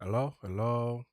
Hello, hello.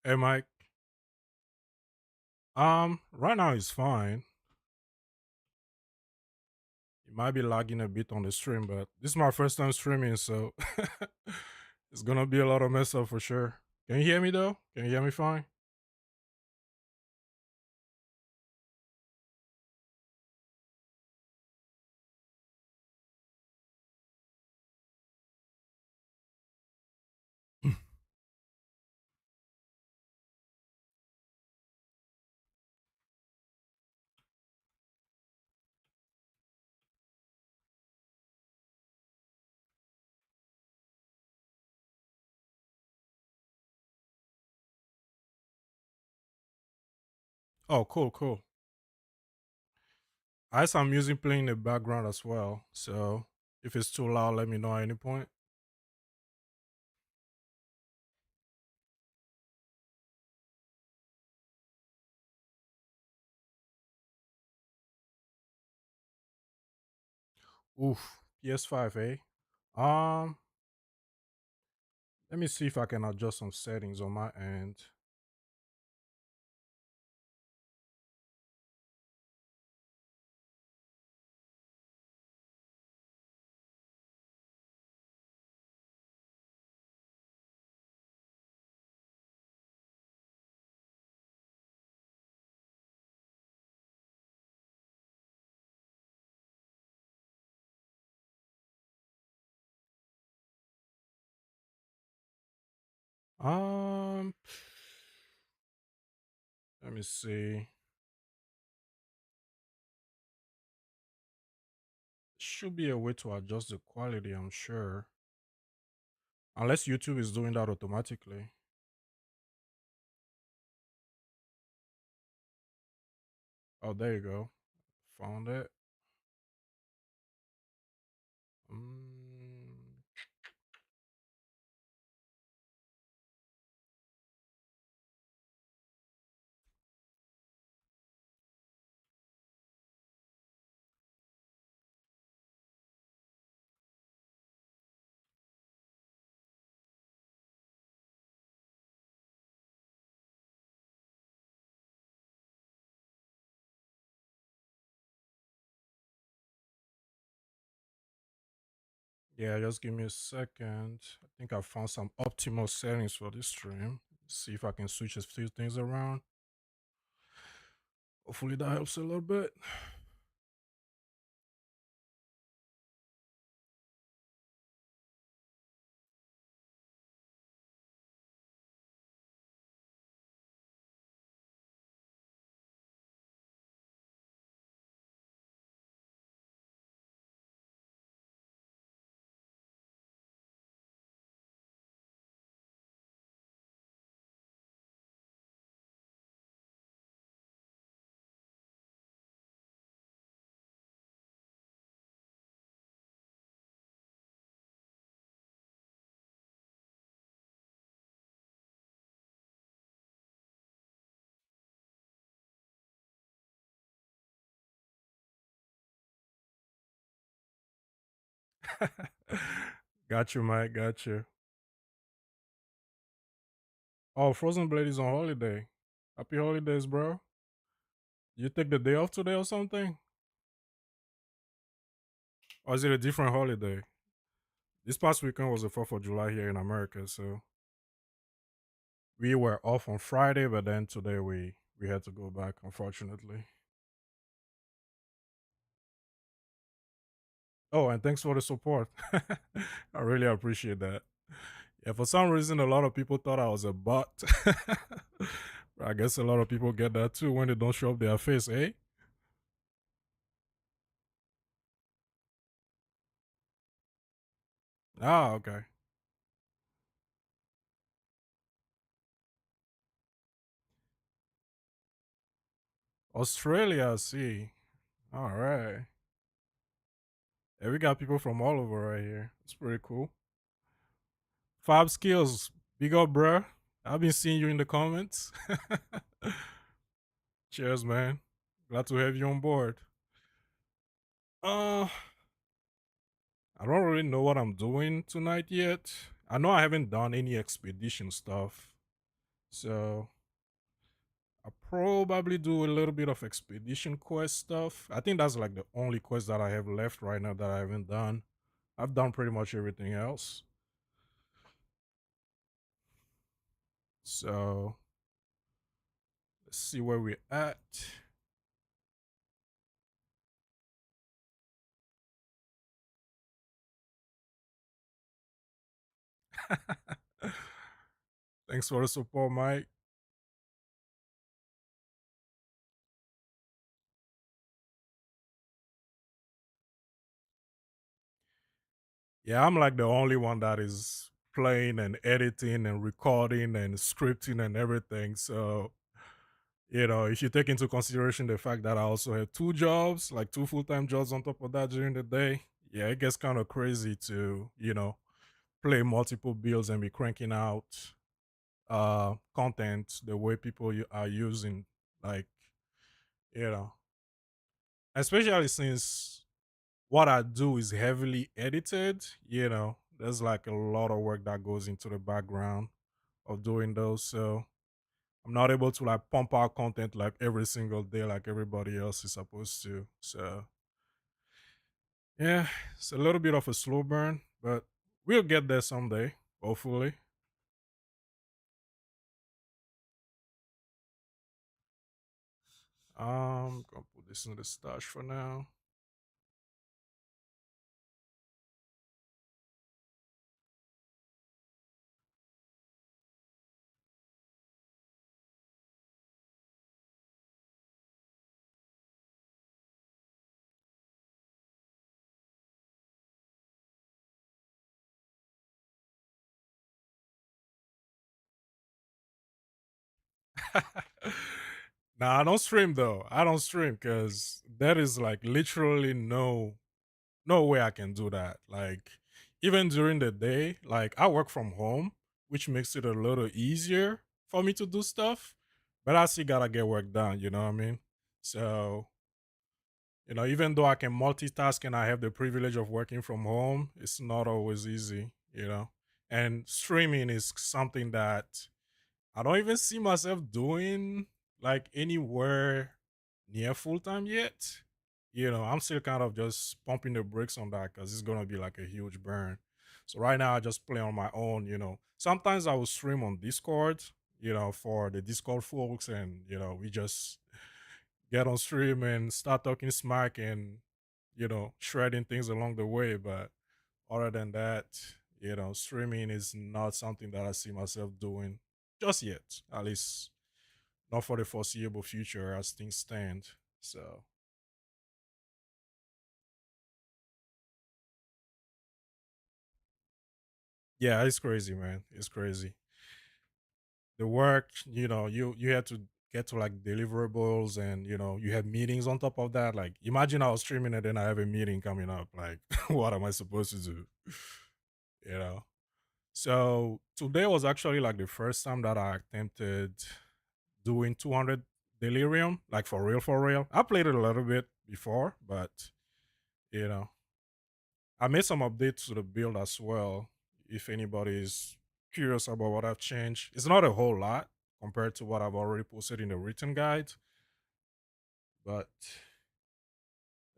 Hey, Mike. Right now it's fine. It might be lagging a bit on the stream, but this is my first time streaming, so it's gonna be a lot of mess up for sure. Can you hear me though? Can you hear me fine? Oh, cool, cool. I have some music playing in the background as well, so if it's too loud, let me know at any point. Oof, PS5, eh? Um, Let me see if I can adjust some settings on my end. Um, Let me see. Should be a way to adjust the quality, I'm sure. Unless YouTube is doing that automatically. Oh, there you go. Found it. Mm, yeah, just give me a second. I think I found some optimal settings for this stream. See if I can switch a few things around. Hopefully that helps a little bit. Got you, Mike. Got you. Oh, Frozen Blade is on holiday. Happy holidays, bro. You take the day off today or something? Or is it a different holiday? This past weekend was the 4th of July here in America, so we were off on Friday, but then today we had to go back, unfortunately. Oh, and thanks for the support. I really appreciate that. Yeah, for some reason, a lot of people thought I was a bot. I guess a lot of people get that too when they don't show up their face, eh? Ah, okay. Australia, I see. All right. Yeah, we got people from all over right here. It's pretty cool. Five skills. Big up, bruh. I've been seeing you in the comments. Cheers, man. Glad to have you on board. Uh, I don't really know what I'm doing tonight yet. I know I haven't done any expedition stuff. So I'll probably do a little bit of expedition quest stuff. I think that's like the only quest that I have left right now that I haven't done. I've done pretty much everything else. So let's see where we're at. Thanks for the support, Mike. Yeah, I'm like the only one that is playing and editing and recording and scripting and everything. So, if you take into consideration the fact that I also have two jobs, like two full-time jobs on top of that during the day, yeah, it gets kind of crazy to, play multiple bills and be cranking out content the way people are using, like, you know, especially since what I do is heavily edited, there's like a lot of work that goes into the background of doing those. So I'm not able to like pump out content like every single day like everybody else is supposed to. So yeah, it's a little bit of a slow burn, but we'll get there someday, hopefully. Gonna put this in the stash for now. Nah, I don't stream though. I don't stream because there is like literally no way I can do that. Like even during the day, like I work from home, which makes it a little easier for me to do stuff. But I still gotta get work done, you know what I mean? So, even though I can multitask and I have the privilege of working from home, it's not always easy. And streaming is something that I don't even see myself doing like anywhere near full time yet. I'm still kind of just pumping the brakes on that because it's gonna be like a huge burn. So right now I just play on my own. Sometimes I will stream on Discord, for the Discord folks, and we just get on stream and start talking smack and shredding things along the way. But other than that, streaming is not something that I see myself doing just yet, at least not for the foreseeable future as things stand. So, yeah, it's crazy, man. It's crazy. The work, you had to get to like deliverables and you have meetings on top of that. Like imagine I was streaming and then I have a meeting coming up. Like, what am I supposed to do? You know? So today was actually like the first time that I attempted doing 200 Delirium, like for real, for real. I played it a little bit before, but you know, I made some updates to the build as well. If anybody is curious about what I've changed, it's not a whole lot compared to what I've already posted in the written guide, but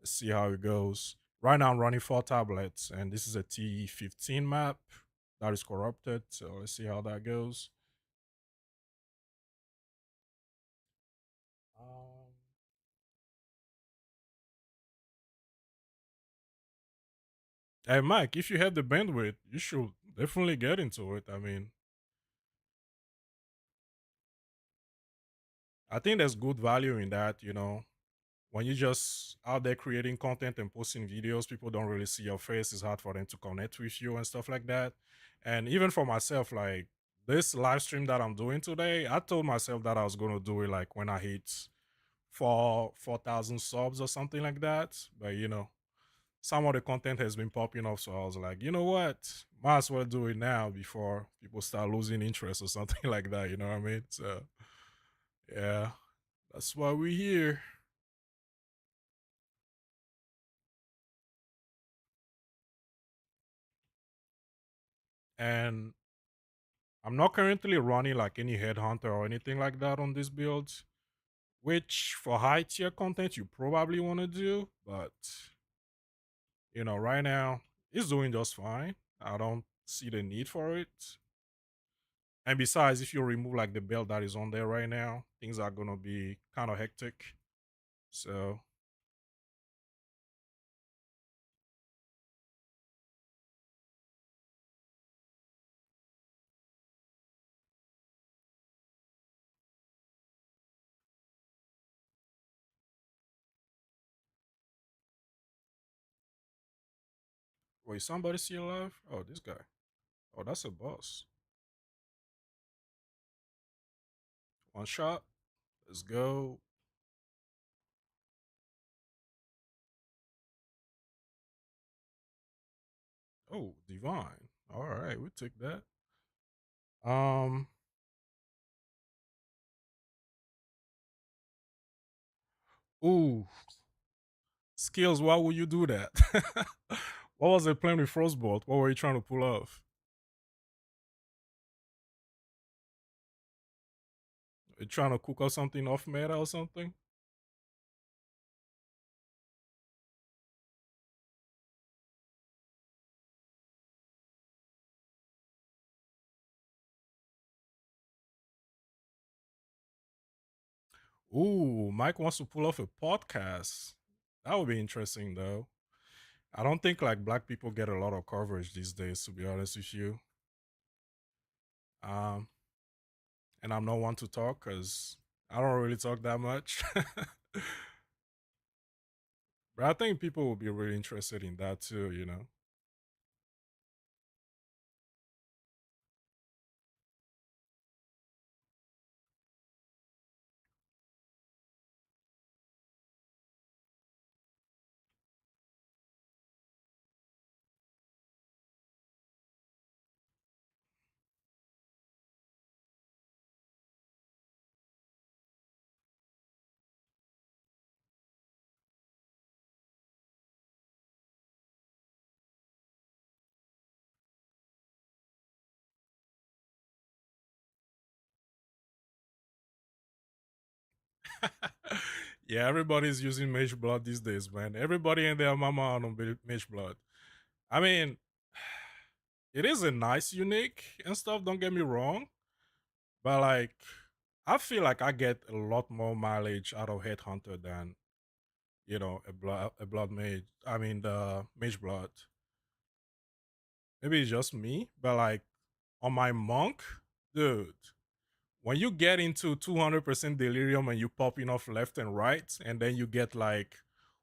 let's see how it goes. Right now, I'm running 4 tablets, and this is a T15 map that is corrupted. So let's see how that goes. Um, hey, Mike, if you have the bandwidth, you should definitely get into it. I mean, I think there's good value in that, when you just out there creating content and posting videos, people don't really see your face. It's hard for them to connect with you and stuff like that. And even for myself, like this live stream that I'm doing today, I told myself that I was gonna do it like when I hit 4,000 subs or something like that. But some of the content has been popping up, so I was like, you know what? Might as well do it now before people start losing interest or something like that. You know what I mean? So yeah, that's why we're here. And I'm not currently running like any headhunter or anything like that on this build, which for high tier content you probably want to do, but right now it's doing just fine. I don't see the need for it. And besides, if you remove like the belt that is on there right now, things are gonna be kind of hectic. So wait, somebody still alive? Oh, this guy. Oh, that's a boss. One shot. Let's go. Oh, divine. All right, we took that. Um, ooh, skills. Why would you do that? What was the plan with Frostbolt? What were you trying to pull off? You trying to cook up something off meta or something? Ooh, Mike wants to pull off a podcast. That would be interesting, though. I don't think like black people get a lot of coverage these days, to be honest with you. Um, and I'm not one to talk because I don't really talk that much. But I think people will be really interested in that too. Yeah, everybody's using Mage Blood these days, man. Everybody and their mama on Mage Blood. I mean, it is a nice unique and stuff, don't get me wrong. But like I feel like I get a lot more mileage out of Headhunter than, a blood mage. I mean the mage blood. Maybe it's just me, but like on my monk, dude, when you get into 200% delirium and you popping off left and right, and then you get like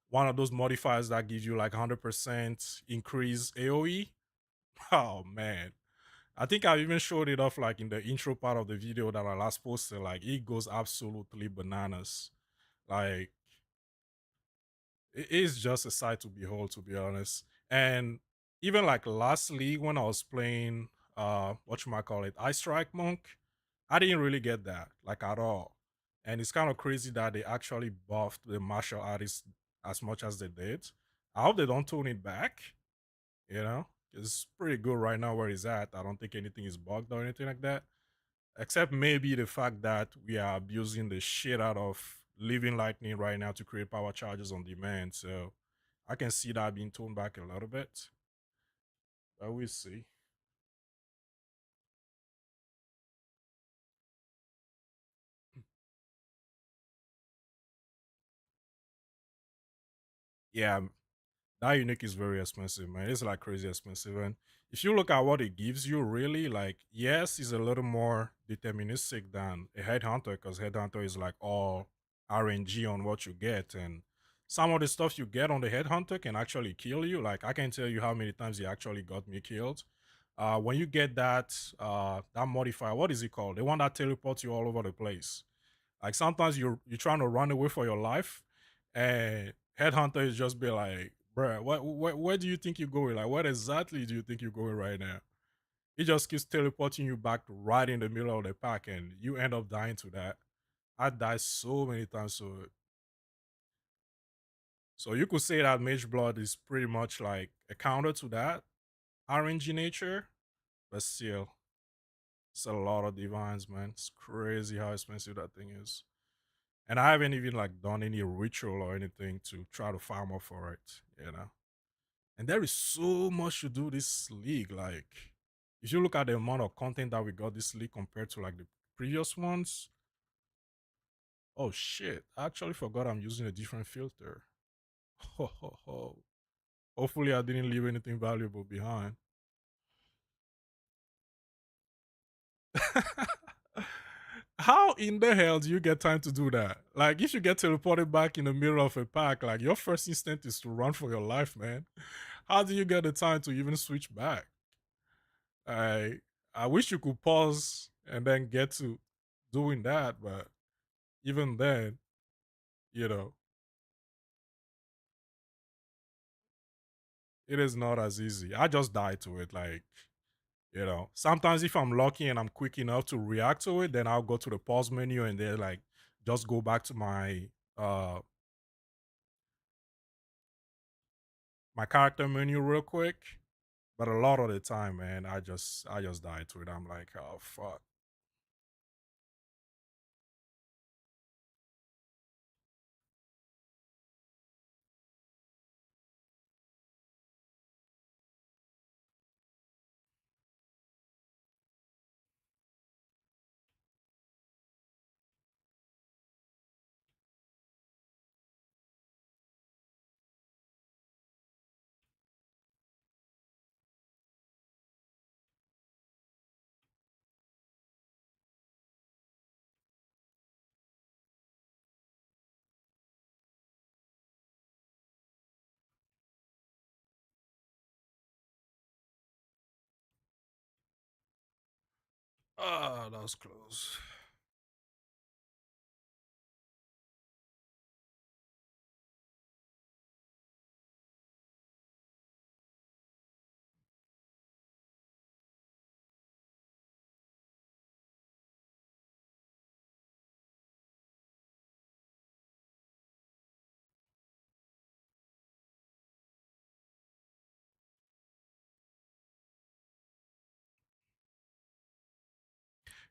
one of those modifiers that gives you like 100% increase AoE. Oh man. I think I even showed it off like in the intro part of the video that I last posted. Like it goes absolutely bananas. Like it is just a sight to behold, to be honest. And even like last league when I was playing what you might call it, Ice Strike Monk, I didn't really get that, like at all. And it's kind of crazy that they actually buffed the martial artists as much as they did. I hope they don't tone it back. You know, it's pretty good right now where it's at. I don't think anything is bugged or anything like that, except maybe the fact that we are abusing the shit out of living lightning right now to create power charges on demand. So I can see that being toned back a little bit, but we'll see. Yeah, that unique is very expensive, man. It's like crazy expensive. And if you look at what it gives you, really, like, yes, it's a little more deterministic than a headhunter because headhunter is like all RNG on what you get. And some of the stuff you get on the headhunter can actually kill you. Like, I can tell you how many times he actually got me killed. When you get that modifier, what is it called? The one that teleports you all over the place. Like sometimes you're trying to run away for your life, and headhunter is just be like, "Bruh, where do you think you're going? Like, what exactly do you think you're going right now?" It just keeps teleporting you back right in the middle of the pack, and you end up dying to that. I died so many times, so you could say that Mage Blood is pretty much like a counter to that RNG nature, but still, it's a lot of divines, man. It's crazy how expensive that thing is. And I haven't even like done any ritual or anything to try to farm up for it. And there is so much to do this league. Like, if you look at the amount of content that we got this league compared to like the previous ones, oh shit! I actually forgot I'm using a different filter. Ho ho ho! Hopefully, I didn't leave anything valuable behind. How in the hell do you get time to do that? Like, if you get teleported back in the middle of a pack, like your first instinct is to run for your life, man. How do you get the time to even switch back? I I wish you could pause and then get to doing that, but even then, you know, it is not as easy. I just die to it. Like, sometimes if I'm lucky and I'm quick enough to react to it, then I'll go to the pause menu and then like just go back to uh my character menu real quick. But a lot of the time, man, I just die to it. I'm like, oh fuck. Ah, that was close.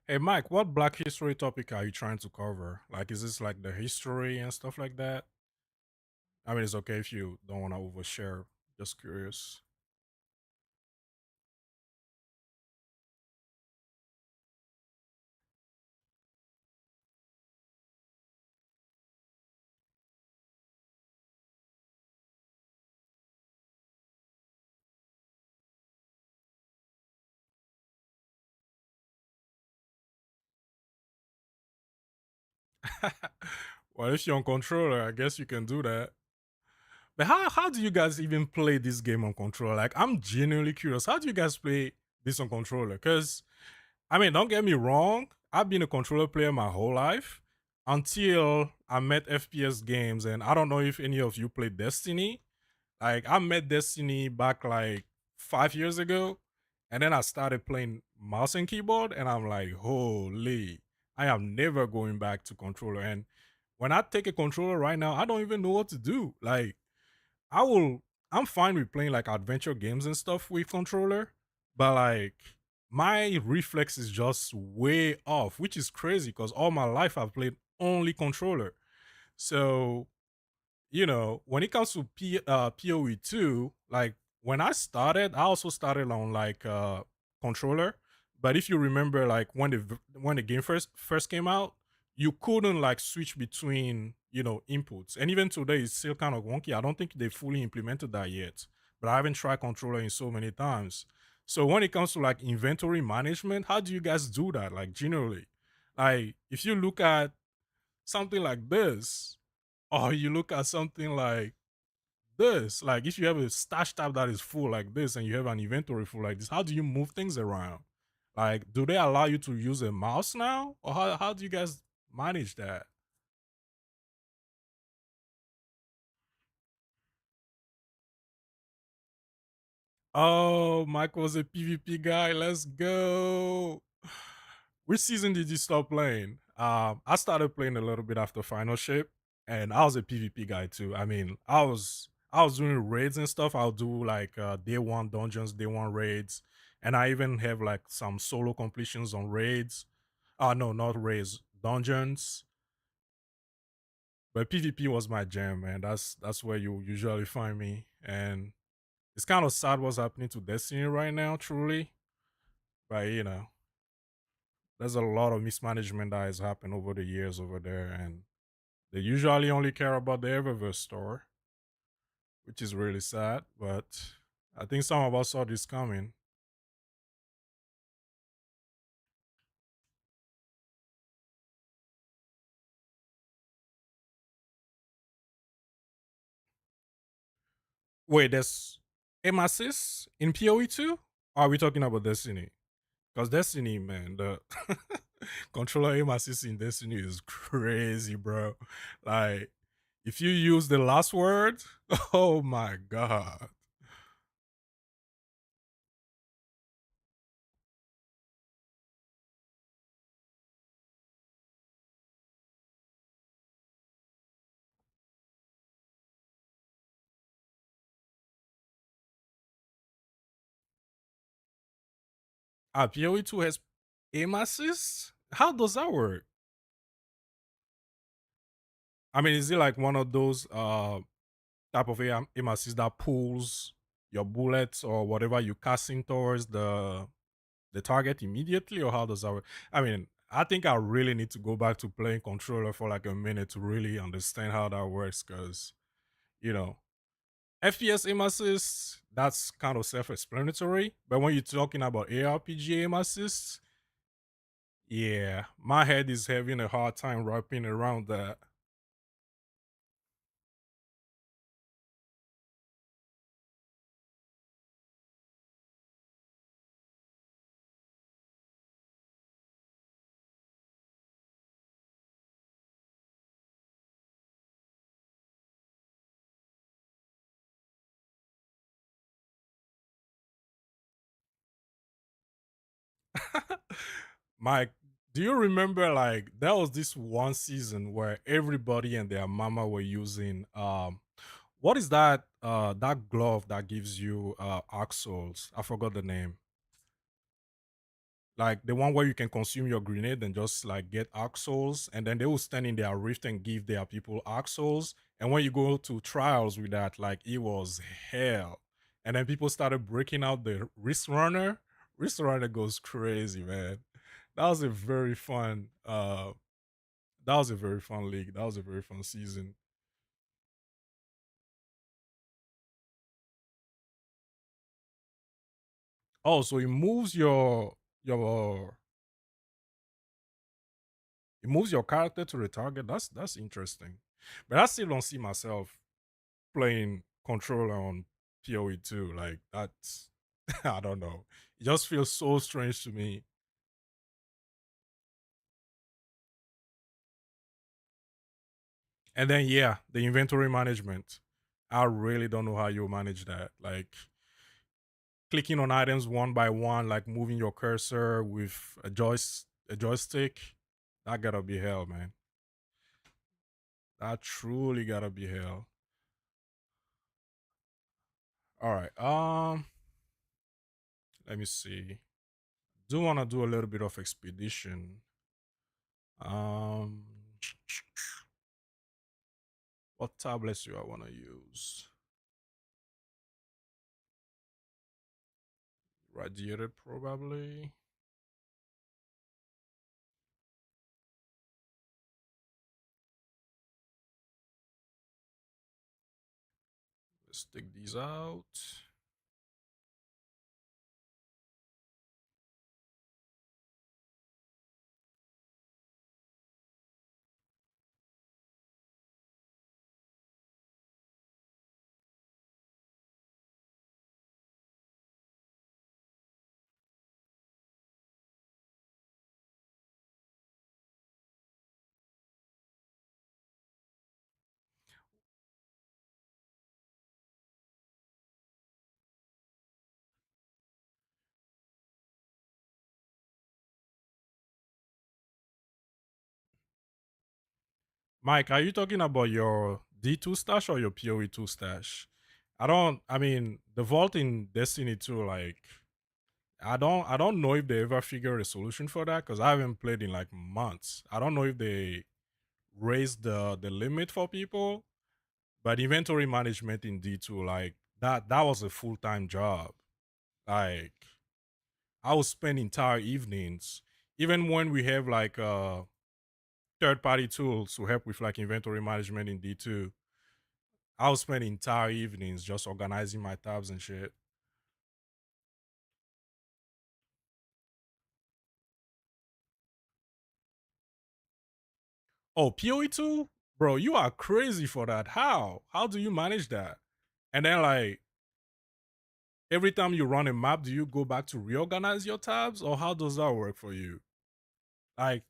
Hey Mike, what Black History topic are you trying to cover? Like, is this like the history and stuff like that? I mean, it's okay if you don't want to overshare. Just curious. Well, if you're on controller, I guess you can do that. But how do you guys even play this game on controller? Like, I'm genuinely curious. How do you guys play this on controller? Because I mean, don't get me wrong. I've been a controller player my whole life until I met FPS games, and I don't know if any of you played Destiny. Like, I met Destiny back like 5 years ago, and then I started playing mouse and keyboard, and I'm like, holy, I am never going back to controller. And when I take a controller right now, I don't even know what to do. Like, I will. I'm fine with playing like adventure games and stuff with controller, but like my reflex is just way off, which is crazy because all my life I've played only controller. So when it comes to PoE 2, like when I started, I also started on like controller. But if you remember, like when the game first came out, you couldn't like switch between inputs, and even today it's still kind of wonky. I don't think they fully implemented that yet. But I haven't tried controller in so many times. So when it comes to like inventory management, how do you guys do that? Like generally, like if you look at something like this, or you look at something like this, like if you have a stash tab that is full like this and you have an inventory full like this, how do you move things around? Like, do they allow you to use a mouse now? Or how do you guys manage that? Oh, Mike was a PvP guy. Let's go. Which season did you stop playing? I started playing a little bit after Final Shape, and I was a PvP guy too. I mean, I was doing raids and stuff. I'll do like day one dungeons, day one raids, and I even have like some solo completions on raids. No, not raids, dungeons. But PvP was my jam, man. That's where you usually find me, and it's kind of sad what's happening to Destiny right now, truly. But there's a lot of mismanagement that has happened over the years over there, and they usually only care about the Eververse store, which is really sad. But I think some of us saw this coming. Wait, there's aim assist in PoE 2? Are we talking about Destiny? Because Destiny, man, the controller aim assist in Destiny is crazy, bro. Like, if you use the last word, oh my god. PoE 2 has aim assist? How does that work? I mean, is it like one of those type of aim assist that pulls your bullets or whatever you casting towards the target immediately, or how does that work? I mean, I think I really need to go back to playing controller for like a minute to really understand how that works, because you know FPS aim assist, that's kind of self-explanatory, but when you're talking about ARPG aim assist, yeah, my head is having a hard time wrapping around that. Mike, do you remember like there was this one season where everybody and their mama were using what is that glove that gives you axles? I forgot the name. Like the one where you can consume your grenade and just like get axles, and then they will stand in their rift and give their people axles. And when you go to trials with that, like it was hell. And then people started breaking out the wrist runner. Wrist runner goes crazy, man. That was a very fun that was a very fun league. That was a very fun season. Oh, so your it moves your character to the target. That's interesting. But I still don't see myself playing controller on PoE 2. Like that's I don't know. It just feels so strange to me. And then yeah, the inventory management. I really don't know how you manage that. Like clicking on items one by one, like moving your cursor with a joystick. That gotta be hell, man. That truly gotta be hell. All right. Let me see. Do want to do a little bit of expedition. Um, what tablets do I want to use? Radiated, probably. Let's take these out. Mike, are you talking about your D2 stash or your PoE2 stash? I mean, the vault in Destiny 2, like, I don't know if they ever figured a solution for that because I haven't played in like months. I don't know if they raised the limit for people, but inventory management in D2, like that was a full-time job. Like I would spend entire evenings, even when we have like third-party tools to help with like inventory management in D2. I would spend entire evenings just organizing my tabs and shit. Oh, PoE2? Bro, you are crazy for that. How? How do you manage that? And then like every time you run a map, do you go back to reorganize your tabs or how does that work for you? Like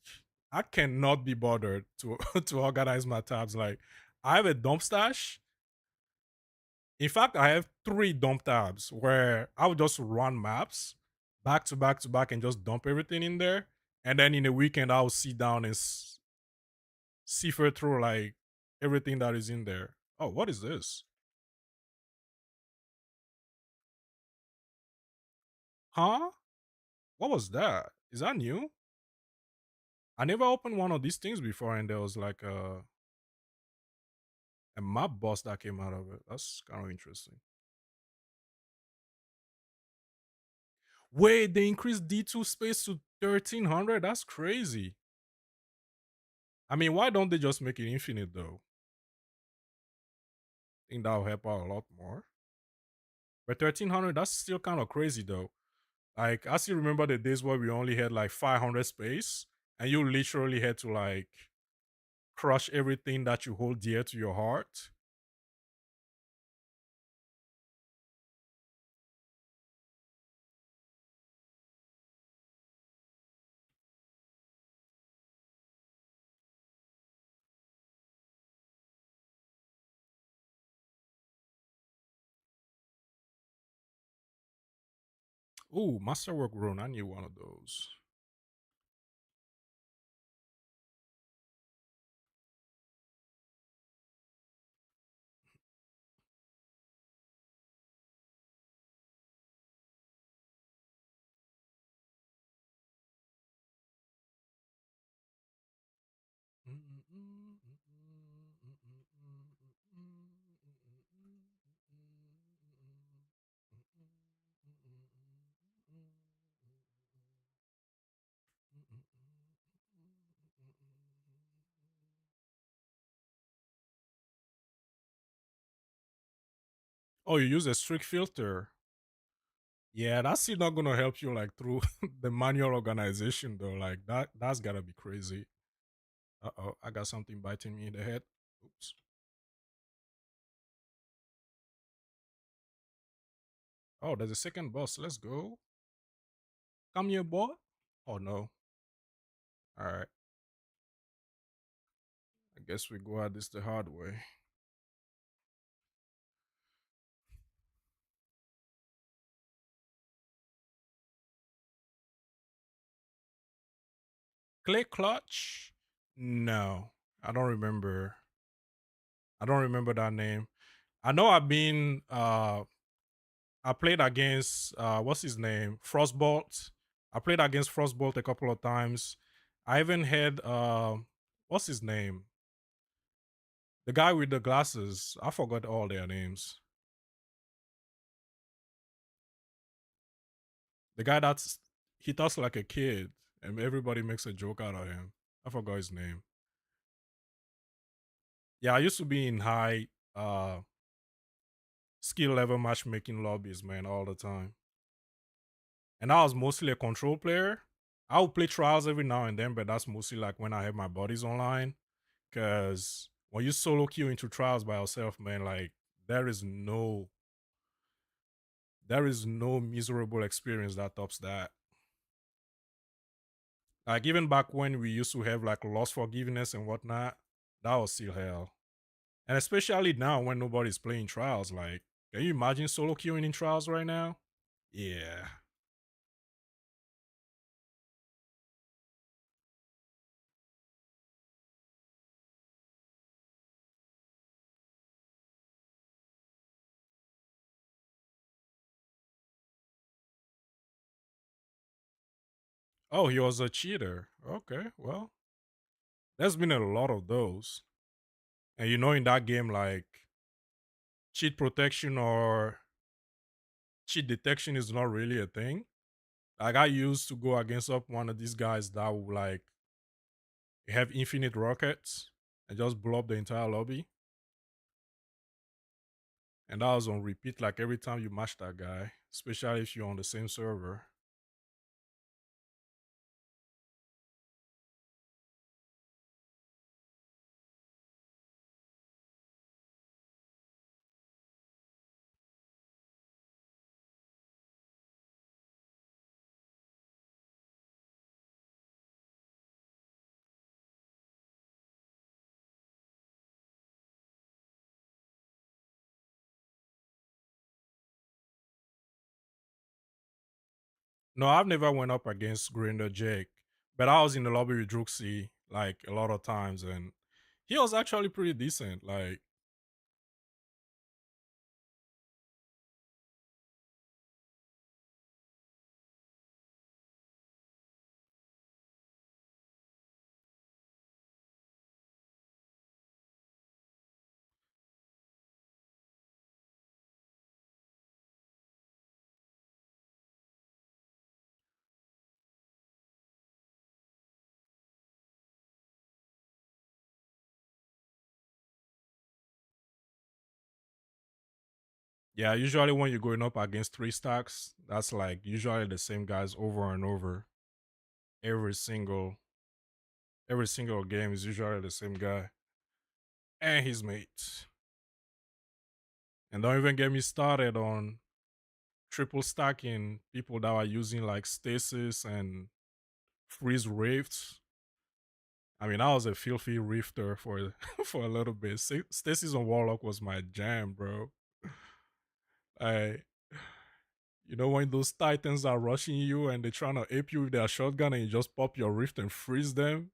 I cannot be bothered to to organize my tabs. Like I have a dump stash. In fact, I have three dump tabs where I would just run maps back to back to back and just dump everything in there. And then in the weekend, I'll sit down and cipher through like everything that is in there. Oh, what is this? Huh? What was that? Is that new? I never opened one of these things before, and there was like a map boss that came out of it. That's kind of interesting. Wait, they increased D2 space to 1300? That's crazy. I mean, why don't they just make it infinite though? I think that'll help out a lot more. But 1300, that's still kind of crazy though. Like, I still remember the days where we only had like 500 space, and you literally had to like crush everything that you hold dear to your heart. Ooh, Masterwork Rune. I need one of those. Oh, you use a strict filter. Yeah, that's still not gonna help you like through the manual organization though. Like that's gotta be crazy. Uh-oh, I got something biting me in the head. Oops. Oh, there's a second boss. Let's go. Come here, boy. Oh no. Alright. I guess we go at this the hard way. Clay clutch? No. I don't remember. I don't remember that name. I know I've been I played against what's his name? Frostbolt. I played against Frostbolt a couple of times. I even had what's his name? The guy with the glasses. I forgot all their names. The guy that's he talks like a kid and everybody makes a joke out of him. I forgot his name. Yeah, I used to be in high uh skill level matchmaking lobbies, man, all the time. And I was mostly a control player. I would play trials every now and then, but that's mostly like when I have my buddies online. Cause when you solo queue into trials by yourself, man, like there is no there is no miserable experience that tops that. Like even back when we used to have like lost forgiveness and whatnot, that was still hell. And especially now when nobody's playing trials, like can you imagine solo queuing in trials right now? Yeah. Oh, he was a cheater. Okay, well, there's been a lot of those. And you know, in that game, like cheat protection or cheat detection is not really a thing. Like I used to go against up one of these guys that would like have infinite rockets and just blow up the entire lobby. And that was on repeat like every time you match that guy, especially if you're on the same server. No, I've never went up against Grinder Jake, but I was in the lobby with Druxy like a lot of times and he was actually pretty decent. Like yeah, usually when you're going up against three stacks, that's like usually the same guys over and over. Every single game is usually the same guy and his mates. And don't even get me started on triple stacking people that are using like stasis and freeze rifts. I mean, I was a filthy rifter for for a little bit. Stasis on Warlock was my jam, bro. I You know when those titans are rushing you and they're trying to ape you with their shotgun and you just pop your rift and freeze them,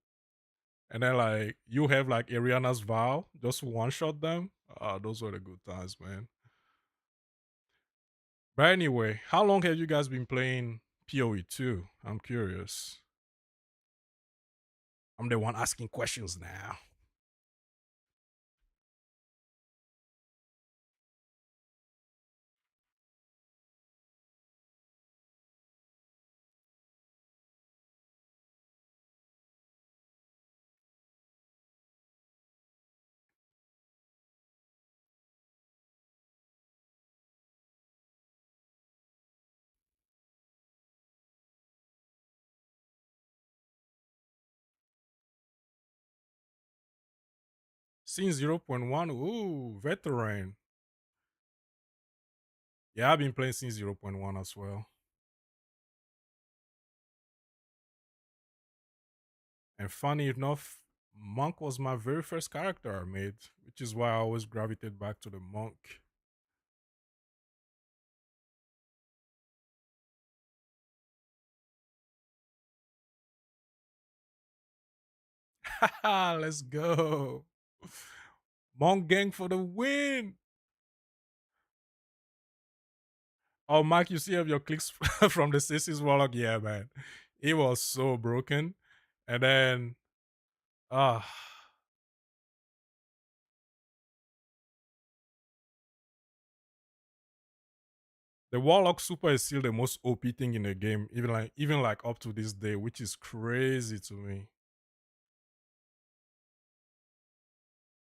and then like you have like Ariana's vow, just one shot them. Those were the good times, man. But anyway, how long have you guys been playing PoE2? I'm curious. I'm the one asking questions now. Since 0.1, ooh, veteran. Yeah, I've been playing since 0.1 as well. And funny enough, Monk was my very first character I made, which is why I always gravitate back to the Monk. Let's go. Monk gang for the win. Oh, Mike, you see of your clicks from the Sissy's Warlock? Yeah, man. It was so broken. And then, ah, the Warlock Super is still the most OP thing in the game, even like up to this day, which is crazy to me.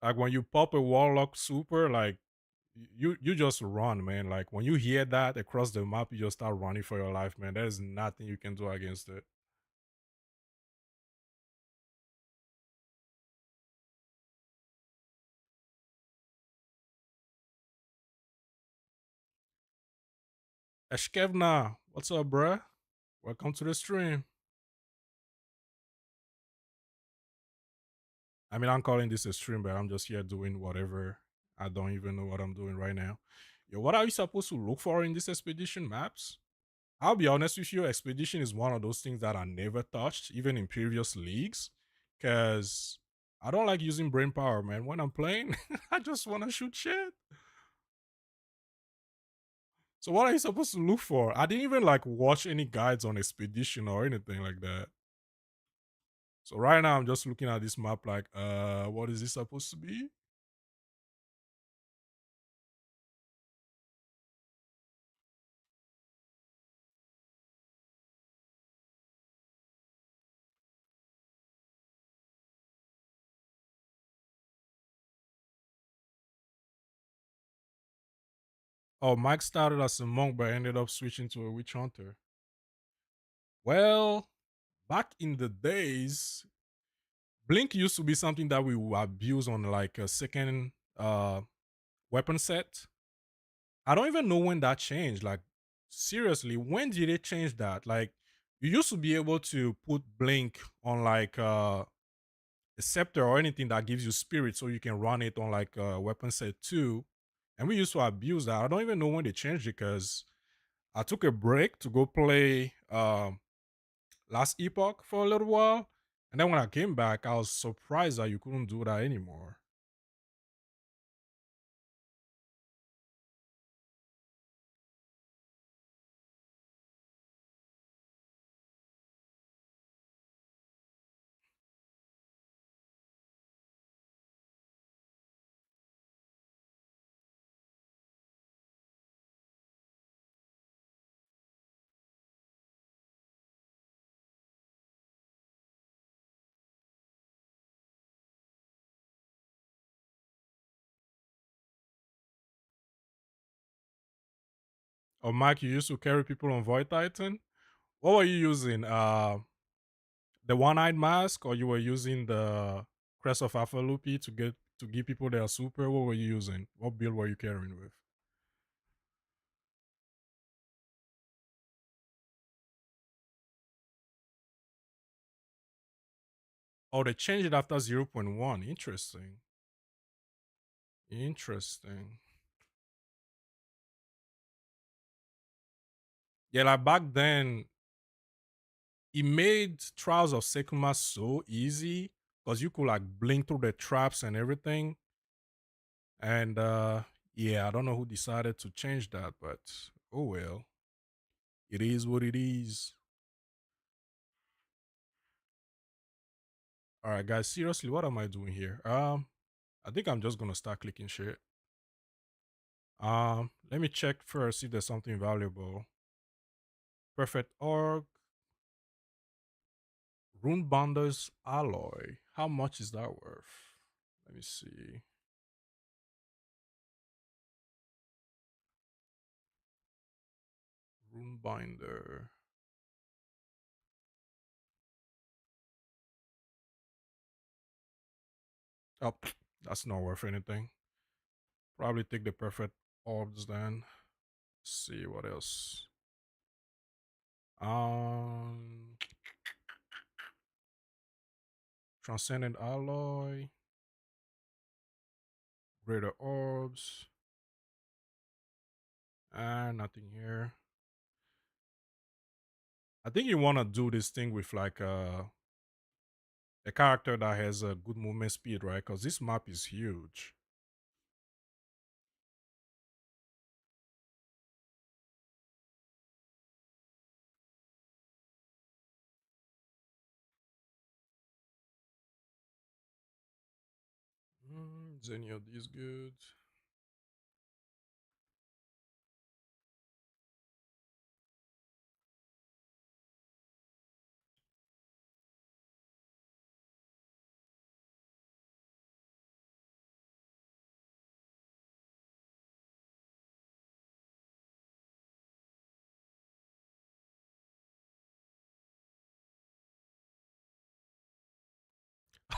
Like when you pop a Warlock Super, like you just run, man. Like when you hear that across the map, you just start running for your life, man. There's nothing you can do against it. Eshkevna, what's up, bruh? Welcome to the stream. I mean, I'm calling this a stream, but I'm just here doing whatever. I don't even know what I'm doing right now. Yo, what are you supposed to look for in this expedition maps? I'll be honest with you, expedition is one of those things that I never touched, even in previous leagues, because I don't like using brain power, man. When I'm playing, I just want to shoot shit. So what are you supposed to look for? I didn't even like watch any guides on expedition or anything like that. So right now I'm just looking at this map like, what is this supposed to be? Oh, Mike started as a monk but ended up switching to a witch hunter. Well, back in the days, Blink used to be something that we would abuse on like a second weapon set. I don't even know when that changed. Like, seriously, when did they change that? Like, you used to be able to put Blink on like a scepter or anything that gives you spirit so you can run it on like a weapon set too. And we used to abuse that. I don't even know when they changed it because I took a break to go play last epoch for a little while. And then when I came back, I was surprised that you couldn't do that anymore. Oh, Mike, you used to carry people on Void Titan. What were you using? The one-eyed mask, or you were using the Crest of Afalupi to give people their super? What were you using? What build were you carrying with? Oh, they changed it after 0.1. Interesting. Interesting. Yeah, like back then, it made Trials of Sekuma so easy because you could like blink through the traps and everything. And yeah, I don't know who decided to change that, but oh well. It is what it is. All right, guys, seriously, what am I doing here? I think I'm just gonna start clicking shit. Let me check first if there's something valuable. Perfect org, Rune Bonders alloy. How much is that worth? Let me see. Rune binder. Oh, that's not worth anything. Probably take the perfect orbs then. See what else. Um, Transcendent alloy, greater orbs, and nothing here. I think you want to do this thing with like a character that has a good movement speed, right? Because this map is huge. Is any of these good?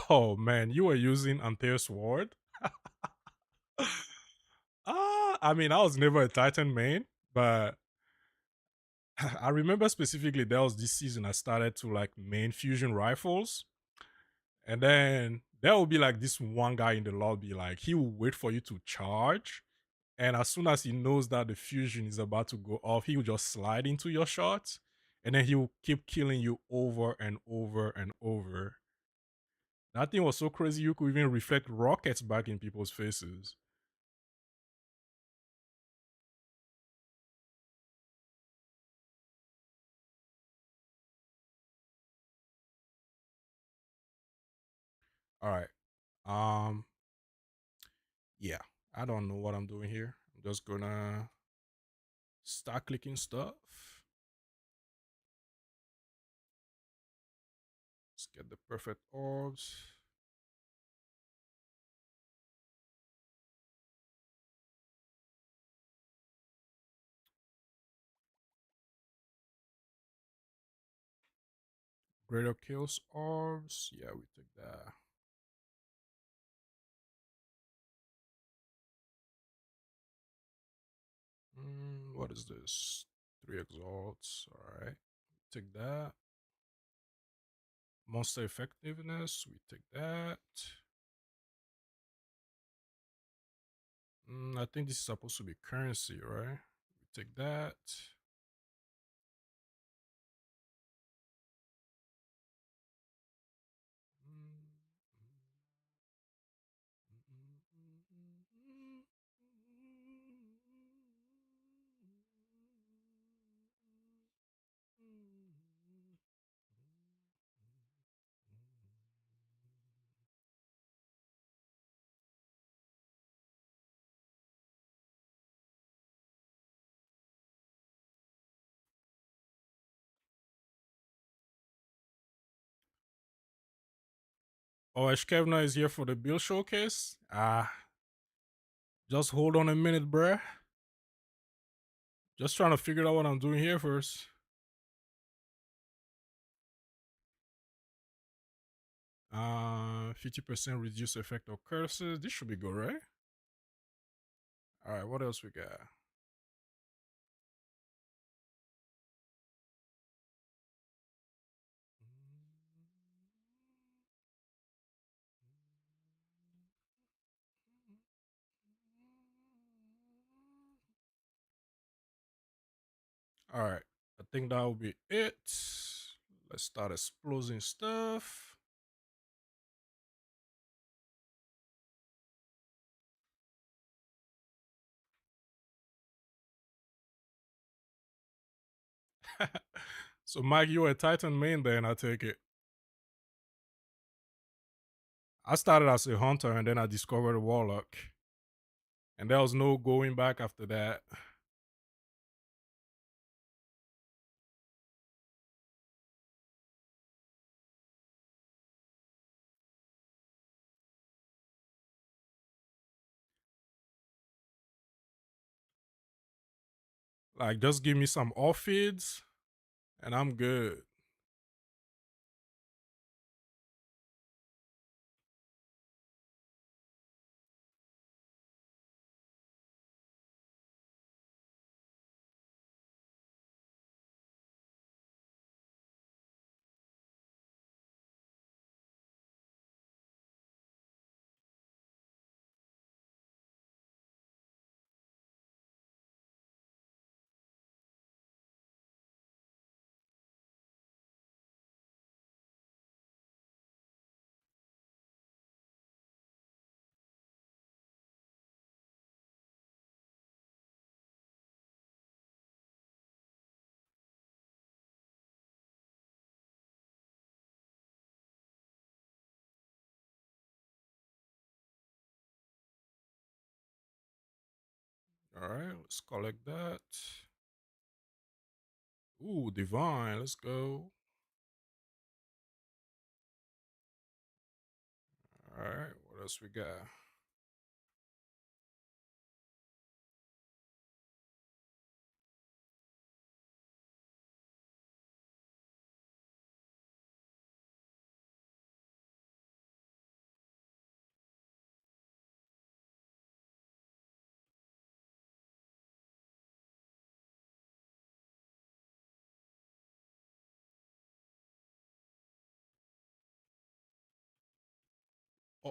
Oh man, you were using Antaeus Ward? I mean, I was never a Titan main, but I remember specifically there was this season I started to like main fusion rifles, and then there will be like this one guy in the lobby, like he will wait for you to charge, and as soon as he knows that the fusion is about to go off, he will just slide into your shots, and then he will keep killing you over and over and over. That thing was so crazy you could even reflect rockets back in people's faces. All right. Um yeah, I don't know what I'm doing here. I'm just gonna start clicking stuff. Let's get the perfect orbs. Greater kills orbs. Yeah, we take that. What is this? 3 exalts. Alright. Take that. Monster effectiveness. We take that. I think this is supposed to be currency, right? We take that. Oh, Kevna is here for the build showcase. Just hold on a minute, bruh. Just trying to figure out what I'm doing here first. 50% reduce effect of curses. This should be good, right? All right, what else we got? All right, I think that will be it. Let's start exploding stuff. So, Mike, you're a Titan main then, I take it. I started as a hunter and then I discovered a warlock. And there was no going back after that. Like, just give me some off feeds and I'm good. All right, let's collect that. Ooh, divine. Let's go. All right, what else we got?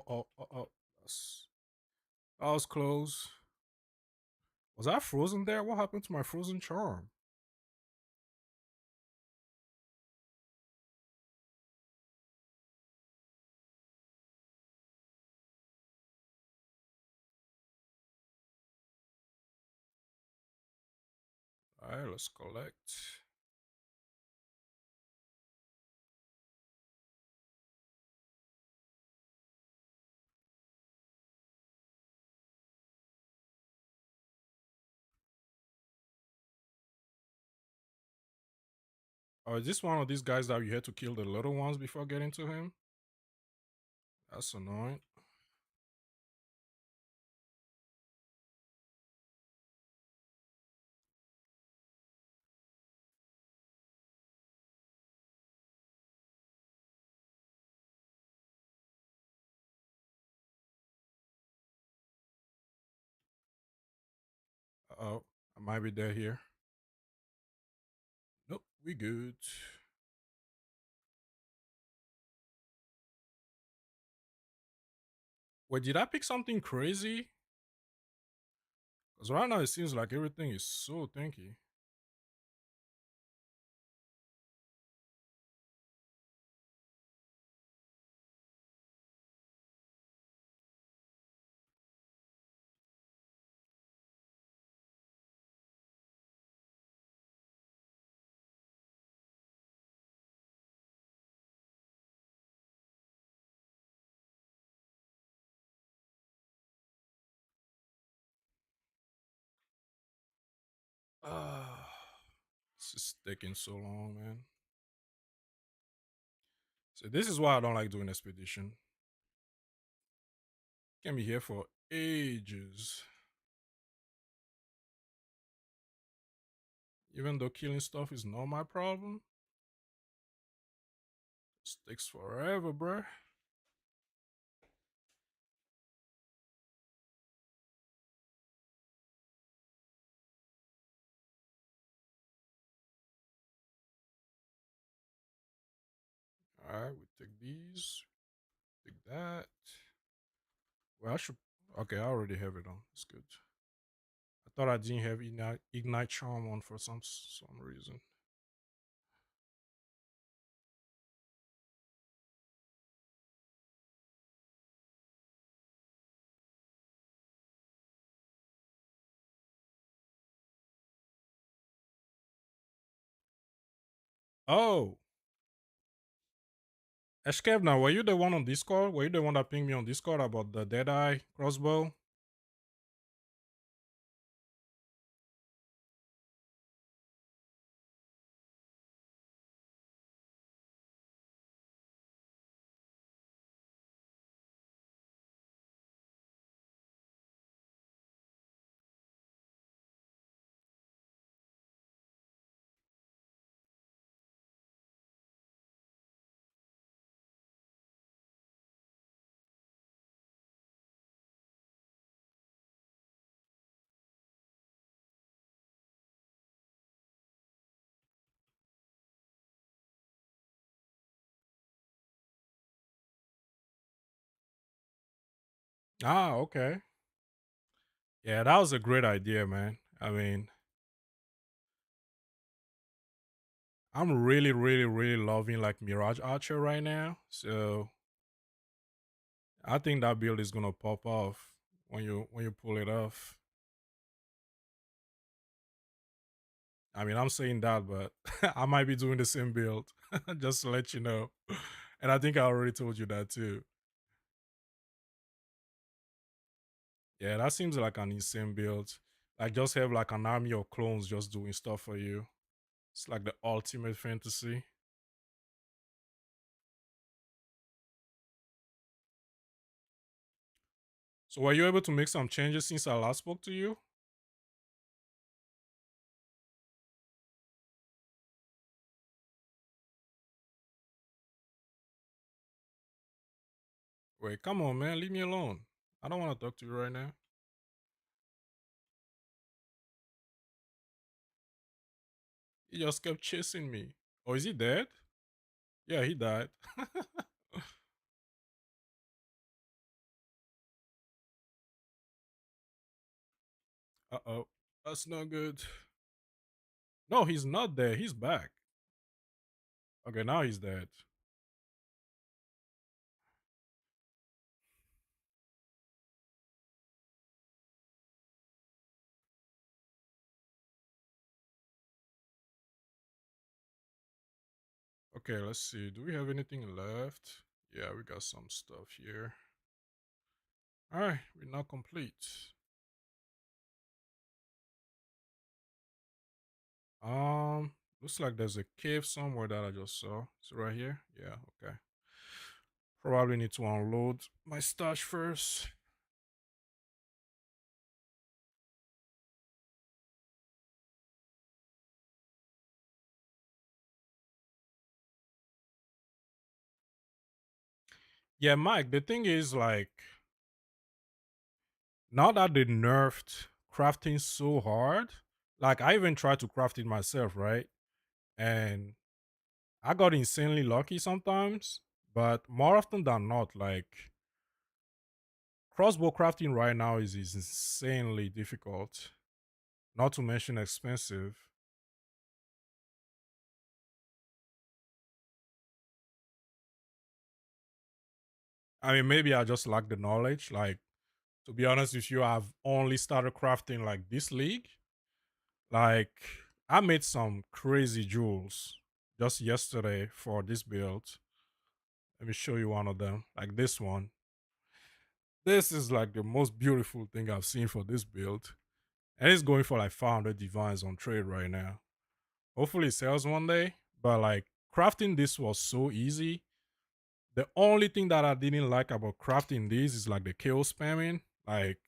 Oh. That's, that was close. Was I frozen there? What happened to my frozen charm? All right, let's collect. Oh, is this one of these guys that you had to kill the little ones before getting to him? That's annoying. Oh, I might be dead here. Nope, we good. Wait, did I pick something crazy? Because right now it seems like everything is so tanky. Ah, this is taking so long, man. So this is why I don't like doing expedition. Can be here for ages. Even though killing stuff is not my problem, it takes forever, bruh. Alright, we take these, take that. Well, I should. Okay, I already have it on. It's good. I thought I didn't have ignite charm on for some reason. Oh, Eshkev, now were you the one on Discord? Were you the one that pinged me on Discord about the Deadeye crossbow? Ah, okay. Yeah, that was a great idea, man. I mean, I'm really loving like Mirage Archer right now. So I think that build is gonna pop off when you pull it off. I mean, I'm saying that, but I might be doing the same build, just to let you know. And I think I already told you that too. Yeah, that seems like an insane build. Like just have like an army of clones just doing stuff for you. It's like the ultimate fantasy. So were you able to make some changes since I last spoke to you? Wait, come on, man, leave me alone. I don't want to talk to you right now. He just kept chasing me. Oh, is he dead? Yeah, he died. Uh oh, that's not good. No, he's not dead. He's back. Okay, now he's dead. Okay, let's see. Do we have anything left? Yeah, we got some stuff here. All right, we're now complete. Um, looks like there's a cave somewhere that I just saw. Is it right here? Yeah, okay. Probably need to unload my stash first. Yeah, Mike, the thing is like now that they nerfed crafting so hard, like I even tried to craft it myself, right? And I got insanely lucky sometimes, but more often than not, like crossbow crafting right now is insanely difficult, not to mention expensive. I mean, maybe I just lack the knowledge. Like, to be honest with you, I've only started crafting like this league. Like, I made some crazy jewels just yesterday for this build. Let me show you one of them. Like this one. This is like the most beautiful thing I've seen for this build. And it's going for like 500 divines on trade right now. Hopefully it sells one day. But like crafting this was so easy. The only thing that I didn't like about crafting this is like the chaos spamming. Like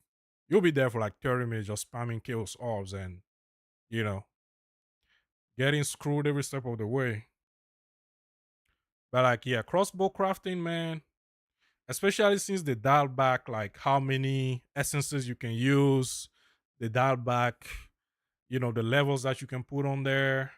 you'll be there for like 30 minutes just spamming chaos orbs and you know getting screwed every step of the way. But like yeah, crossbow crafting, man, especially since they dialed back like how many essences you can use, they dialed back, the levels that you can put on there.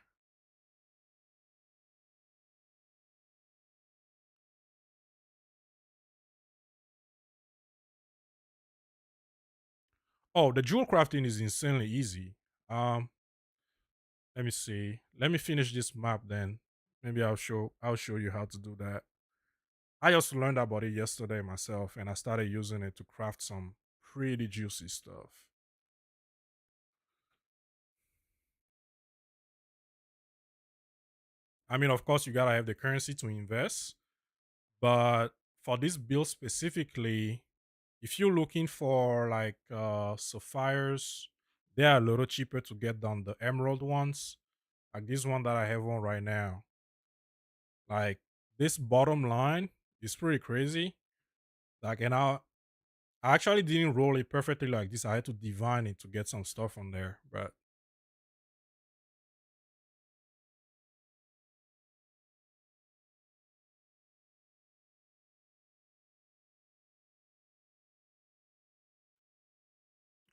Oh, the jewel crafting is insanely easy. Um, let me see. Let me finish this map then. Maybe I'll show you how to do that. I just learned about it yesterday myself and I started using it to craft some pretty juicy stuff. I mean, of course, you gotta have the currency to invest, but for this build specifically, if you're looking for like sapphires, they are a little cheaper to get than the emerald ones. Like this one that I have on right now. Like this bottom line is pretty crazy. Like, and I actually didn't roll it perfectly like this. I had to divine it to get some stuff on there. But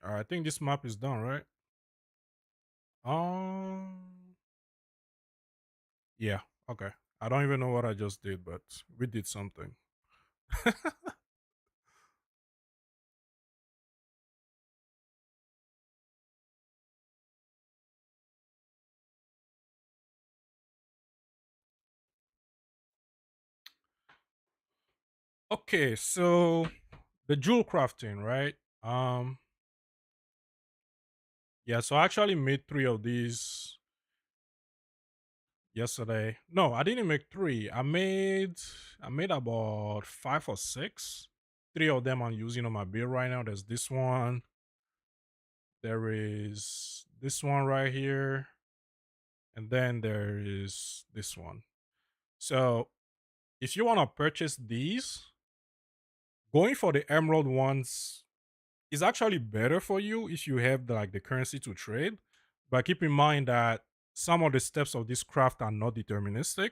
I think this map is done, right? Um, yeah, okay. I don't even know what I just did, but we did something. Okay, so the jewel crafting, right? Um, yeah, so I actually made three of these yesterday. No, I didn't make three. I made about five or six. Three of them I'm using on my build right now. There's this one, There is this one right here, and then there is this one. So if you want to purchase these, going for the emerald ones is actually better for you if you have the currency to trade. But keep in mind that some of the steps of this craft are not deterministic.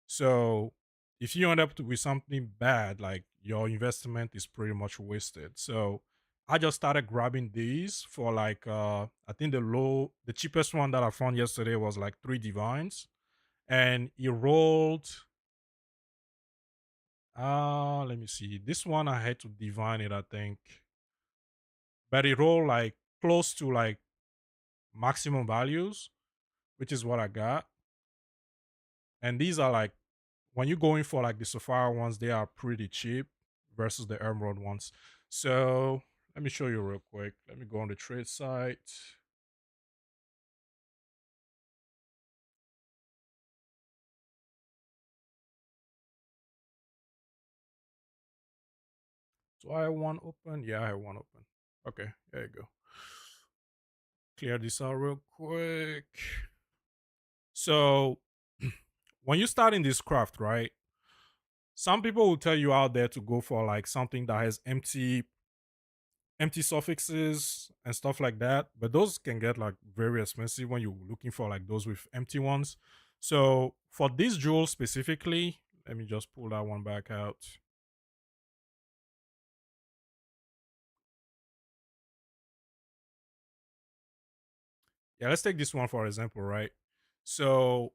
So if you end up with something bad, like your investment is pretty much wasted. So I just started grabbing these for I think the cheapest one that I found yesterday was like 3 divines. And it rolled let me see. This one I had to divine it, I think. But it rolled like close to like maximum values, which is what I got. And these are like when you're going for like the sapphire ones, they are pretty cheap versus the emerald ones. So let me show you real quick. Let me go on the trade site. Do I have one open? Yeah, I have one open. Okay, there you go. Clear this out real quick. So when you start in this craft, right? Some people will tell you out there to go for like something that has empty suffixes and stuff like that, but those can get like very expensive when you're looking for like those with empty ones. So for this jewel specifically, let me just pull that one back out. Yeah, let's take this one for example, right? So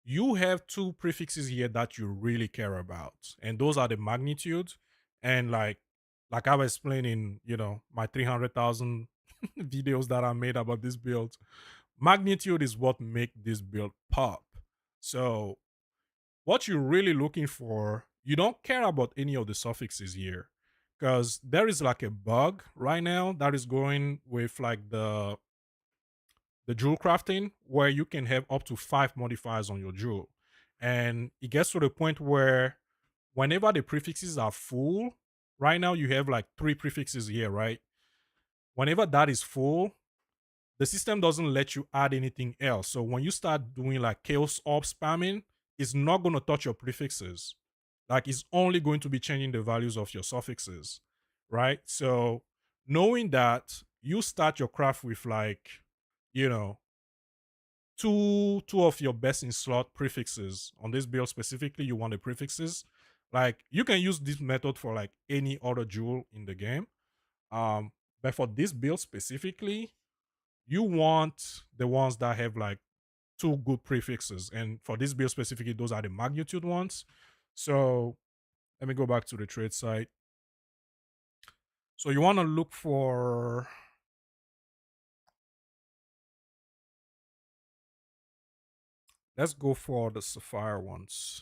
you have two prefixes here that you really care about, and those are the magnitude and like I was explaining, my 300,000 videos that I made about this build. Magnitude is what make this build pop. So what you're really looking for, you don't care about any of the suffixes here, because there is like a bug right now that is going with like the jewel crafting, where you can have up to 5 modifiers on your jewel. And it gets to the point where whenever the prefixes are full, right now you have like 3 prefixes here, right? Whenever that is full, the system doesn't let you add anything else. So when you start doing like chaos orb spamming, it's not going to touch your prefixes. Like it's only going to be changing the values of your suffixes, right? So knowing that, you start your craft with like, you know, two of your best in slot prefixes. On this build specifically, you want the prefixes. Like you can use this method for like any other jewel in the game. Um, but for this build specifically, you want the ones that have like two good prefixes. And for this build specifically, those are the magnitude ones. So let me go back to the trade site. So you want to look for, let's go for the sapphire ones.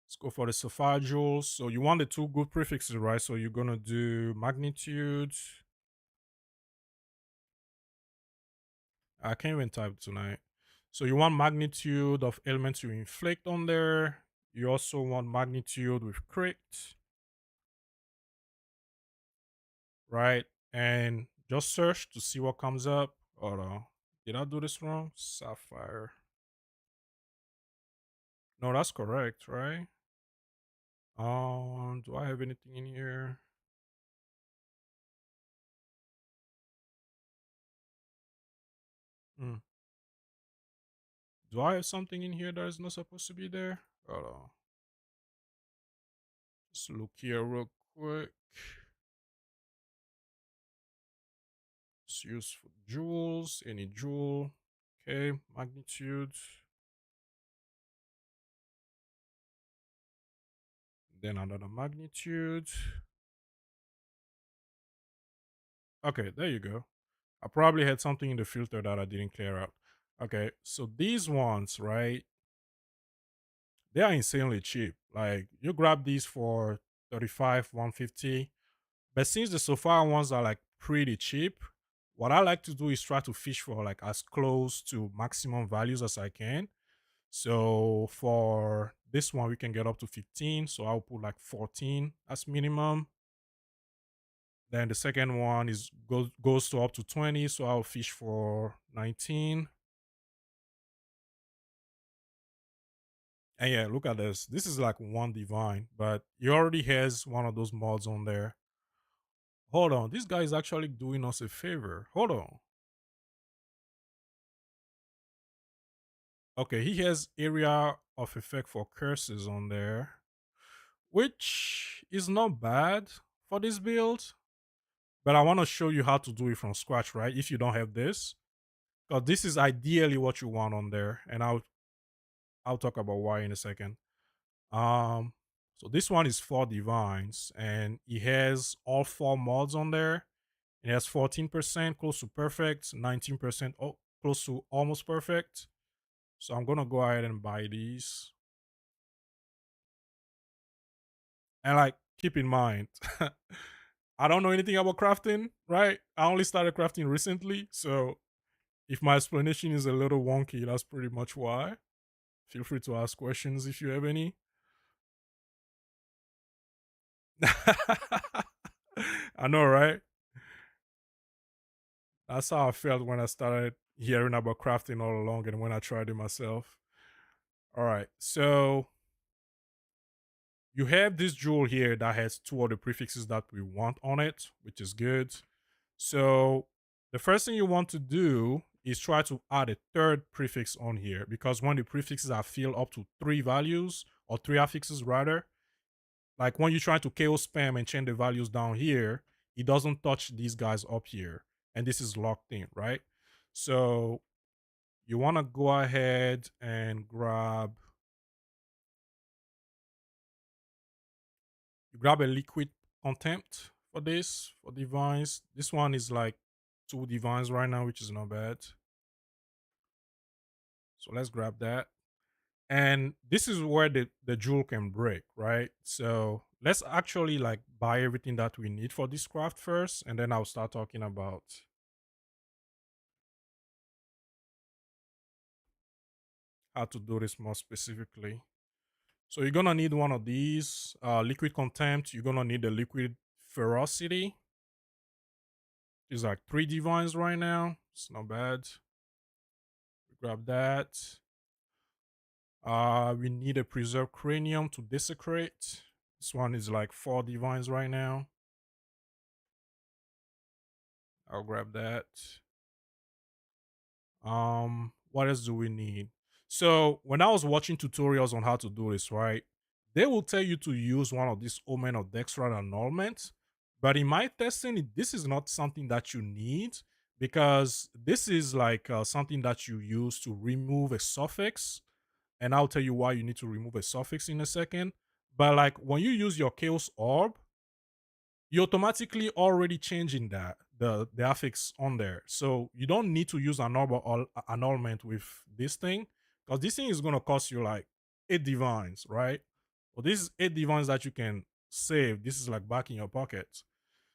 Let's go for the sapphire jewels. So you want the two good prefixes, right? So you're gonna do magnitude. I can't even type tonight. So you want magnitude of elements you inflict on there. You also want magnitude with crit, right? And just search to see what comes up. Hold on. Did I do this wrong? Sapphire. No, that's correct, right? Do I have anything in here? Hmm. Do I have something in here that is not supposed to be there? Hold on. Just look here real quick. Let's use for jewels, any jewel. Okay, magnitude. Then another magnitude. Okay, there you go. I probably had something in the filter that I didn't clear out. Okay, so these ones, right? They are insanely cheap. Like you grab these for 35, 150. But since the Sapphire ones are like pretty cheap, what I like to do is try to fish for like as close to maximum values as I can. So for this one, we can get up to 15. So I'll put like 14 as minimum. Then the second one goes to up to 20. So I'll fish for 19. And yeah, look at this. This is like one divine, but he already has one of those mods on there. Hold on. This guy is actually doing us a favor. Hold on. Okay, he has area of effect for curses on there, which is not bad for this build. But I want to show you how to do it from scratch, right? If you don't have this, because this is ideally what you want on there, and I'll talk about why in a second. Um, so this one is 4 divines, and it has all 4 mods on there. It has 14%, close to perfect, 19%, close to almost perfect. So I'm gonna go ahead and buy these. And like, keep in mind, I don't know anything about crafting, right? I only started crafting recently, so if my explanation is a little wonky, that's pretty much why. Feel free to ask questions if you have any. I know, right? That's how I felt when I started hearing about crafting all along and when I tried it myself. All right, so you have this jewel here that has 2 of the prefixes that we want on it, which is good. So the first thing you want to do is try to add a third prefix on here, because when the prefixes are filled up to 3 values or 3 affixes rather, like when you try to KO spam and change the values down here, it doesn't touch these guys up here. And this is locked in, right? So you want to go ahead and grab a liquid contempt for this, for divines. This one is like 2 divines right now, which is not bad. So let's grab that. And this is where the jewel can break, right? So let's actually like buy everything that we need for this craft first, and then I'll start talking about how to do this more specifically. So you're gonna need one of these liquid contempt. You're gonna need the liquid ferocity. There's like 3 divines right now. It's not bad. Grab that. We need a preserved cranium to desecrate. This one is like 4 divines right now. I'll grab that. What else do we need? So when I was watching tutorials on how to do this, right, they will tell you to use one of these omen or dextral annulment. But in my testing, this is not something that you need, because this is like something that you use to remove a suffix, and I'll tell you why you need to remove a suffix in a second. But like when you use your chaos orb, you're automatically already changing that the affix on there. So you don't need to use an annulment with this thing, because this thing is gonna cost you like 8 divines, right? Well, this is 8 divines that you can save. This is like back in your pocket.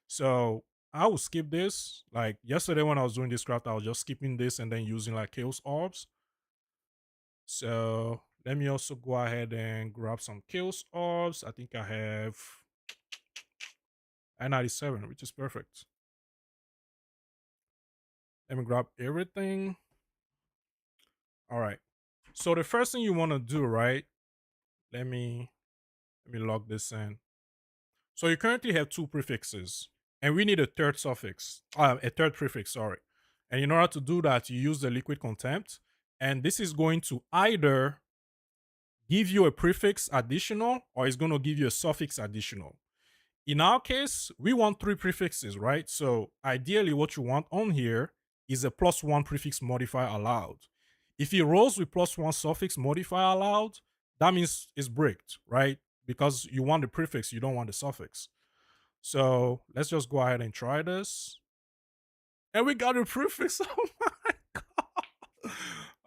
So I will skip this. Like yesterday when I was doing this craft, I was just skipping this and then using like chaos orbs. So let me also go ahead and grab some chaos orbs. I think I have I-97, which is perfect. Let me grab everything. All right. So the first thing you want to do, right? Let me log this in. So you currently have 2 prefixes, and we need a third suffix, a third prefix, sorry. And in order to do that, you use the liquid contempt, and this is going to either give you a prefix additional or it's going to give you a suffix additional. In our case, we want 3 prefixes, right? So ideally, what you want on here is a +1 prefix modifier allowed. If it rolls with +1 suffix modifier allowed, that means it's bricked, right? Because you want the prefix, you don't want the suffix. So let's just go ahead and try this. And we got a prefix. Oh my god.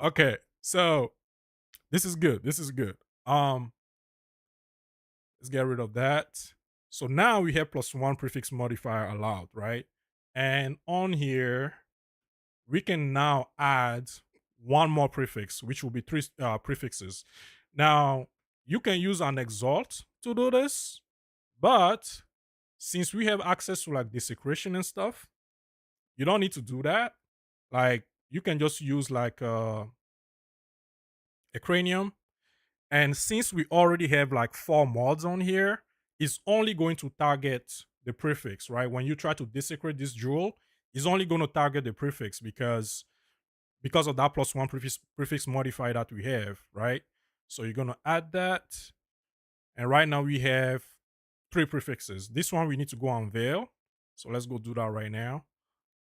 Okay, so this is good. This is good. Let's get rid of that. So now we have +1 prefix modifier allowed, right? And on here, we can now add one more prefix, which will be three prefixes. Now, you can use an exalt to do this, but since we have access to like desecration and stuff, you don't need to do that. Like, you can just use like a cranium. And since we already have like four mods on here, it's only going to target the prefix, right? When you try to desecrate this jewel, it's only going to target the prefix because of that plus one prefix modifier that we have, right? So you're gonna add that, and right now we have three prefixes. This one we need to go unveil, so let's go do that right now.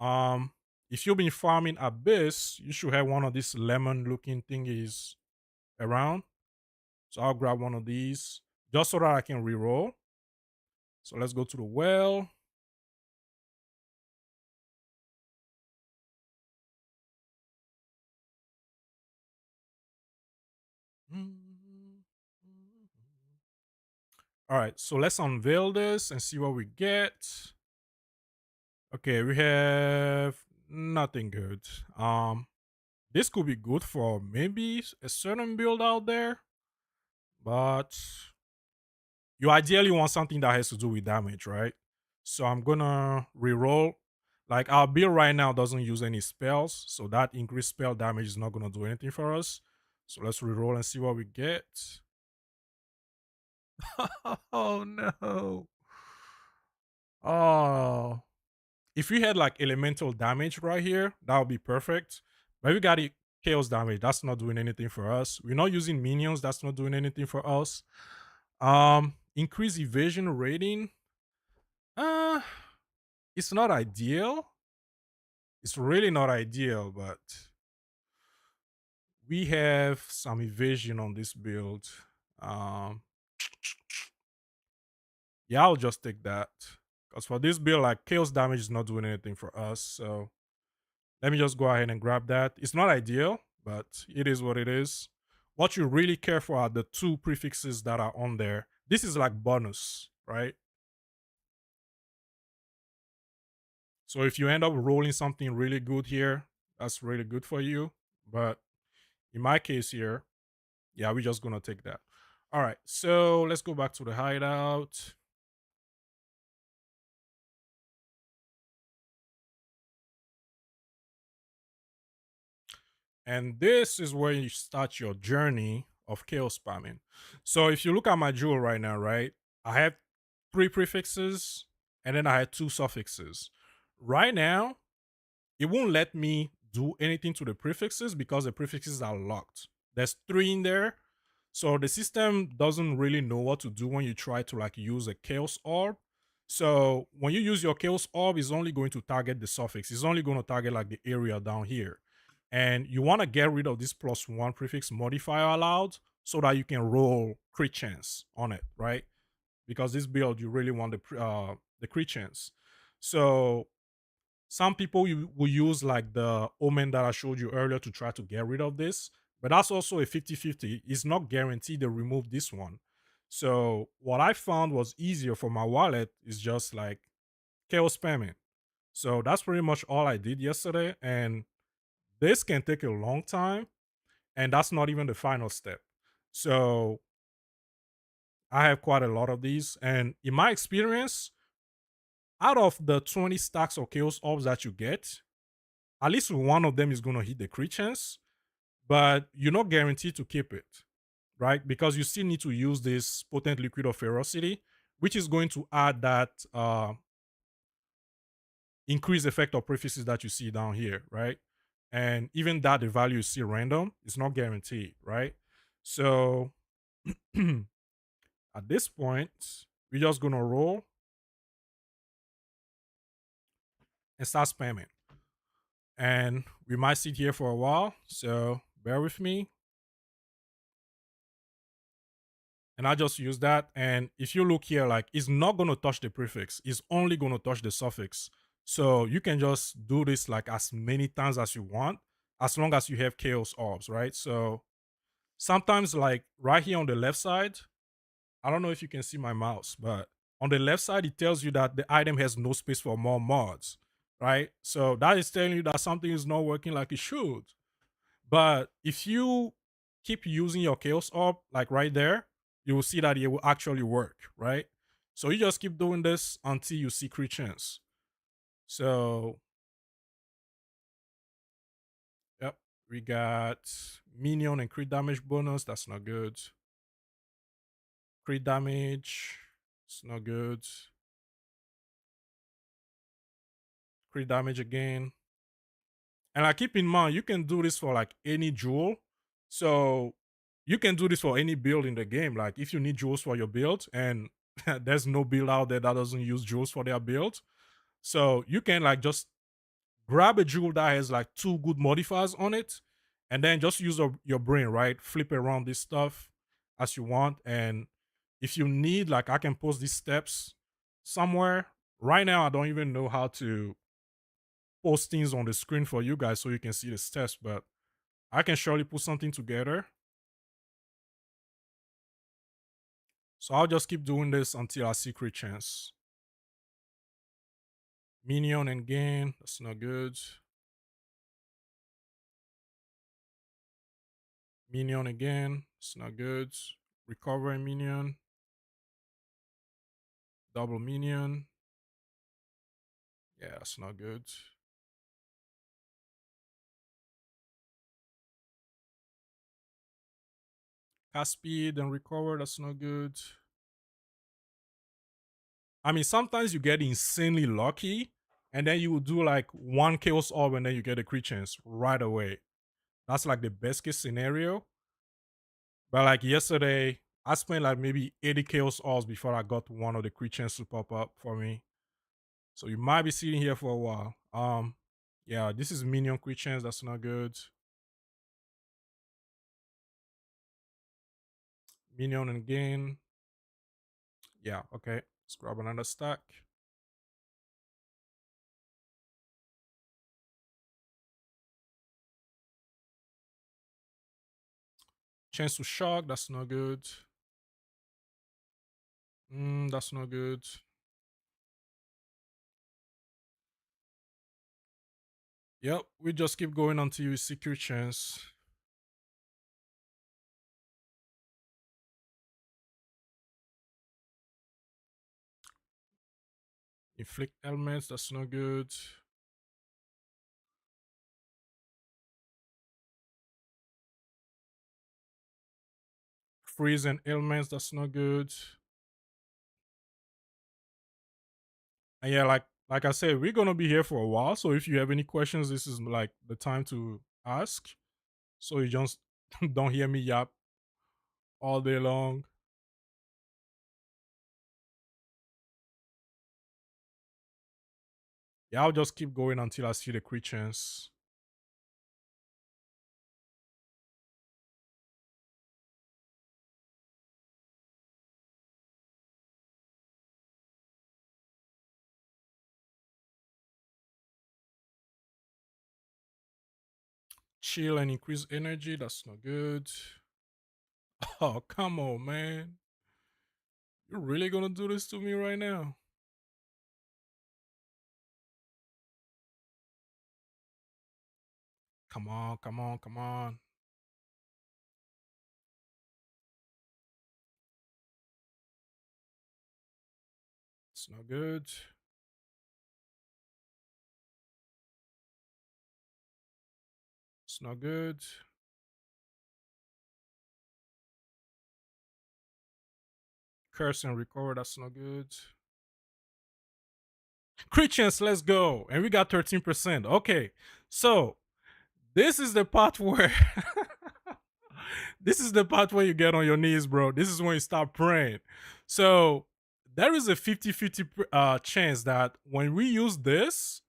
Um, if you've been farming Abyss, you should have one of these lemon-looking thingies around. So I'll grab one of these just so that I can reroll. So let's go to the well. All right, so let's unveil this and see what we get. Okay, we have nothing good. This could be good for maybe a certain build out there, but you ideally want something that has to do with damage, right? So I'm gonna reroll. Like our build right now doesn't use any spells, so that increased spell damage is not gonna do anything for us. So let's reroll and see what we get. Oh no. Oh. If we had like elemental damage right here, that would be perfect. But we got it chaos damage. That's not doing anything for us. We're not using minions. That's not doing anything for us. Increase evasion rating. Uh, it's not ideal. It's really not ideal, but we have some evasion on this build. Um, yeah, I'll just take that. Because for this build, like chaos damage is not doing anything for us. So let me just go ahead and grab that. It's not ideal, but it is what it is. What you really care for are the two prefixes that are on there. This is like bonus, right? So if you end up rolling something really good here, that's really good for you. But in my case here, yeah, we're just gonna take that. All right, so let's go back to the hideout. And this is where you start your journey of chaos spamming. So if you look at my jewel right now, right, I have three prefixes and then I had two suffixes. Right now, it won't let me do anything to the prefixes because the prefixes are locked. There's three in there. So the system doesn't really know what to do when you try to like use a chaos orb. So when you use your chaos orb, it's only going to target the suffix. It's only going to target like the area down here. And you want to get rid of this plus one prefix modifier allowed so that you can roll crit chance on it, right? Because this build you really want the crit chance. So some people you will use like the omen that I showed you earlier to try to get rid of this, but that's also a 50-50. It's not guaranteed to remove this one. So what I found was easier for my wallet is just like chaos spamming. So that's pretty much all I did yesterday. And this can take a long time, and that's not even the final step. So I have quite a lot of these. And in my experience, out of the 20 stacks of chaos orbs that you get, at least one of them is going to hit the crit chance, but you're not guaranteed to keep it, right? Because you still need to use this potent liquid of ferocity, which is going to add that increased effect of prefixes that you see down here, right? And even that the value is still random, it's not guaranteed, right? So at this point, we're just gonna roll and start spamming. And we might sit here for a while, so bear with me. And I just use that. And if you look here, like it's not gonna touch the prefix, it's only gonna touch the suffix. So you can just do this like as many times as you want, as long as you have chaos orbs, right? So sometimes like right here on the left side, I don't know if you can see my mouse, but on the left side, it tells you that the item has no space for more mods, right? So that is telling you that something is not working like it should. But if you keep using your chaos orb like right there, you will see that it will actually work, right? So you just keep doing this until you see crit chance. So yep, we got minion and crit damage bonus. That's not good. Crit damage, it's not good. Crit damage again. And like keep in mind, you can do this for like any jewel. So you can do this for any build in the game. Like if you need jewels for your build, and there's no build out there that doesn't use jewels for their build. So you can like just grab a jewel that has like two good modifiers on it, and then just use your brain, right? Flip around this stuff as you want. And if you need, like I can post these steps somewhere. Right now, I don't even know how to post things on the screen for you guys so you can see the steps, but I can surely put something together. So I'll just keep doing this until I see crit chance. Minion and gain, that's not good. Minion again, it's not good. Recover and minion. Double minion. Yeah, that's not good. Cast speed and recover, that's not good. I mean, sometimes you get insanely lucky, and then you will do like one chaos orb and then you get a crit chance right away. That's like the best case scenario. But like yesterday, I spent like maybe 80 chaos orbs before I got one of the crit chance to pop up for me. So you might be sitting here for a while. Yeah, this is minion crit chance, that's not good. Minion and gain. Yeah, okay. Let's grab another stack. Chance to shock, that's not good. That's not good. Yep, we just keep going until you secure chance. Inflict elements, that's not good. Freeze and ailments, that's not good. And yeah, like I said, we're gonna be here for a while. So if you have any questions, this is like the time to ask. So you just don't hear me yap all day long. Yeah, I'll just keep going until I see the crit chance. Chill and increase energy, that's not good. Oh, come on, man. You're really gonna do this to me right now? Come on, come on, come on. It's not good. It's not good. Curse and recover, that's not good. Crit chance, let's go. And we got 13%. Okay. So this is the part where this is the part where you get on your knees, bro. This is when you start praying. So there is a 50-50 chance that when we use this,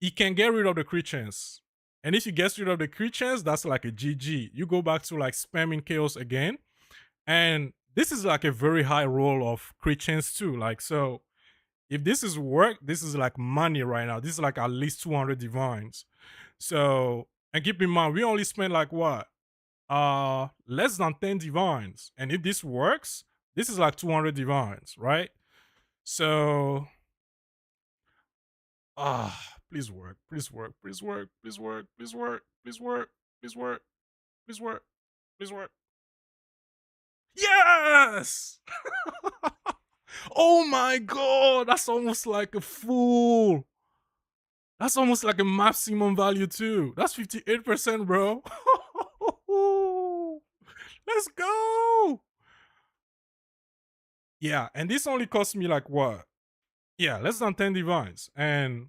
it can get rid of the crit chance. And if you get rid of the crit chance, that's like a GG. You go back to like spamming chaos again. And this is like a very high roll of crit chance too. Like, so if this is work, this is like money right now. This is like at least 200 divines. So, and keep in mind, we only spend like what? Less than 10 divines. And if this works, this is like 200 divines, right? So, please work, please work, please work, please work, please work, please work. Please work. Please work. Please work. Yes! Oh my god, that's almost like a full. That's almost like a maximum value too. That's 58%, bro. Let's go. Yeah, and this only cost me like what? Yeah, less than 10 divines. And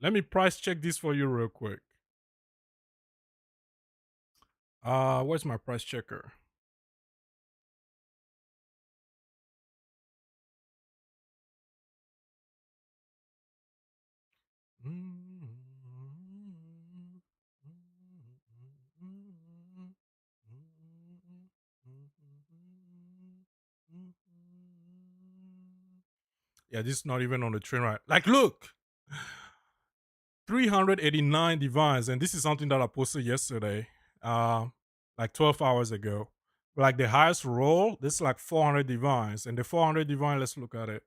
let me price check this for you real quick. Where's my price checker? Yeah, this is not even on the train right. Like, look, 389 divines, and this is something that I posted yesterday, like 12 hours ago. Like the highest roll, this is like 400 divines, and the 400 divine, let's look at it.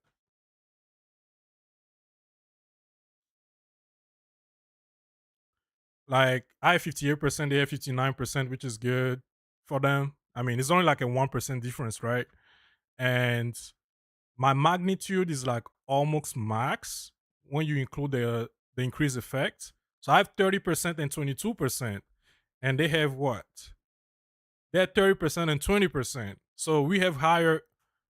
Like I have 58%, they have 59%, which is good for them. I mean, it's only like a 1% difference, right? And my magnitude is like almost max when you include the increase effect. So I have 30% and 22%, and they have what? They have 30% and 20%. So we have higher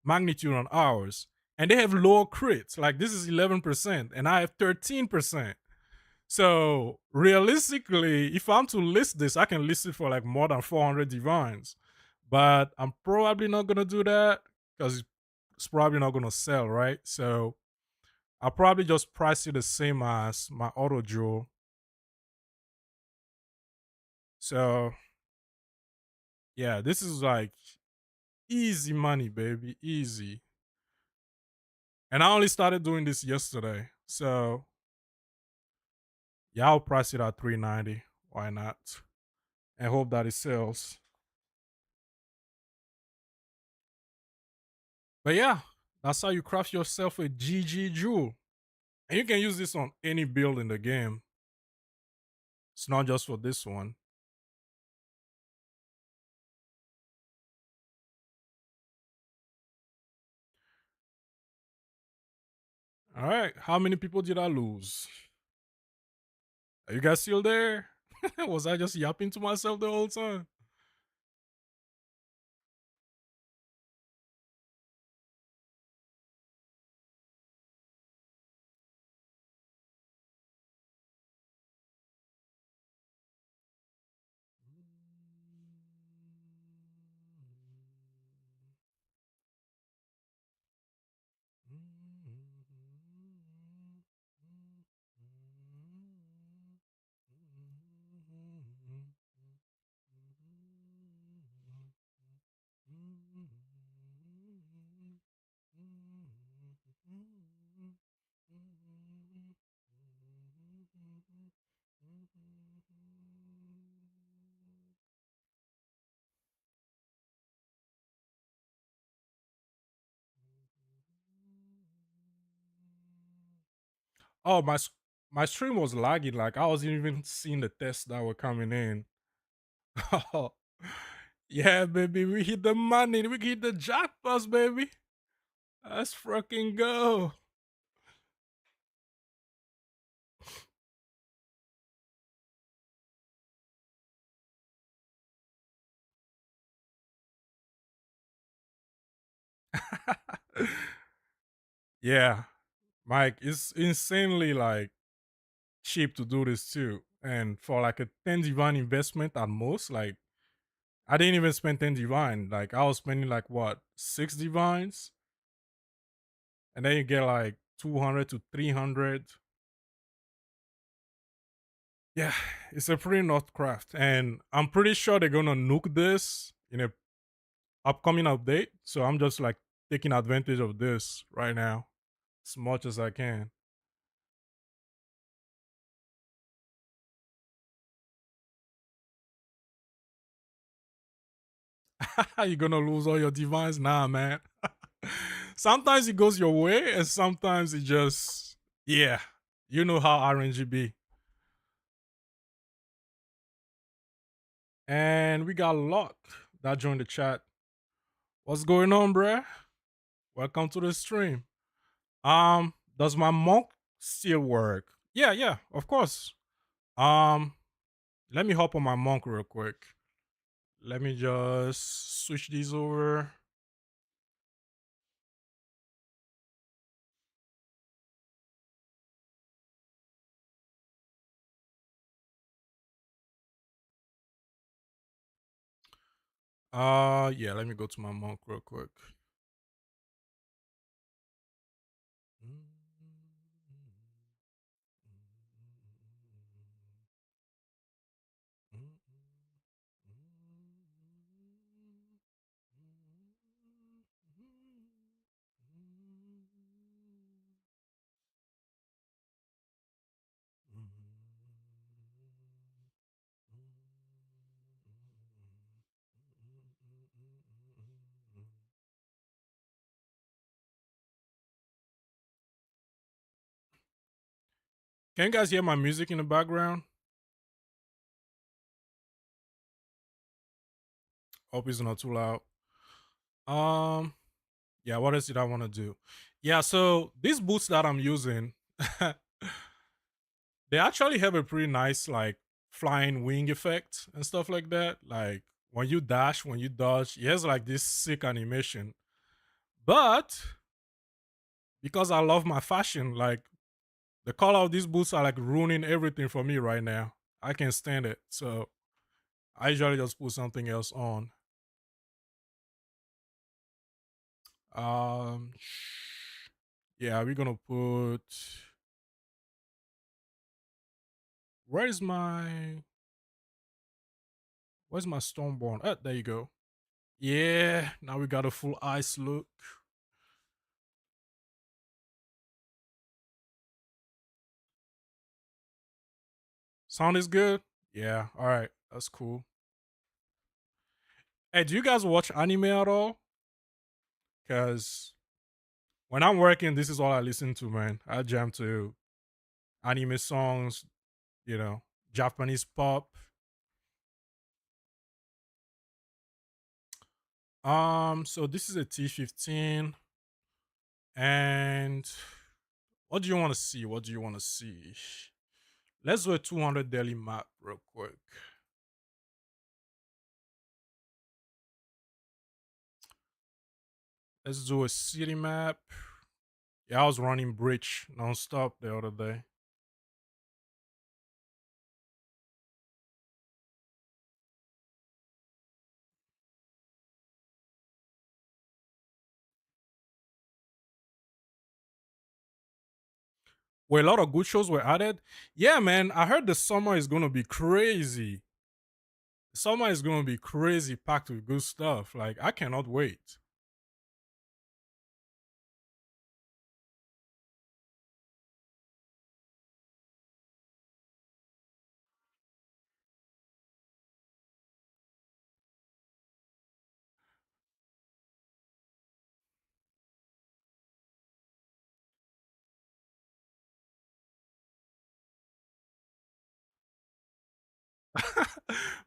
magnitude on ours, and they have lower crits. Like this is 11%, and I have 13%. So realistically, if I'm to list this, I can list it for like more than 400 divines. But I'm probably not gonna do that because it's probably not gonna sell, right? So I'll probably just price it the same as my auto jewel. So yeah, this is like easy money, baby. Easy. And I only started doing this yesterday. So yeah, I'll price it at 390. Why not? And hope that it sells. But yeah, that's how you craft yourself a GG jewel. And you can use this on any build in the game. It's not just for this one. All right. How many people did I lose? Are you guys still there? Was I just yapping to myself the whole time? Oh, my stream was lagging. Like I wasn't even seeing the tests that were coming in. Yeah, baby, we hit the money. We hit the jackpots, baby. Let's fucking go. Yeah, Mike, it's insanely like cheap to do this too. And for like a 10 divine investment at most, like I didn't even spend 10 divine. Like I was spending like what, 6 divines? And then you get like 200 to 300. Yeah, it's a pretty nut craft. And I'm pretty sure they're gonna nuke this in a upcoming update. So I'm just like taking advantage of this right now as much as I can. You're gonna lose all your divines? Nah, man. Sometimes it goes your way, and sometimes it just, yeah, you know how RNG be. And we got Lock that joined the chat. What's going on, bruh? Welcome to the stream. Does my monk still work? Yeah, yeah, of course. Um, let me hop on my monk real quick. Let me just switch these over. Yeah, let me go to my monk real quick. Can you guys hear my music in the background? Hope it's not too loud. Um, yeah, what else did I want to do? Yeah, so these boots that I'm using, they actually have a pretty nice like flying wing effect and stuff like that. Like when you dash, when you dodge, it has like this sick animation. But because I love my fashion, like the color of these boots are like ruining everything for me right now. I can't stand it. So I usually just put something else on. Um, yeah, we're gonna put. Where is my? Where's my Stormborn? Oh, there you go. Yeah, now we got a full ice look. Sound is good. Yeah, all right, that's cool. Hey, do you guys watch anime at all? Because when I'm working, this is all I listen to, man. I jam to anime songs, you know, Japanese pop. So this is a T15, and what do you want to see? What do you want to see? Let's do a 200 daily map real quick. Let's do a city map. Yeah, I was running bridge nonstop the other day. Where a lot of good shows were added. Yeah, man, I heard the summer is gonna be crazy. The summer is gonna be crazy, packed with good stuff. Like I cannot wait.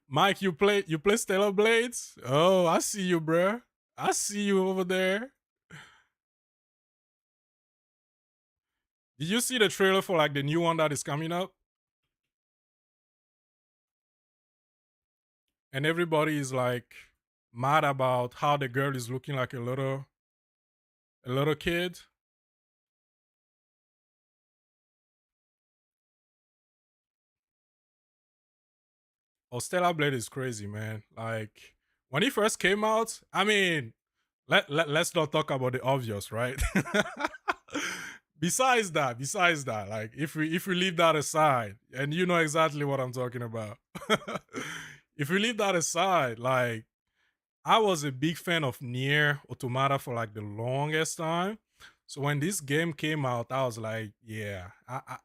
Mike, you play Stellar Blades? Oh, I see you, bruh. I see you over there. Did you see the trailer for like the new one that is coming up? And everybody is like mad about how the girl is looking like a little kid. Oh, Stellar Blade is crazy, man. Like when he first came out, I mean, let's not talk about the obvious, right? besides that, like if we leave that aside, and you know exactly what I'm talking about. If we leave that aside, like I was a big fan of Nier Automata for like the longest time. So when this game came out, I was like, yeah,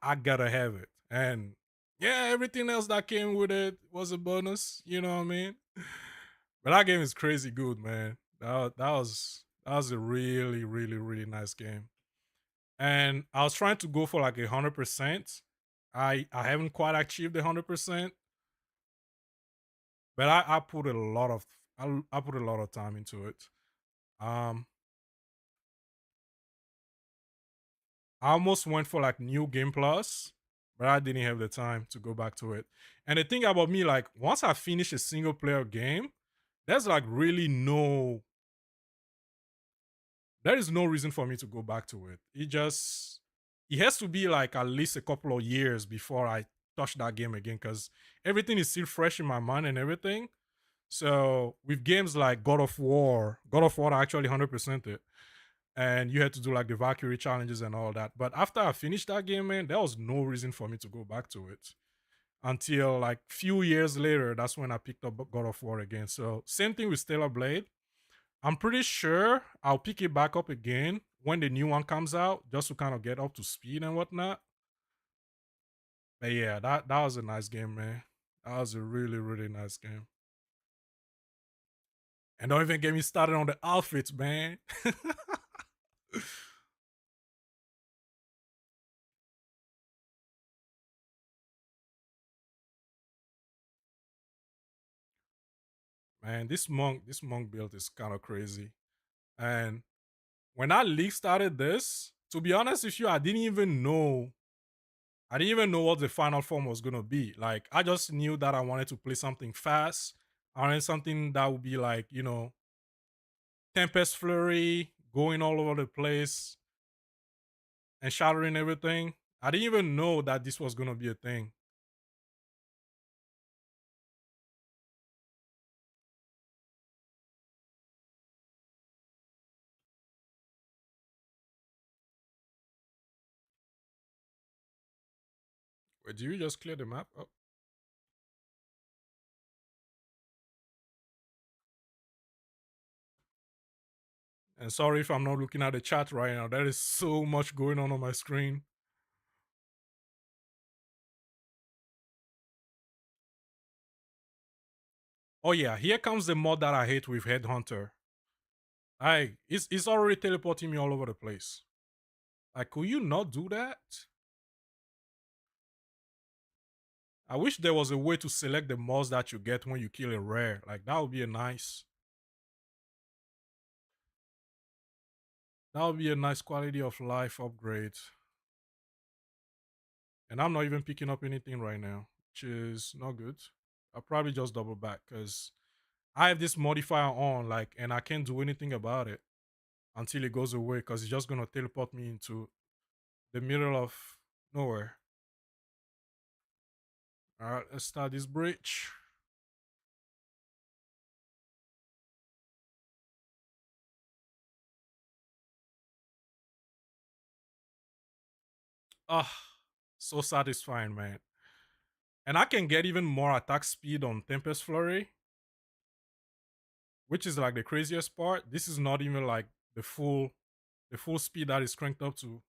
I gotta have it. And yeah, everything else that came with it was a bonus. You know what I mean? But that game is crazy good, man. That was a really, really, really nice game. And I was trying to go for like 100%. I haven't quite achieved 100%. But I put a lot of I put a lot of time into it. Um, I almost went for like New Game Plus, but I didn't have the time to go back to it. And the thing about me, like once I finish a single player game, there's like really no there is no reason for me to go back to it. It has to be like at least a couple of years before I touch that game again because everything is still fresh in my mind and everything. So with games like God of War I actually 100% it. And you had to do like the Valkyrie challenges and all that. But after I finished that game, man, there was no reason for me to go back to it until like few years later. That's when I picked up God of War again. So same thing with Stellar Blade. I'm pretty sure I'll pick it back up again when the new one comes out, just to kind of get up to speed and whatnot. But yeah, that was a nice game, man. That was a really really nice game. And don't even get me started on the outfits, man. Man, this monk build is kind of crazy. And when that league started this, to be honest with you, I didn't even know what the final form was gonna be. Like I just knew that I wanted to play something fast. I wanted something that would be like, Tempest Flurry, going all over the place and shattering everything. I didn't even know that this was gonna be a thing. Wait, did you just clear the map? Oh. And sorry if I'm not looking at the chat right now. There is so much going on my screen. Oh yeah, here comes the mod that I hate with Headhunter. It's already teleporting me all over the place. Like, could you not do that? I wish there was a way to select the mods that you get when you kill a rare. Like that would be a nice quality of life upgrade. And I'm not even picking up anything right now, which is not good. I'll probably just double back because I have this modifier on, like, and I can't do anything about it until it goes away because it's just gonna teleport me into the middle of nowhere. All right, let's start this bridge. Ah, so satisfying, man. And I can get even more attack speed on Tempest Flurry, which is like the craziest part. This is not even like the full the full speed that is cranked up to.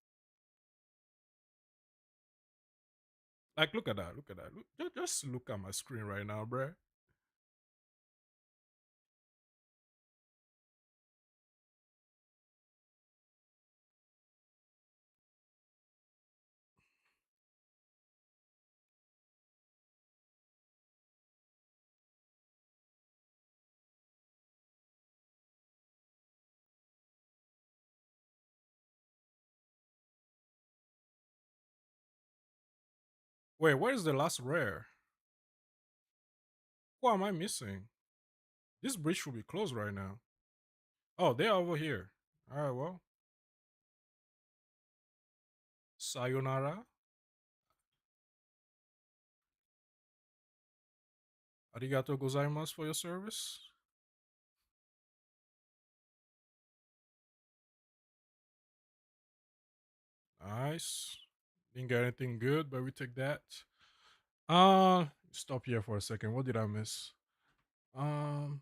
Like, look at that, look at that. Just look at my screen right now, bruh. Wait, where is the last rare? Who am I missing? This bridge should be closed right now. Oh, they're over here. All right, well, sayonara. Arigato gozaimasu for your service. Nice. Didn't get anything good, but we take that. Stop here for a second. What did I miss? Um,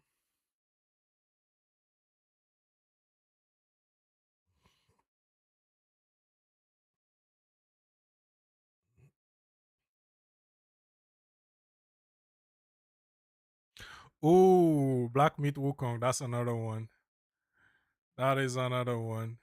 Ooh, Black Meat Wukong. That's another one. That is another one.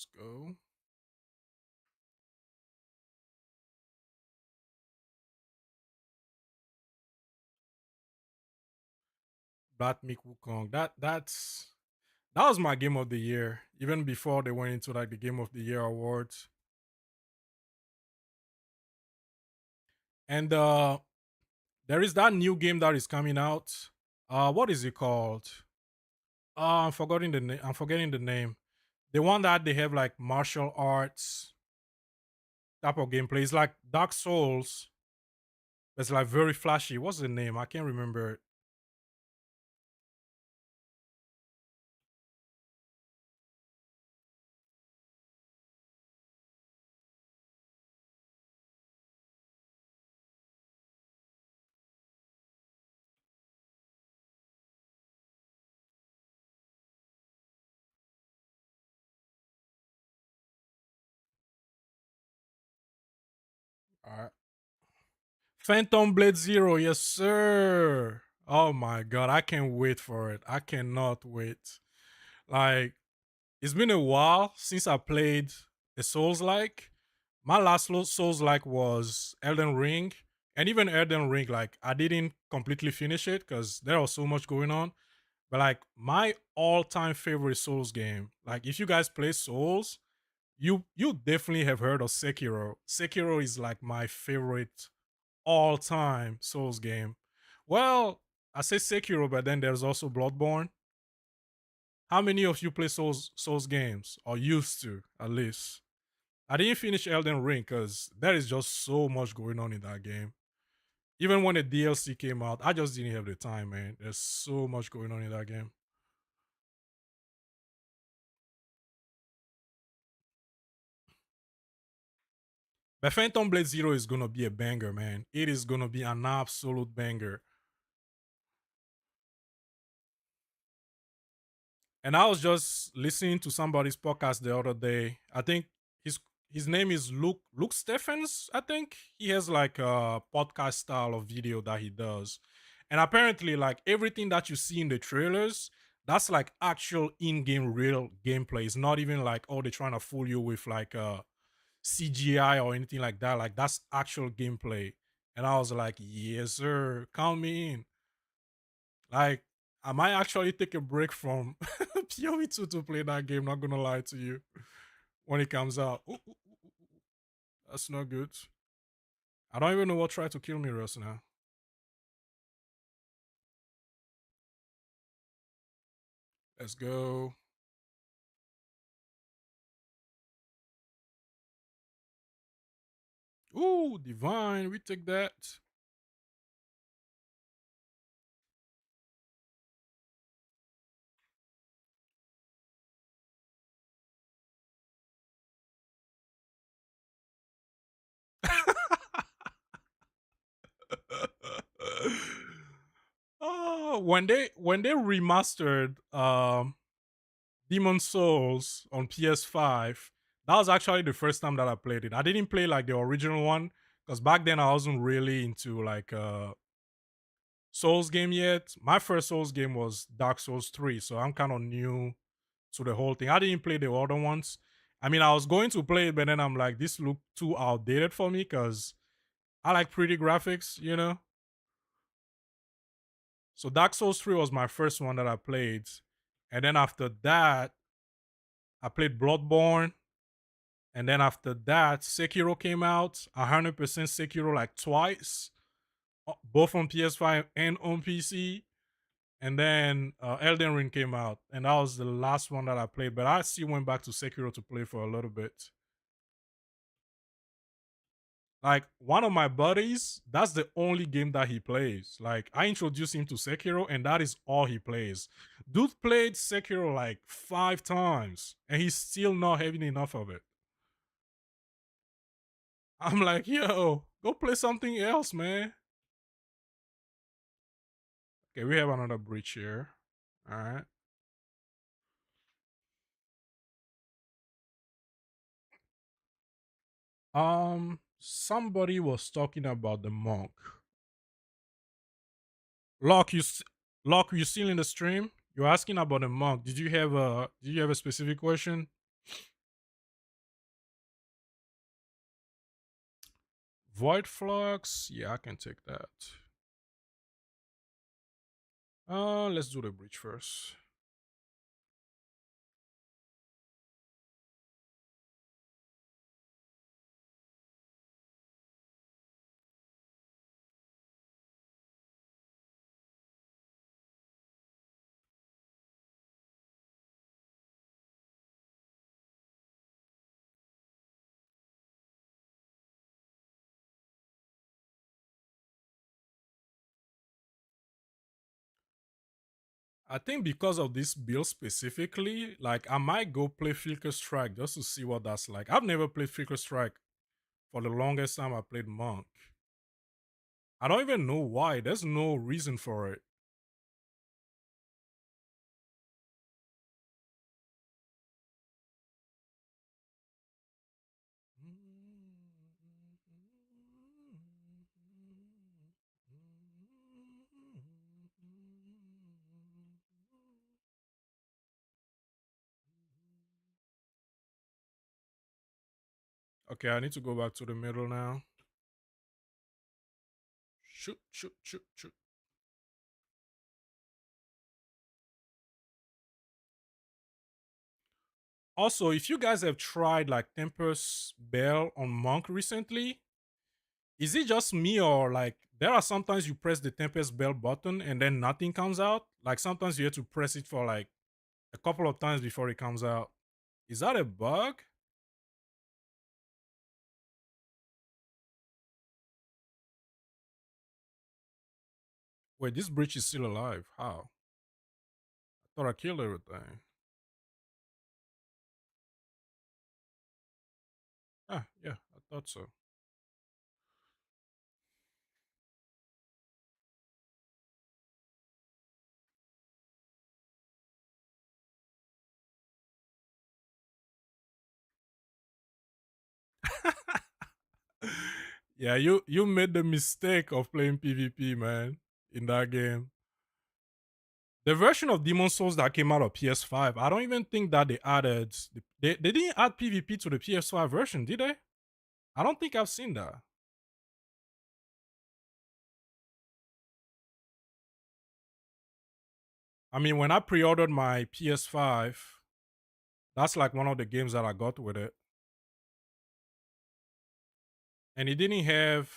Let's go. Bat Mick Wukong. That was my game of the year. Even before they went into like the game of the year awards. And there is that new game that is coming out. What is it called? I'm forgetting the name. The one that they have like martial arts type of gameplay. It's like Dark Souls. It's like very flashy. What's the name? I can't remember it. All right. Phantom Blade Zero, yes, sir. Oh my god, I can't wait for it. I cannot wait. Like, it's been a while since I played a Souls like. My last Souls like was Elden Ring. And even Elden Ring, like, I didn't completely finish it because there was so much going on. But like my all-time favorite Souls game, like if you guys play Souls, you definitely have heard of Sekiro. Sekiro is like my favorite all-time Souls game. Well, I say Sekiro, but then there's also Bloodborne. How many of you play Souls games or used to at least? I didn't finish Elden Ring because there is just so much going on in that game. Even when the DLC came out, I just didn't have the time, man. There's so much going on in that game. But Phantom Blade Zero is gonna be a banger, man. It is gonna be an absolute banger. And I was just listening to somebody's podcast the other day. I think his his name is Luke Stephens. I think he has like a podcast style of video that he does. And apparently, like everything that you see in the trailers, that's like actual in-game real gameplay. It's not even like, oh, they're trying to fool you with like CGI or anything like that. Like that's actual gameplay. And I was like, yes, sir. Count me in. Like, I might actually take a break from PoE2 to play that game, not gonna lie to you. When it comes out. Ooh, ooh, ooh, ooh. That's not good. I don't even know what tried to kill me, Russ, now. Let's go. Ooh, Divine. We take that. Oh, when they remastered Demon Souls on PS5, that was actually the first time that I played it. I didn't play like the original one because back then I wasn't really into like Souls game yet. My first Souls game was Dark Souls 3, so I'm kind of new to the whole thing. I didn't play the other ones. I mean, I was going to play it, but then I'm like, this looked too outdated for me because I like pretty graphics, you know? So Dark Souls 3 was my first one that I played. And then after that, I played Bloodborne. And then after that, Sekiro came out. 100% Sekiro like twice, both on PS5 and on PC. And then Elden Ring came out, and that was the last one that I played. But I still went back to Sekiro to play for a little bit. Like one of my buddies, that's the only game that he plays. Like I introduced him to Sekiro, and that is all he plays. Dude played Sekiro like 5 times, and he's still not having enough of it. I'm like, yo, go play something else, man. Okay, we have another breach here. All right. Somebody was talking about the monk. Lock, Lock, you still in the stream? You're asking about the monk. Did you have a specific question? Void Flux. Yeah, I can take that. Let's do the breach first. I think because of this build specifically, like I might go play Flicker Strike just to see what that's like. I've never played Flicker Strike for the longest time I played Monk. I don't even know why. There's no reason for it. Okay, I need to go back to the middle now. Shoot, shoot, shoot, shoot. Also, if you guys have tried like Tempest Bell on Monk recently, is it just me or like there are sometimes you press the Tempest Bell button and then nothing comes out? Like sometimes you have to press it for like a couple of times before it comes out. Is that a bug? Wait, this bridge is still alive. How? I thought I killed everything. Ah, yeah, I thought so. Yeah, you made the mistake of playing PvP, man, in that game. The version of Demon Souls that came out of PS5, I don't even think that they added. They didn't add PvP to the PS5 version, did they? I don't think I've seen that. I mean, when I pre-ordered my PS5, that's like one of the games that I got with it, and it didn't have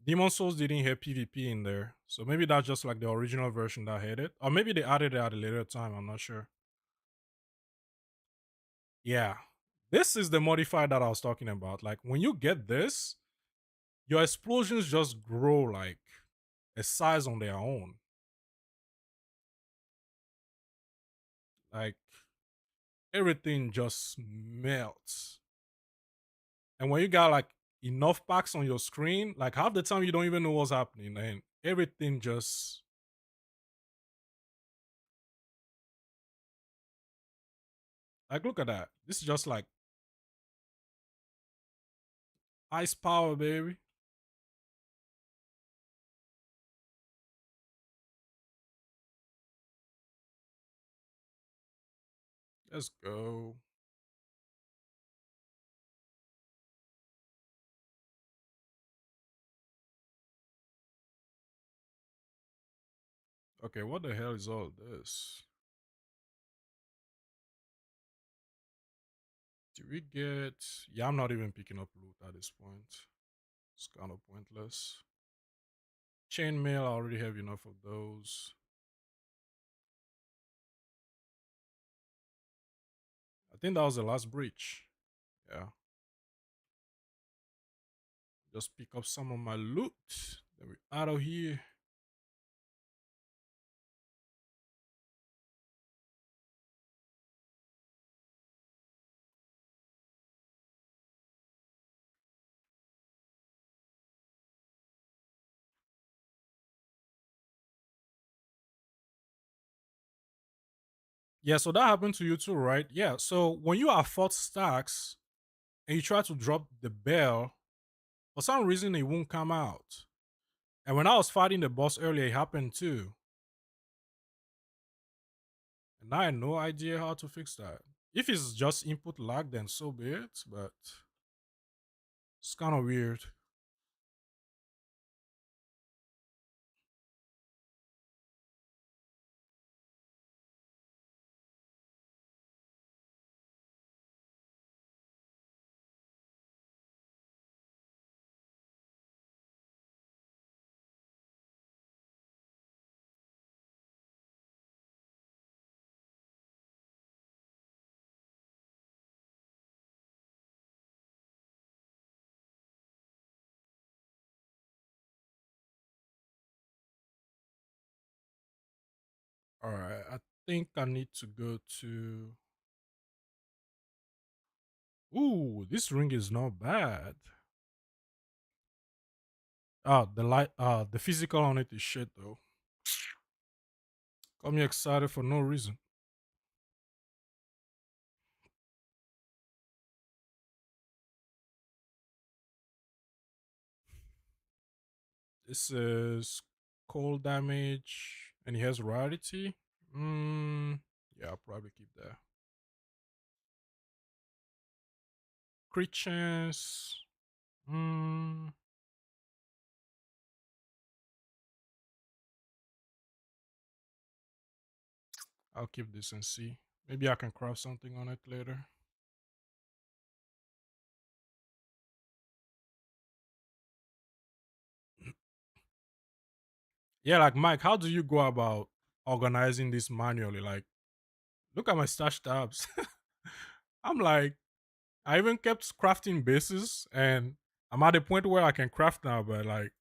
Demon Souls didn't have PvP in there, so maybe that's just like the original version that had it, or maybe they added it at a later time. I'm not sure. Yeah, this is the modifier that I was talking about. Like when you get this, your explosions just grow like a size on their own. Like everything just melts. And when you got like enough packs on your screen, like half the time you don't even know what's happening, and everything just like look at that. This is just like ice power, baby. Let's go. Okay, what the hell is all this? Do we get? Yeah, I'm not even picking up loot at this point. It's kind of pointless. Chainmail, I already have enough of those. I think that was the last breach. Yeah. Just pick up some of my loot. Then we're out of here. Yeah, so that happened to you too, right? Yeah. So when you are 4 stacks and you try to drop the bell, for some reason it won't come out. And when I was fighting the boss earlier, it happened too. And I had no idea how to fix that. If it's just input lag, then so be it. But It's kind of weird. All right, I think I need to go to. Ooh, this ring is not bad. The light, the physical on it is shit though. Got me excited for no reason. This is cold damage, and he has rarity. Yeah, I'll probably keep that. Crit chance. Mm, I'll keep this and see. Maybe I can craft something on it later. Yeah, like Mike, how do you go about organizing this manually? Like, look at my stash tabs. I'm like, I even kept crafting bases, and I'm at a point where I can craft now, but like,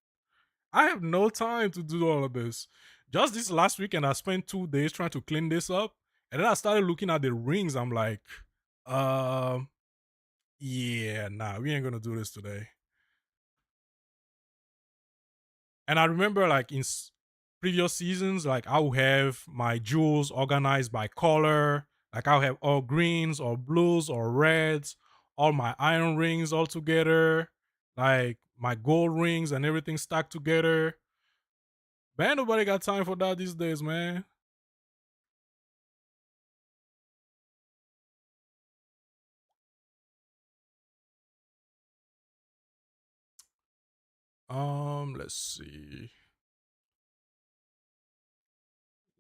I have no time to do all of this. Just this last weekend, I spent 2 days trying to clean this up, and then I started looking at the rings. I'm like, um, yeah, nah, we ain't gonna do this today. And I remember like in previous seasons, like I'll have my jewels organized by color. Like I'll have all greens or blues or reds, all my iron rings all together, like my gold rings and everything stacked together. Man, nobody got time for that these days, man. Let's see.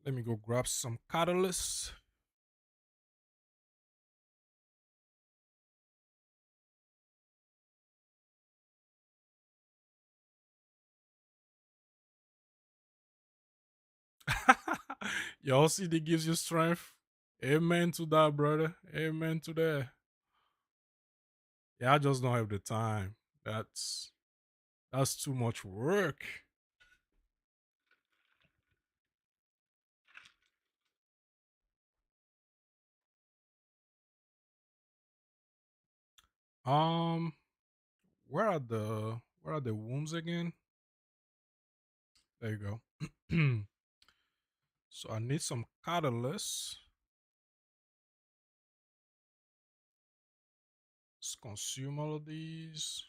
Let me go grab some catalyst. Your CD gives you strength. Amen to that, brother. Amen to that. Yeah, I just don't have the time. That's that's too much work. Um, where are the wombs again? There you go. So I need some catalyst. Let's consume all of these.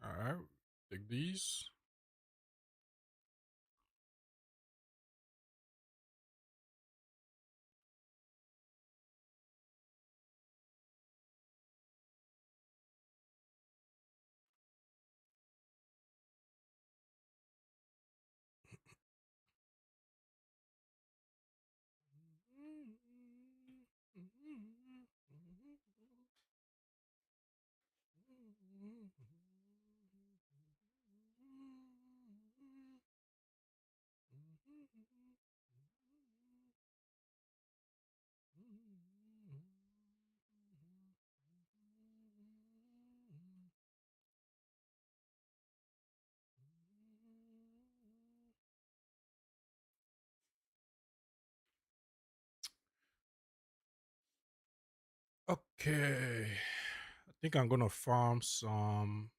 All right, take these. Okay. I think I'm gonna farm some.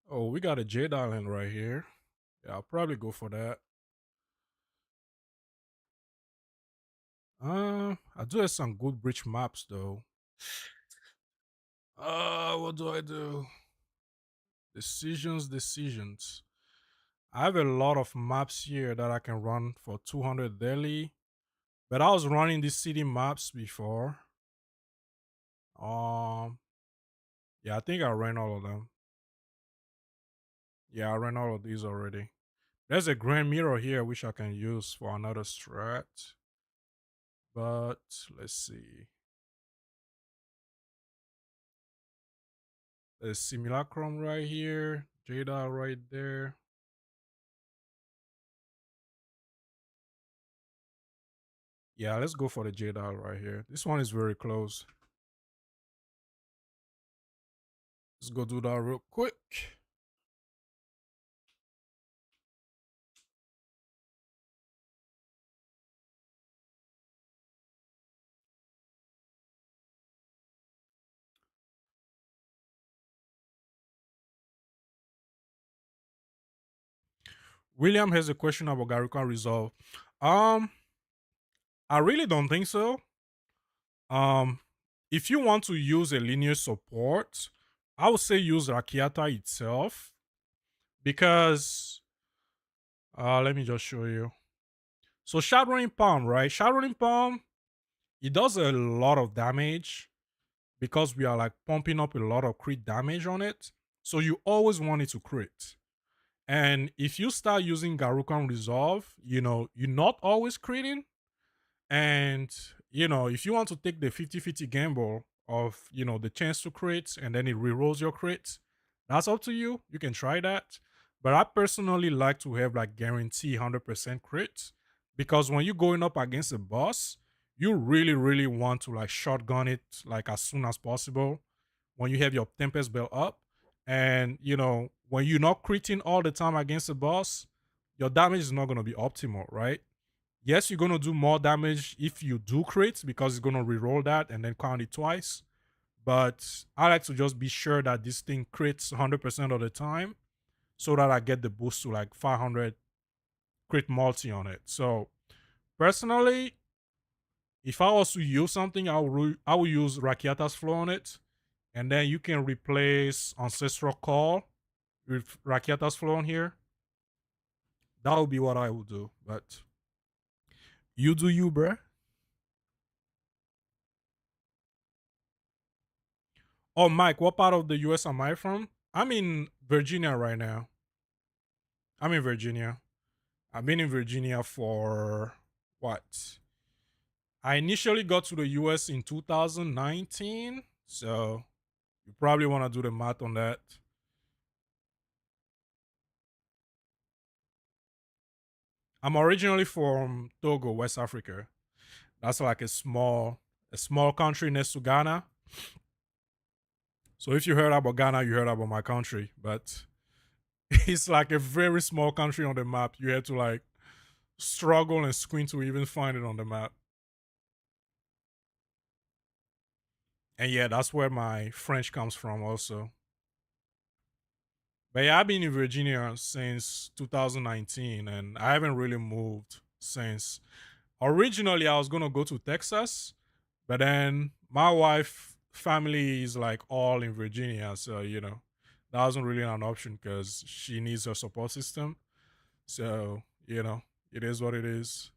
Oh, we got a Jade Island right here. Yeah, I'll probably go for that. I do have some good bridge maps though. What do I do? Decisions. I have a lot of maps here that I can run for 200 daily, but I was running these city maps before. Um, yeah, I think I ran all of them. Yeah, I ran all of these already. There's a grand mirror here which I can use for another strat, but let's see. There's simulacrum right here, Jada right there. Yeah, let's go for the Jada right here. This one is very close. Let's go do that real quick. William has a question about Garukan Resolve. Um, I really don't think so. Um, if you want to use a linear support, I would say use Rakiata itself because let me just show you. So Shadowing Palm, right? Shadowing Palm, it does a lot of damage because we are like pumping up a lot of crit damage on it. So you always want it to crit. And if you start using Garukan Resolve, you're not always critting. And, if you want to take the 50-50 gamble of, the chance to crit and then it rerolls your crits, that's up to you. You can try that. But I personally like to have like guarantee 100% crits because when you're going up against a boss, you really, really want to like shotgun it like as soon as possible when you have your Tempest Bell up. And, when you're not critting all the time against a boss, your damage is not going to be optimal, right? Yes, you're gonna do more damage if you do crit because it's gonna reroll that and then count it twice. But I like to just be sure that this thing crits 100% of the time so that I get the boost to like 500 crit multi on it. So personally, if I was to use something, I would use Rakiata's Flow on it, and then you can replace Ancestral Call with Rakiata's Flow on here. That would be what I would do. But you do you, bruh. Oh, Mike, what part of the US am I from? I'm in Virginia right now. I'm in Virginia. I've been in Virginia for what? I initially got to the US in 2019. So you probably want to do the math on that. I'm originally from Togo, West Africa. That's like a small country next to Ghana. So if you heard about Ghana, you heard about my country. But it's like a very small country on the map. You had to like struggle and squint to even find it on the map. And yeah, that's where my French comes from also. But yeah, I've been in Virginia since 2019 and I haven't really moved since. Originally, I was going to go to Texas, but then my wife family is like all in Virginia. So, that wasn't really an option because she needs a support system. So, it is what it is.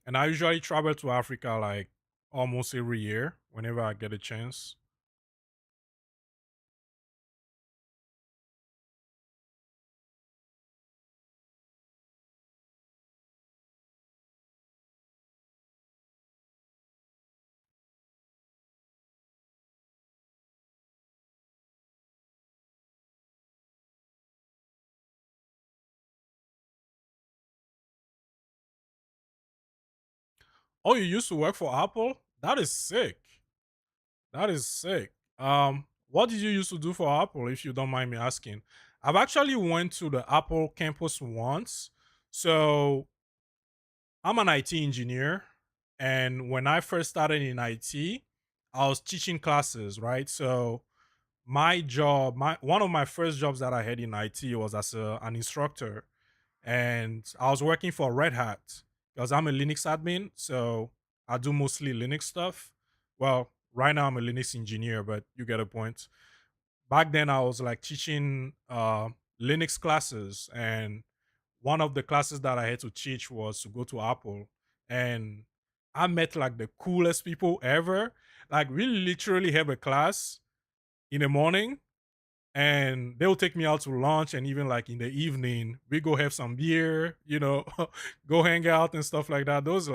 And I usually travel to Africa like almost every year whenever I get a chance. Oh, you used to work for Apple? That is sick. That is sick. What did you used to do for Apple, if you don't mind me asking? I've actually went to the Apple campus once. So I'm an IT engineer, and when I first started in IT, I was teaching classes, right? So my job, my one of my first jobs that I had in IT was as an instructor, and I was working for Red Hat because I'm a Linux admin, so I do mostly Linux stuff. Well, right now I'm a Linux engineer, but you get a point. Back then I was like teaching Linux classes, and one of the classes that I had to teach was to go to Apple, and I met like the coolest people ever. Like we literally have a class in the morning, and they'll take me out to lunch, and even like in the evening we go have some beer, go hang out and stuff like that. Those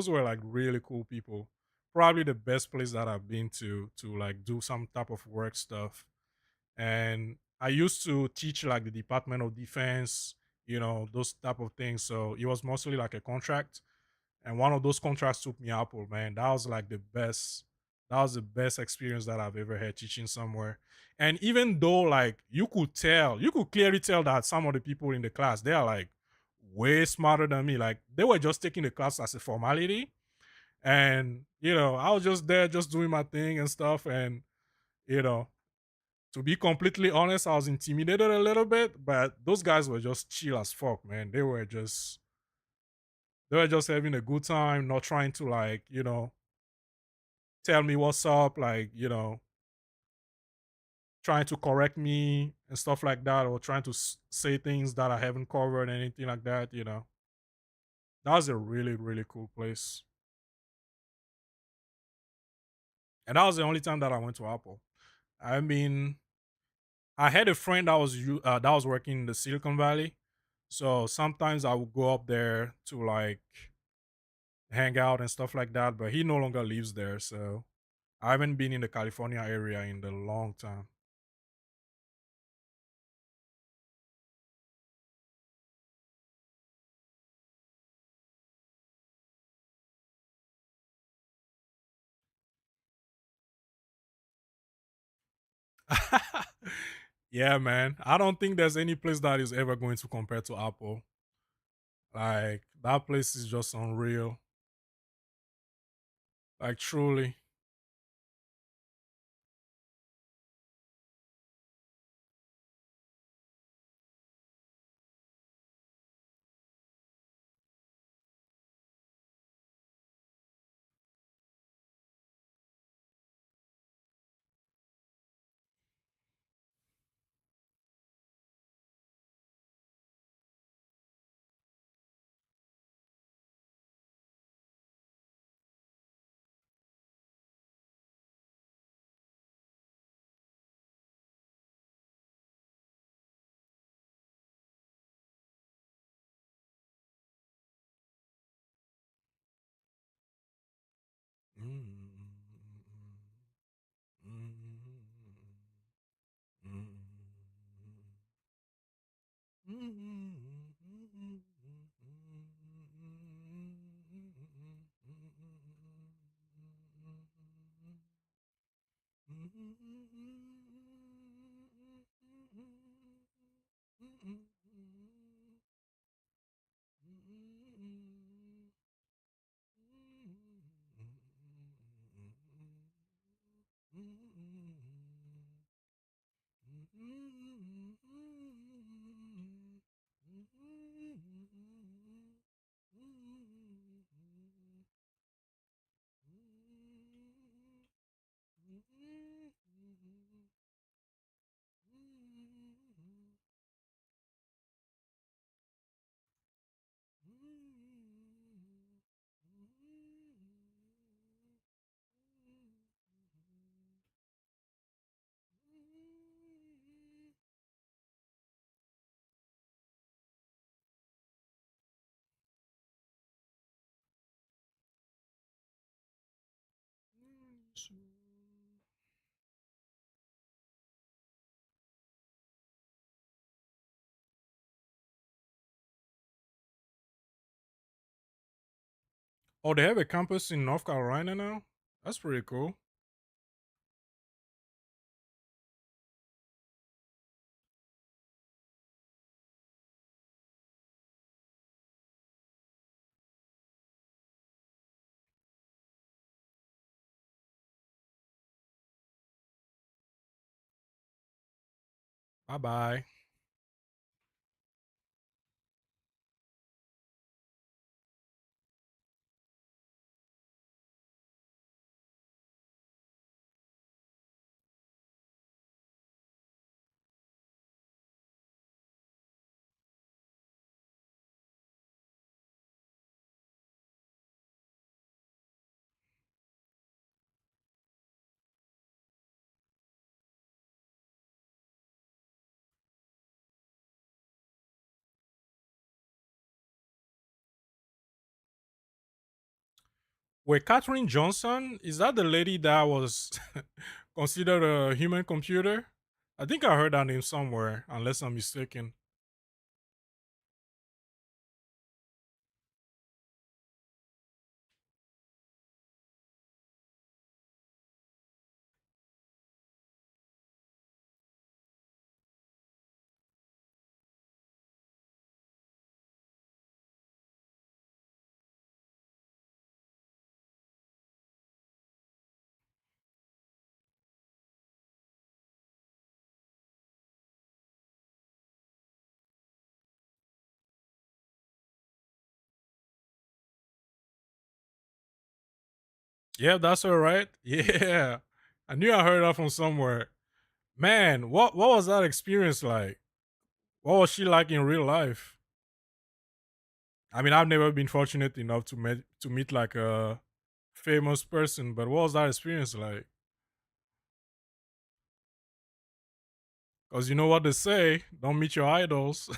were like really cool people. Probably the best place that I've been to like do some type of work stuff. And I used to teach like the Department of Defense, those type of things. So it was mostly like a contract, and one of those contracts took me Apple, man. That was like the best. That was the best experience that I've ever had teaching somewhere. And even though like you could clearly tell that some of the people in the class, they are like way smarter than me. Like they were just taking the class as a formality. And, I was just there just doing my thing and stuff. And, you know, to be completely honest, I was intimidated a little bit, but those guys were just chill as fuck, man. They were just having a good time, not trying to like, tell me what's up, like, trying to correct me and stuff like that, or trying to say things that I haven't covered, anything like that. That was a really, really cool place. And that was the only time that I went to Apple. I mean, I had a friend that was working in the Silicon Valley. So sometimes I would go up there to like hang out and stuff like that, but he no longer lives there. So I haven't been in the California area in a long time. Yeah, man. I don't think there's any place that is ever going to compare to Apple. Like that place is just unreal. Like truly. Oh, they have a campus in North Carolina now? That's pretty cool. Bye bye. Wait, Catherine Johnson, is that the lady that was considered a human computer? I think I heard that name somewhere, unless I'm mistaken. Yeah, that's all right. Yeah, I knew I heard that from somewhere. Man, what was that experience like? What was she like in real life? I mean, I've never been fortunate enough to meet like a famous person, but what was that experience like? Because you know what they say, don't meet your idols.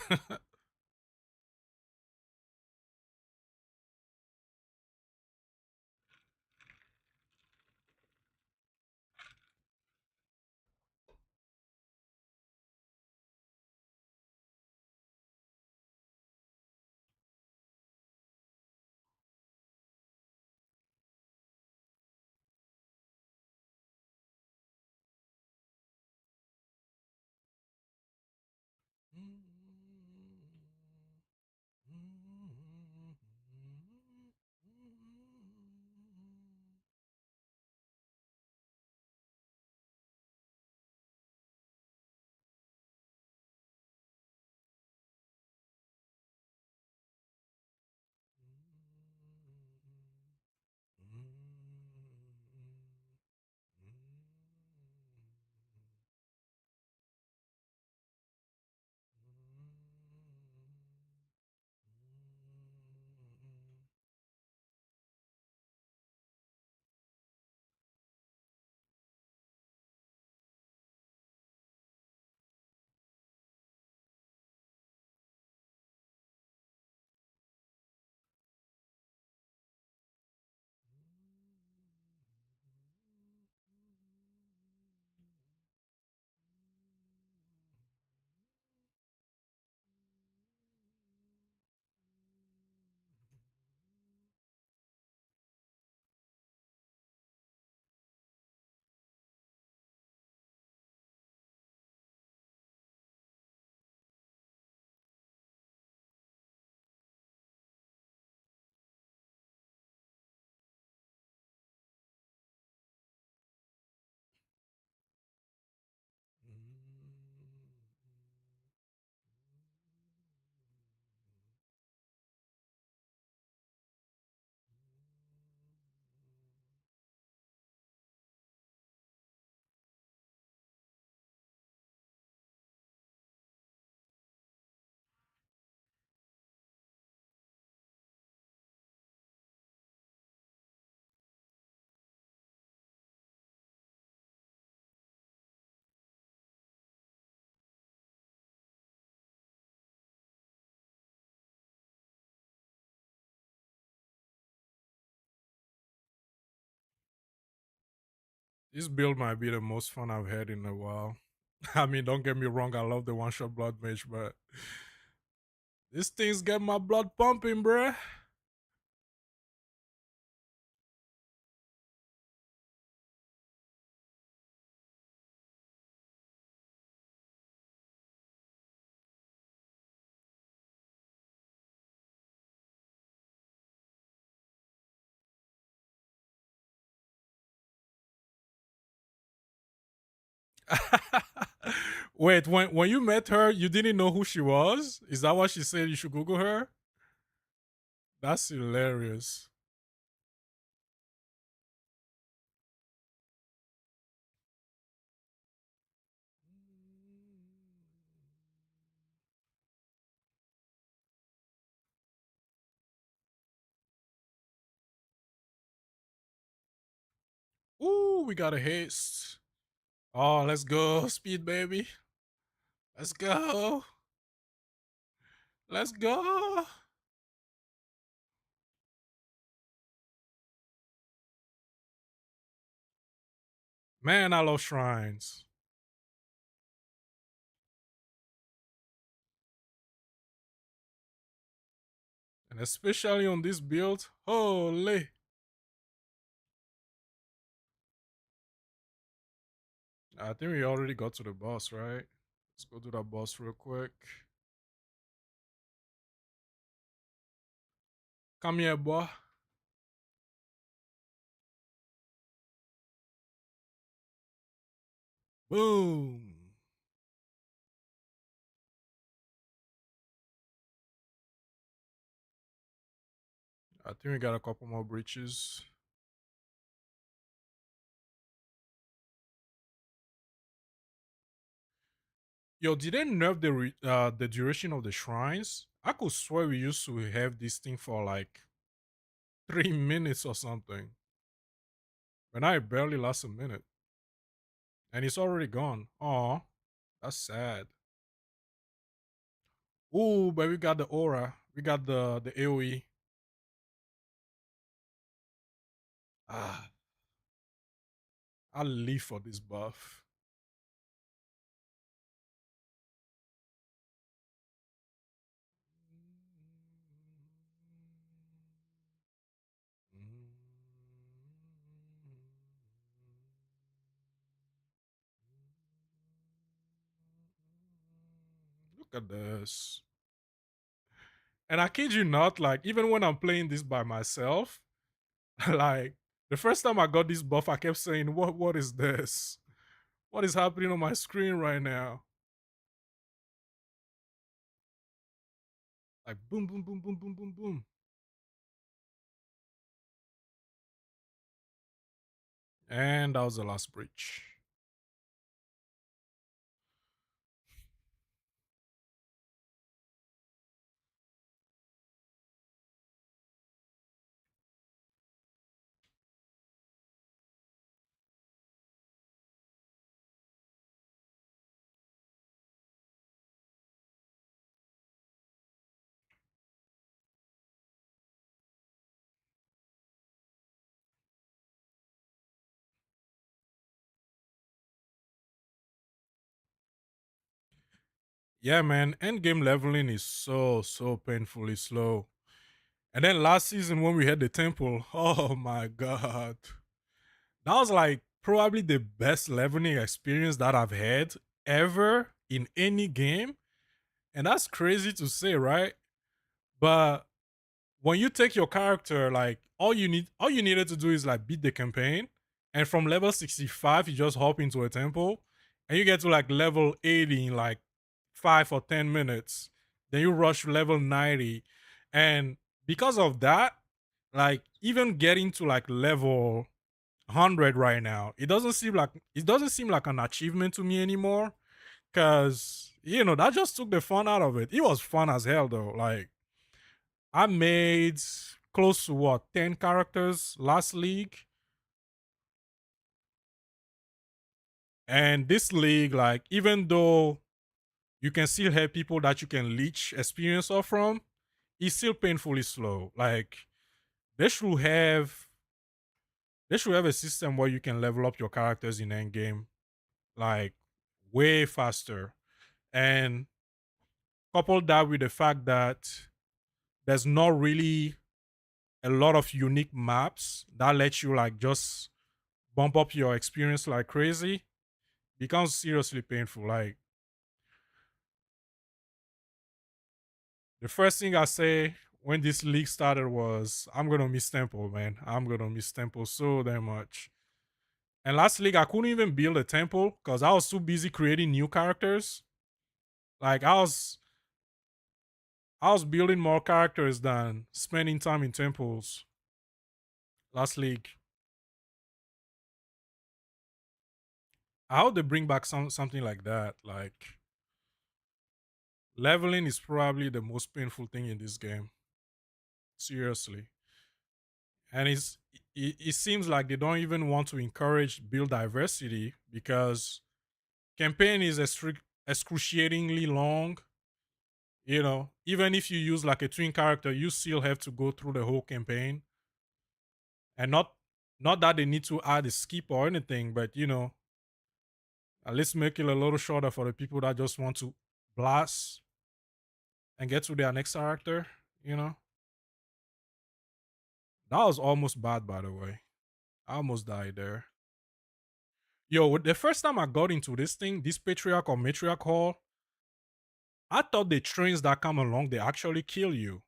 This build might be the most fun I've had in a while. I mean, don't get me wrong, I love the one shot blood mage, but these things get my blood pumping, bruh. Wait, when you met her, you didn't know who she was? Is that what she said? You should Google her. That's hilarious. Ooh, we got a haste. Oh, let's go, speed baby. Let's go. Let's go. Man, I love shrines. And especially on this build. Holy. I think we already got to the boss, right? Let's go do that boss real quick. Come here, boy. Boom. I think we got a couple more breaches. Yo, did they nerf the duration of the shrines? I could swear we used to have this thing for like 3 minutes or something. But now it barely lasts a minute. And it's already gone. Aw, that's sad. Ooh, but we got the aura. We got the AoE. Ah, I'll live for this buff. Look at this. And I kid you not, like, even when I'm playing this by myself, like, the first time I got this buff, I kept saying, what is this? What is happening on my screen right now? Like, boom, boom, boom, boom, boom, boom, boom. And that was the last breach. Yeah, man, endgame leveling is so painfully slow. And then last season when we had the temple, oh my god. That was like probably the best leveling experience that I've had ever in any game. And that's crazy to say, right? But when you take your character, like all you needed to do is like beat the campaign. And from level 65, you just hop into a temple and you get to like level 80 in like 5 or 10 minutes. Then you rush level 90. And because of that, like even getting to like level 100 right now, it doesn't seem like an achievement to me anymore. Cause that just took the fun out of it. It was fun as hell though. Like I made close to what 10 characters last league, and this league, like even though you can still have people that you can leech experience off from, it's still painfully slow. Like they should have they should have a system where you can level up your characters in endgame like way faster, and couple that with the fact that there's not really a lot of unique maps that let you like just bump up your experience like crazy, becomes seriously painful. Like the first thing I say when this league started was, I'm gonna miss Temple, man. I'm gonna miss Temple so damn much. And last league, I couldn't even build a temple because I was too busy creating new characters. Like I was building more characters than spending time in temples last league. I hope they bring back something like that. Like leveling is probably the most painful thing in this game. Seriously. And it seems like they don't even want to encourage build diversity because campaign is excruciatingly long. Even if you use like a twin character, you still have to go through the whole campaign. And not that they need to add a skip or anything, but at least make it a little shorter for the people that just want to blast and get to their next character. You know, that was almost bad, by the way. I almost died there. Yo, the first time I got into this thing, this patriarch or matriarch hall, I thought the trains that come along they actually kill you.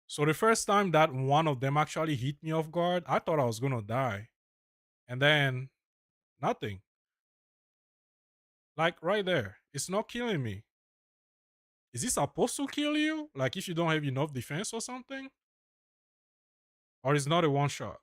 So the first time that one of them actually hit me off guard, I thought I was gonna die, and then nothing. Like right there, it's not killing me. Is this supposed to kill you? Like if you don't have enough defense or something, or it's not a one shot?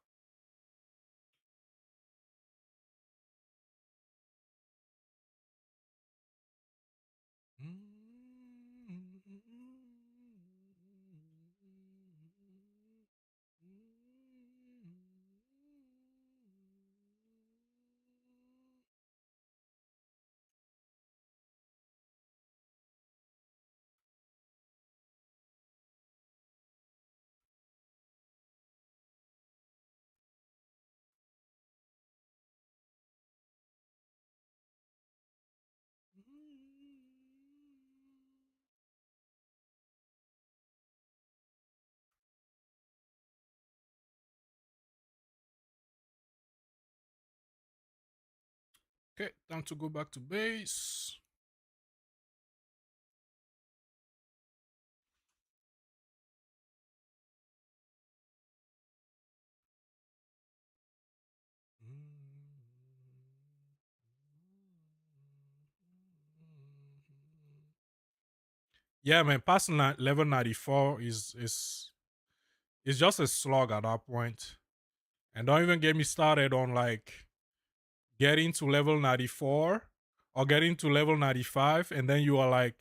Okay, time to go back to base. Yeah, man, passing level 94 is just a slog at that point. And don't even get me started on like getting to level 94 or getting to level 95 and then you are like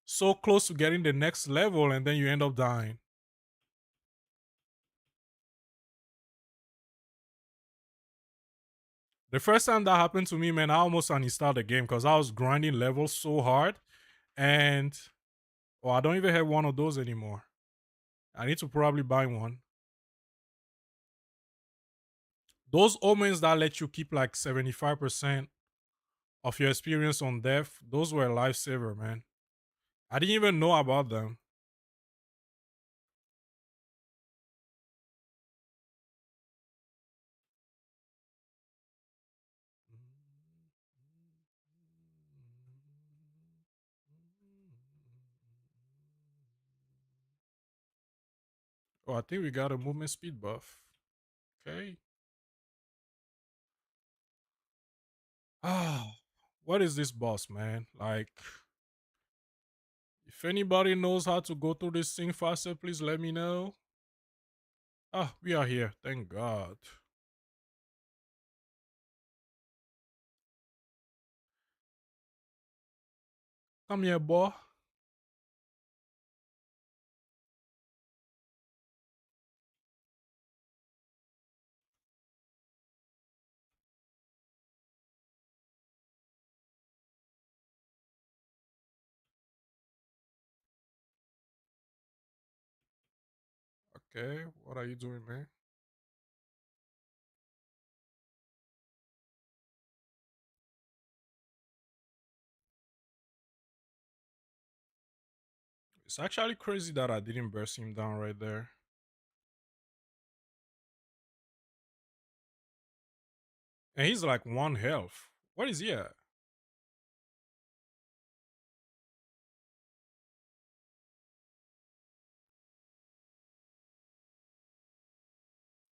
so close to getting the next level and then you end up dying. The first time that happened to me, man, I almost uninstalled the game because I was grinding levels so hard and I don't even have one of those anymore. I need to probably buy one. Those omens that let you keep like 75% of your experience on death, those were a lifesaver, man. I didn't even know about them. Oh, I think we got a movement speed buff. Okay. Ah, what is this boss, man? Like, if anybody knows how to go through this thing faster, please let me know. Ah, we are here. Thank God. Come here, boy. Okay, what are you doing, man? It's actually crazy that I didn't burst him down right there. And he's like one health. What is he at?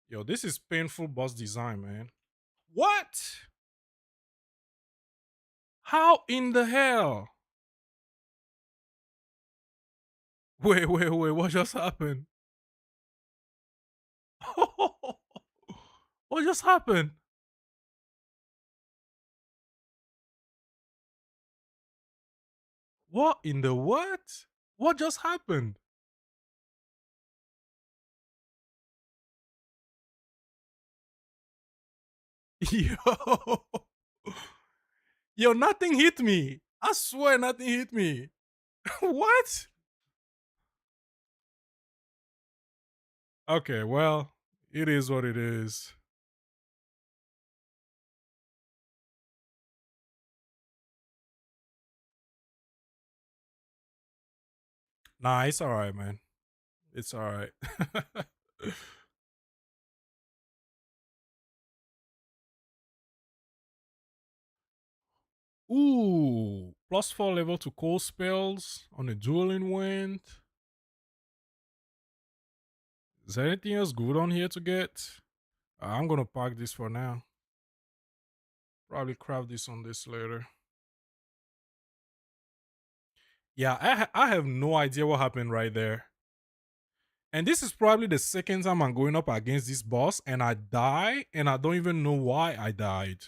Yo, this is painful boss design, man. What? How in the hell? Wait. What just happened? What just happened? What in the what? What just happened? Yo. Yo, nothing hit me. I swear nothing hit me. What? Okay, well, it is what it is. Nah, it's all right, man. It's all right. Ooh, +4 level to cold spells on a dueling wind. Is there anything else good on here to get? I'm gonna park this for now. Probably craft this on this later. Yeah, I have no idea what happened right there. And this is probably the second time I'm going up against this boss and I die and I don't even know why I died.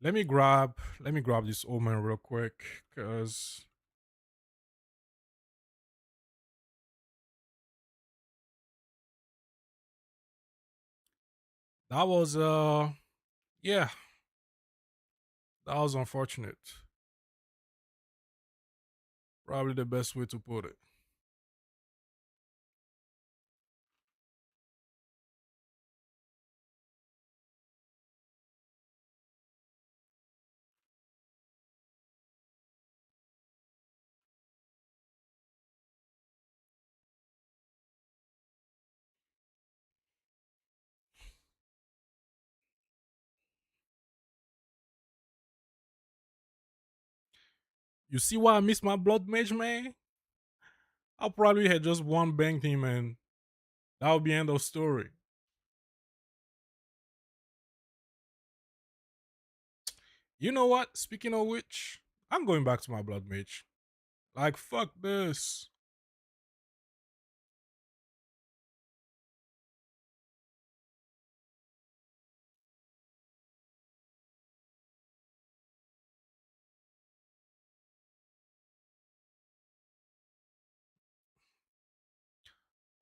Let me grab this omen real quick cuz that was yeah, that was unfortunate. Probably the best way to put it. You see why I missed my blood mage, man? I probably had just one bang team and that would be end of story. You know what? Speaking of which, I'm going back to my blood mage. Like fuck this.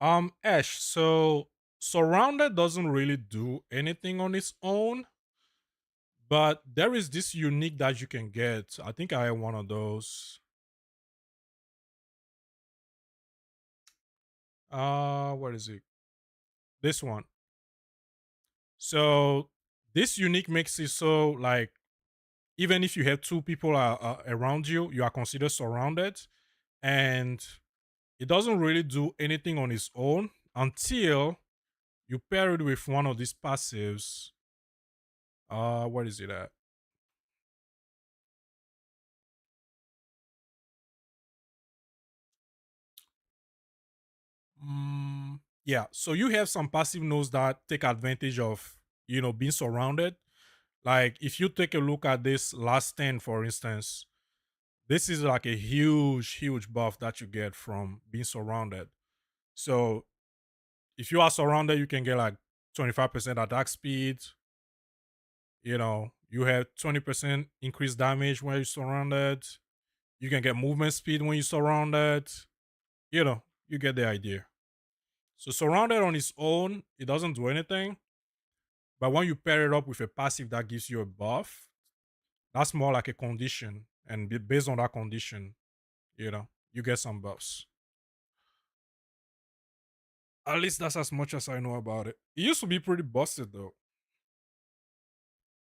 Ash, so Surrounded doesn't really do anything on its own, but there is this unique that you can get. I think I have one of those. What is it? This one. So this unique makes it so like even if you have two people around you, you are considered surrounded, and it doesn't really do anything on its own until you pair it with one of these passives. What is it at? Yeah, so you have some passive nodes that take advantage of being surrounded. Like if you take a look at this last 10, for instance, this is like a huge buff that you get from being surrounded. So if you are surrounded, you can get like 25% attack speed. You have 20% increased damage when you're surrounded. You can get movement speed when you're surrounded. You get the idea. So surrounded on its own, it doesn't do anything. But when you pair it up with a passive that gives you a buff, that's more like a condition. And based on that condition, you get some buffs. At least that's as much as I know about it. It used to be pretty busted though.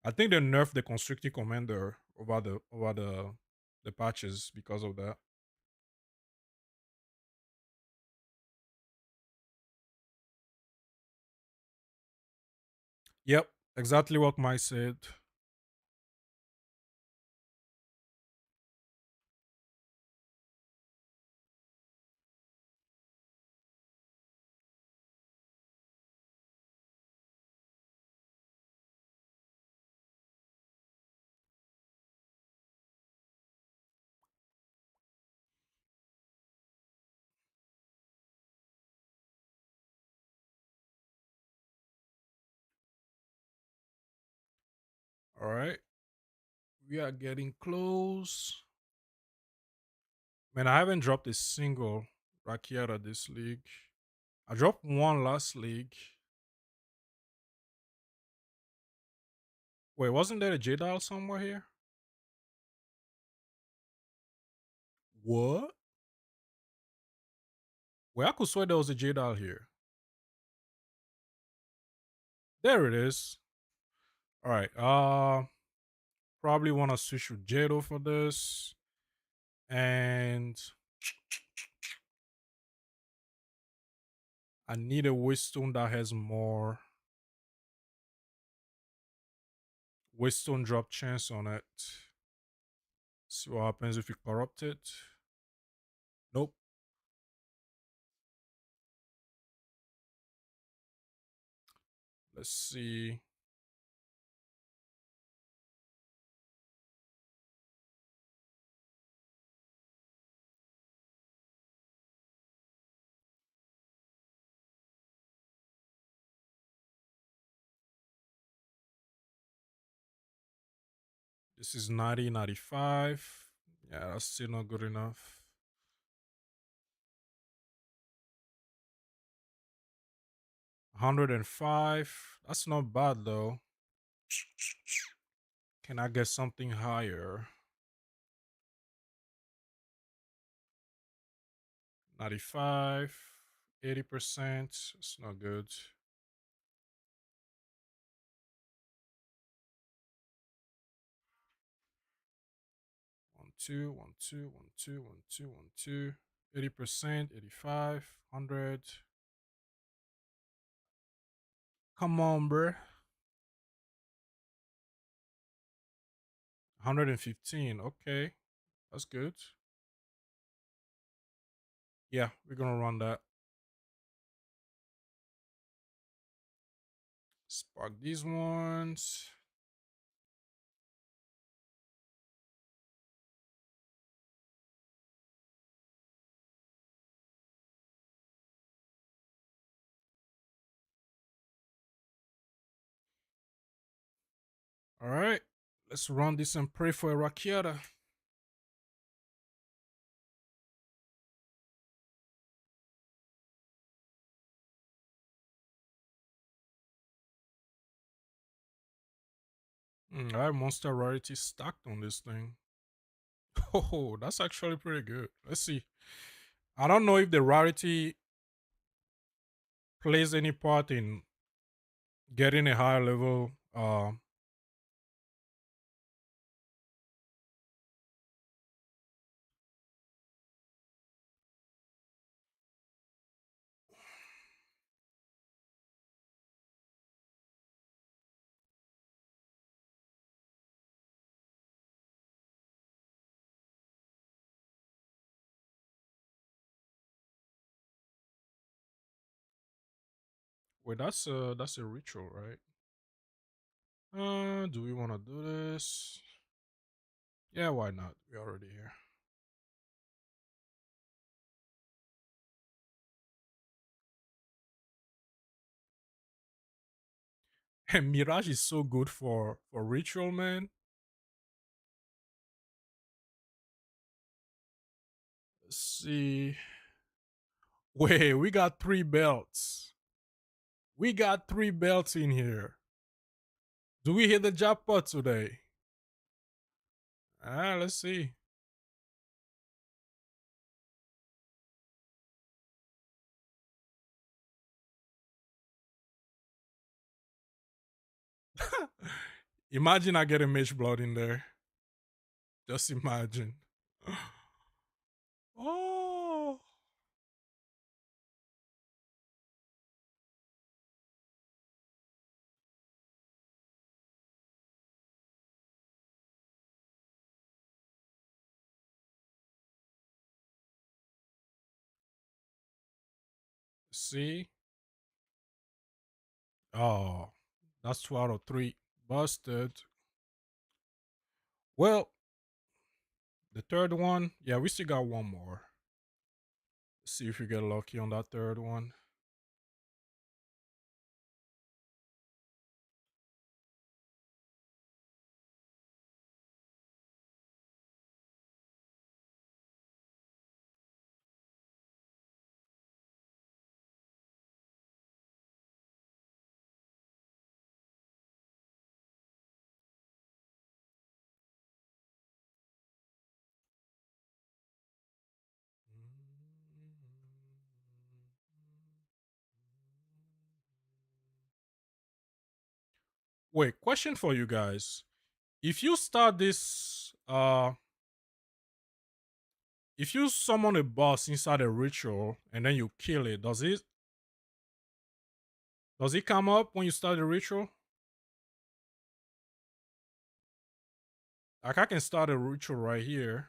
I think they nerfed the constricting commander over the patches because of that. Yep, exactly what Mike said. All right. We are getting close. Man, I haven't dropped a single Rakiata this league. I dropped one last league. Wait, wasn't there a J dial somewhere here? What? Wait, I could swear there was a J dial here. There it is. All right. Probably want to switch with Jado for this. And I need a Waystone that has more Waystone drop chance on it. See what happens if you corrupt it. Nope. Let's see. This is 90, 95. Yeah, that's still not good enough. 105. That's not bad though. Can I get something higher? 95, 80%. It's not good. One, two, one, two, one, two, one, two, one, two. 80%, 85, 100. Come on, bruh. 115. Okay. That's good. Yeah, we're gonna run that. Spark these ones. All right. Let's run this and pray for a Rakiata. I have monster rarity stacked on this thing. Oh, that's actually pretty good. Let's see. I don't know if the rarity plays any part in getting a higher level. Wait, that's a ritual, right? Do we want to do this? Yeah, why not? We're already here. And Mirage is so good for ritual, man. Let's see. Wait, we got 3 belts. We got 3 belts in here. Do we hit the jackpot today? Let's see. Imagine I get a mage blood in there. Just imagine. Oh, see. Oh, that's 2 out of 3. Busted. Well, the third one, yeah, we still got one more. Let's see if we get lucky on that third one. Wait, question for you guys. If you start this if you summon a boss inside a ritual and then you kill it, does it come up when you start the ritual? Like I can start a ritual right here.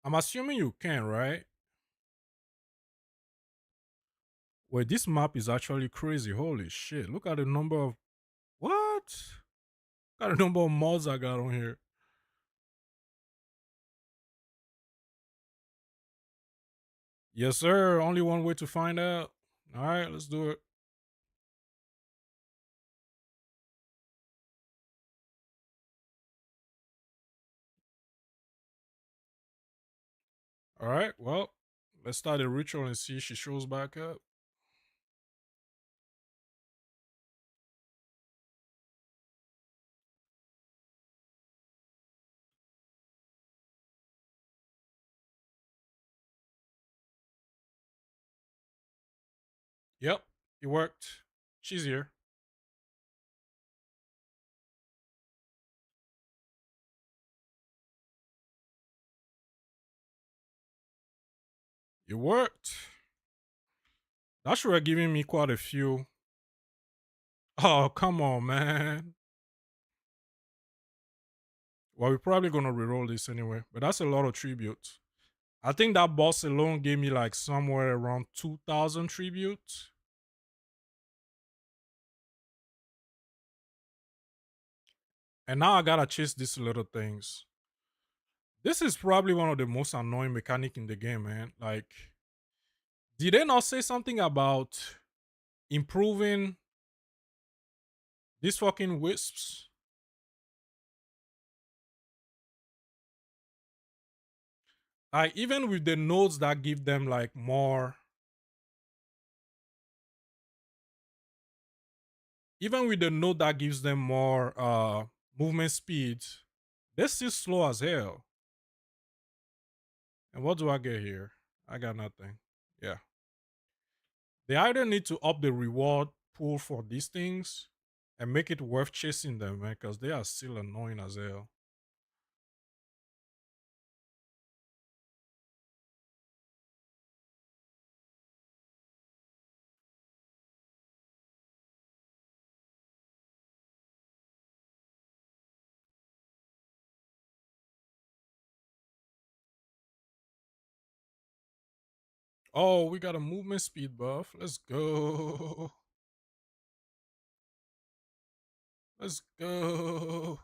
I'm assuming you can, right? Wait, this map is actually crazy. Holy shit. Look at the number of what? Look at the number of mods I got on here. Yes, sir. Only one way to find out. All right, let's do it. All right, well, let's start the ritual and see if she shows back up. Yep, it worked. She's here. It worked. That should have given me quite a few. Oh, come on, man. Well, we're probably gonna reroll this anyway, but that's a lot of tribute. I think that boss alone gave me like somewhere around 2,000 tribute. And now I gotta chase these little things. This is probably one of the most annoying mechanic in the game, man. Like, did they not say something about improving these fucking wisps? Like, even with the nodes that give them like more, even with the node that gives them more movement speed, they're still slow as hell. And what do I get here? I got nothing. Yeah. They either need to up the reward pool for these things and make it worth chasing them, man, because they are still annoying as hell. Oh, we got a movement speed buff. Let's go. Let's go.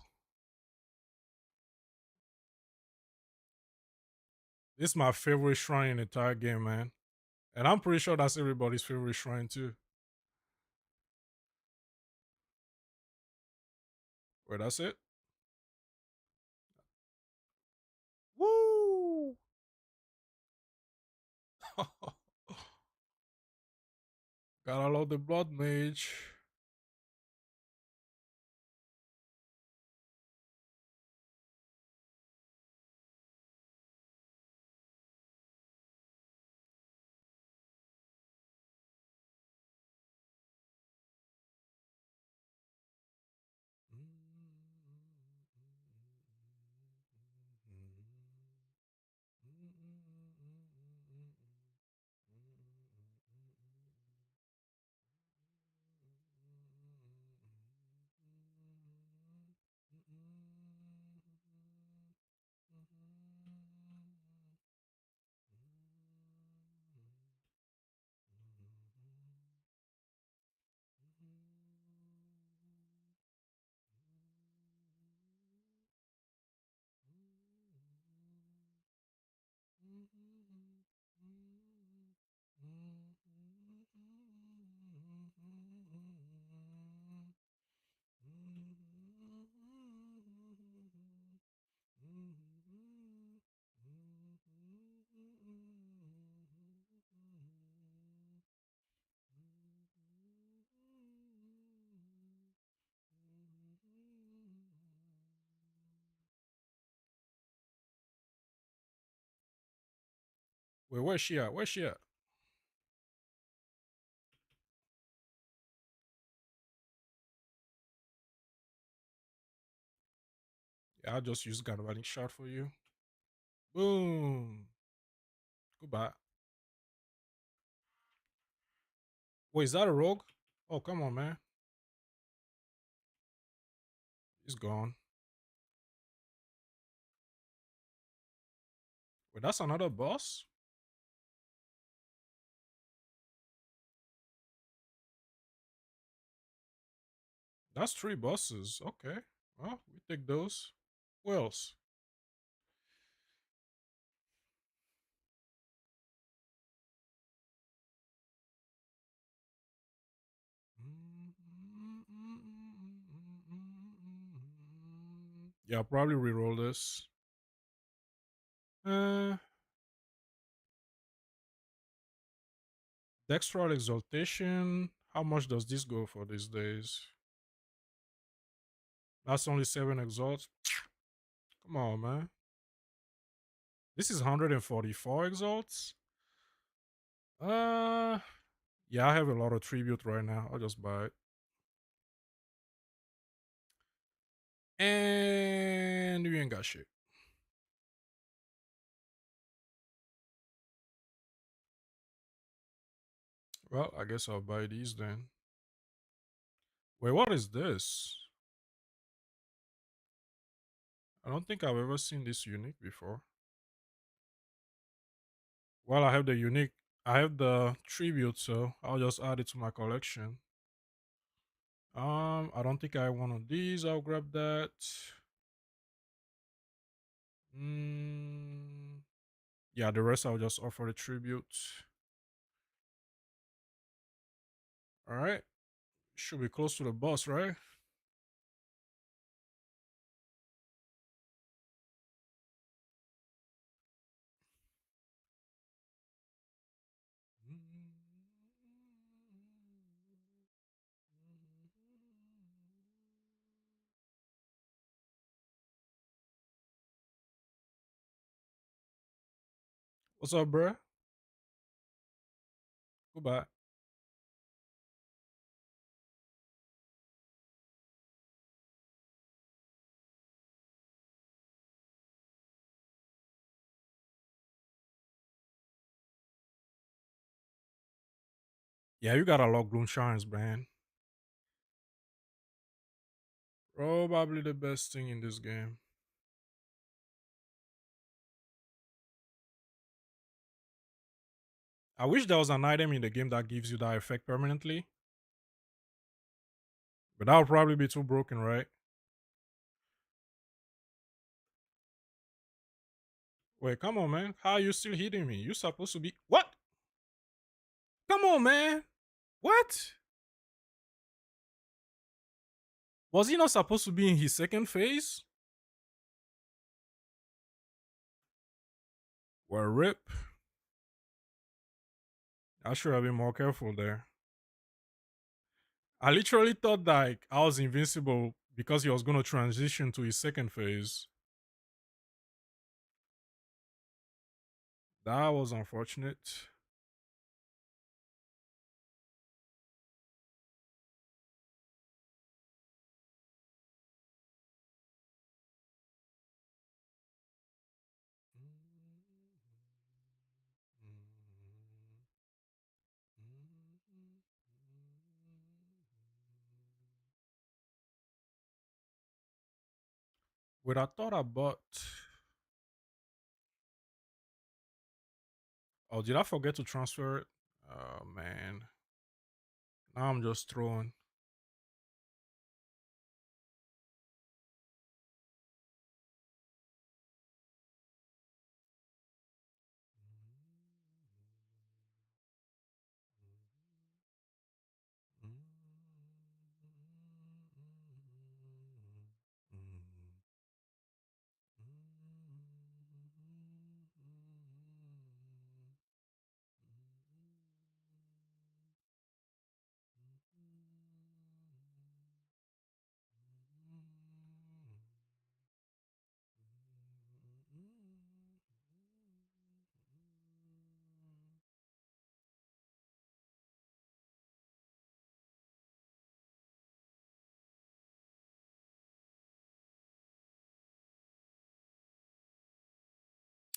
This is my favorite shrine in the entire game, man. And I'm pretty sure that's everybody's favorite shrine too. Wait, that's it? Woo! Gotta love the blood mage. Wait, where's she at? Where's she at? Yeah, I'll just use galvanic shot for you. Boom. Goodbye. Wait, is that a rogue? Oh, come on, man. He's gone. Wait, that's another boss? That's three bosses. Okay. Well, we take those. Who else? Yeah, I'll probably reroll this. Uh, Dextral Exaltation. How much does this go for these days? That's only 7 exalts. Come on, man. This is 144 exalts. Uh, yeah, I have a lot of tribute right now. I'll just buy it. And we ain't got shit. Well, I guess I'll buy these then. Wait, what is this? I don't think I've ever seen this unique before. Well, I have the unique. I have the tribute, so I'll just add it to my collection. I don't think I have one of these. I'll grab that. Mm, yeah, the rest I'll just offer the tribute. All right, should be close to the boss, right? What's up, bruh? Goodbye. Yeah, you got a lot of Gloom Shines, man. Probably the best thing in this game. I wish there was an item in the game that gives you that effect permanently, but that would probably be too broken, right? Wait, come on, man. How are you still hitting me? You supposed to be what? Come on, man. What? Was he not supposed to be in his second phase? Well, rip. I should have been more careful there. I literally thought that like, I was invincible because he was going to transition to his second phase. That was unfortunate. Wait, I thought I bought. Oh, did I forget to transfer it? Oh, man. Now I'm just throwing.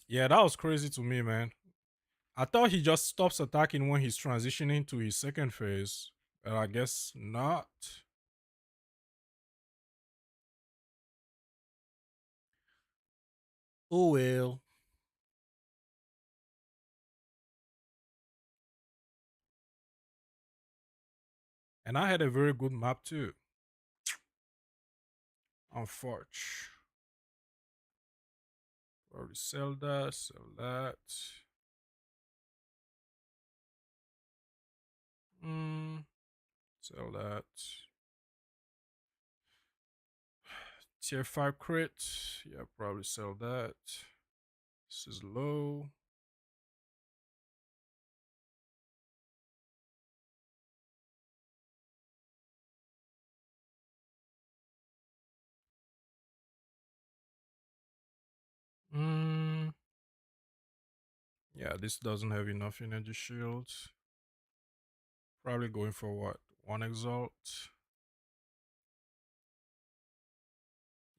Yeah, that was crazy to me, man. I thought he just stops attacking when he's transitioning to his second phase, but I guess not. Oh well. And I had a very good map too. Unfortunately. Already sell that, sell that. Mm, sell that. Tier 5 crit. Yeah, probably sell that. This is low. Mm, yeah, this doesn't have enough energy shields. Probably going for what? One exalt.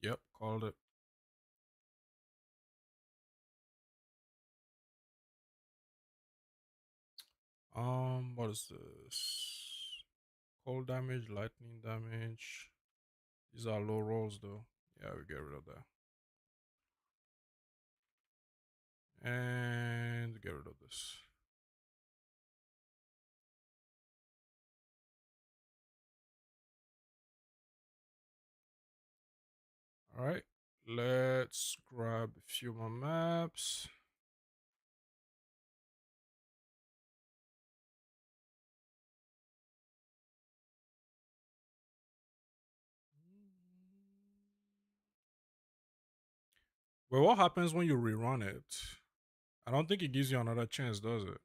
Yep, called it. What is this? Cold damage, lightning damage. These are low rolls though. Yeah, we get rid of that. And get rid of this. Alright. Let's grab a few more maps. Well, what happens when you rerun it? I don't think it gives you another chance, does it?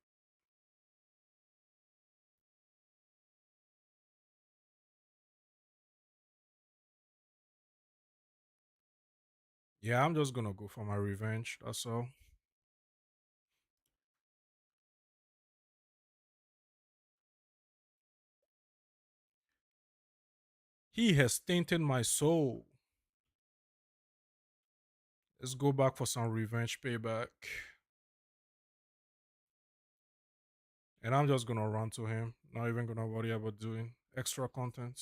Yeah, I'm just gonna go for my revenge. That's all. He has tainted my soul. Let's go back for some revenge payback. And I'm just gonna run to him. Not even gonna worry about doing extra content.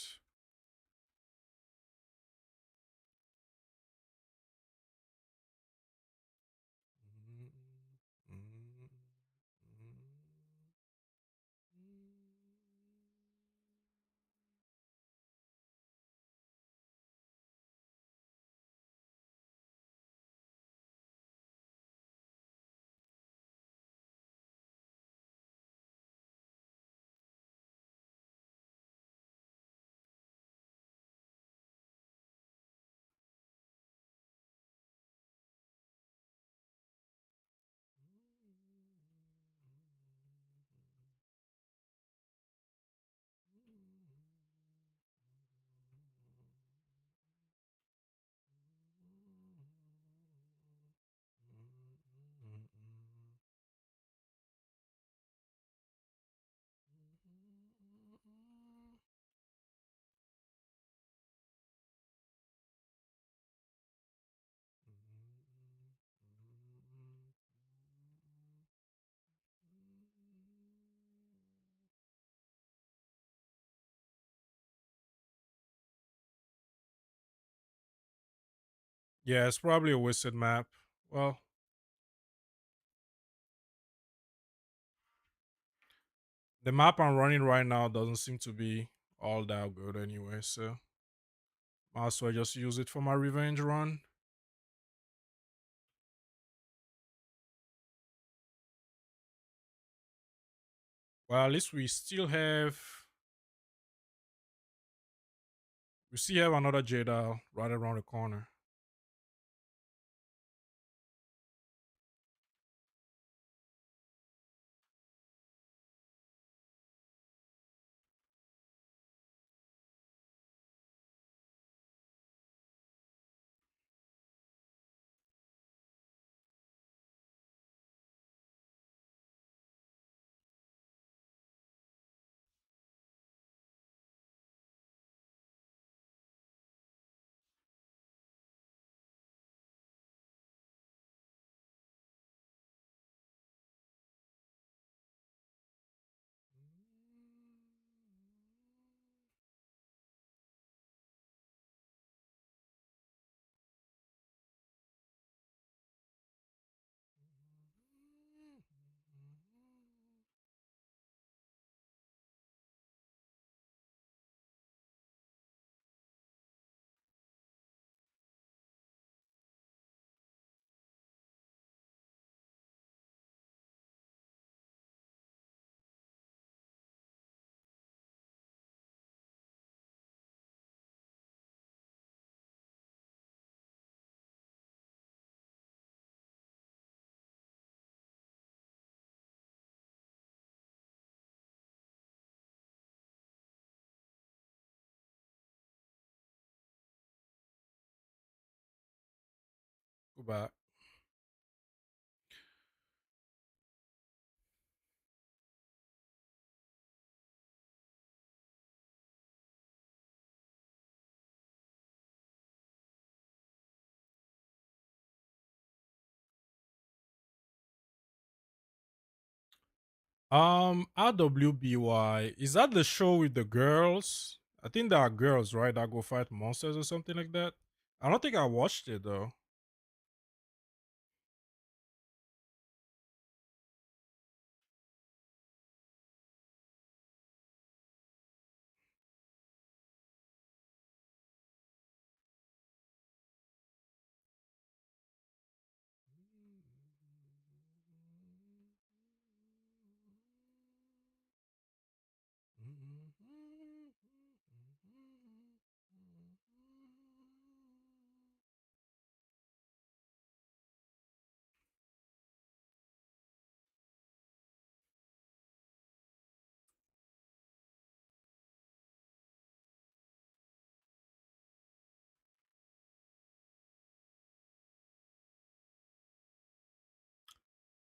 Yeah, it's probably a wasted map. Well, the map I'm running right now doesn't seem to be all that good anyway, so might as well just use it for my revenge run. Well, at least we still have another Jada right around the corner. back. RWBY, is that the show with the girls? I think there are girls, right, that go fight monsters or something like that. I don't think I watched it though.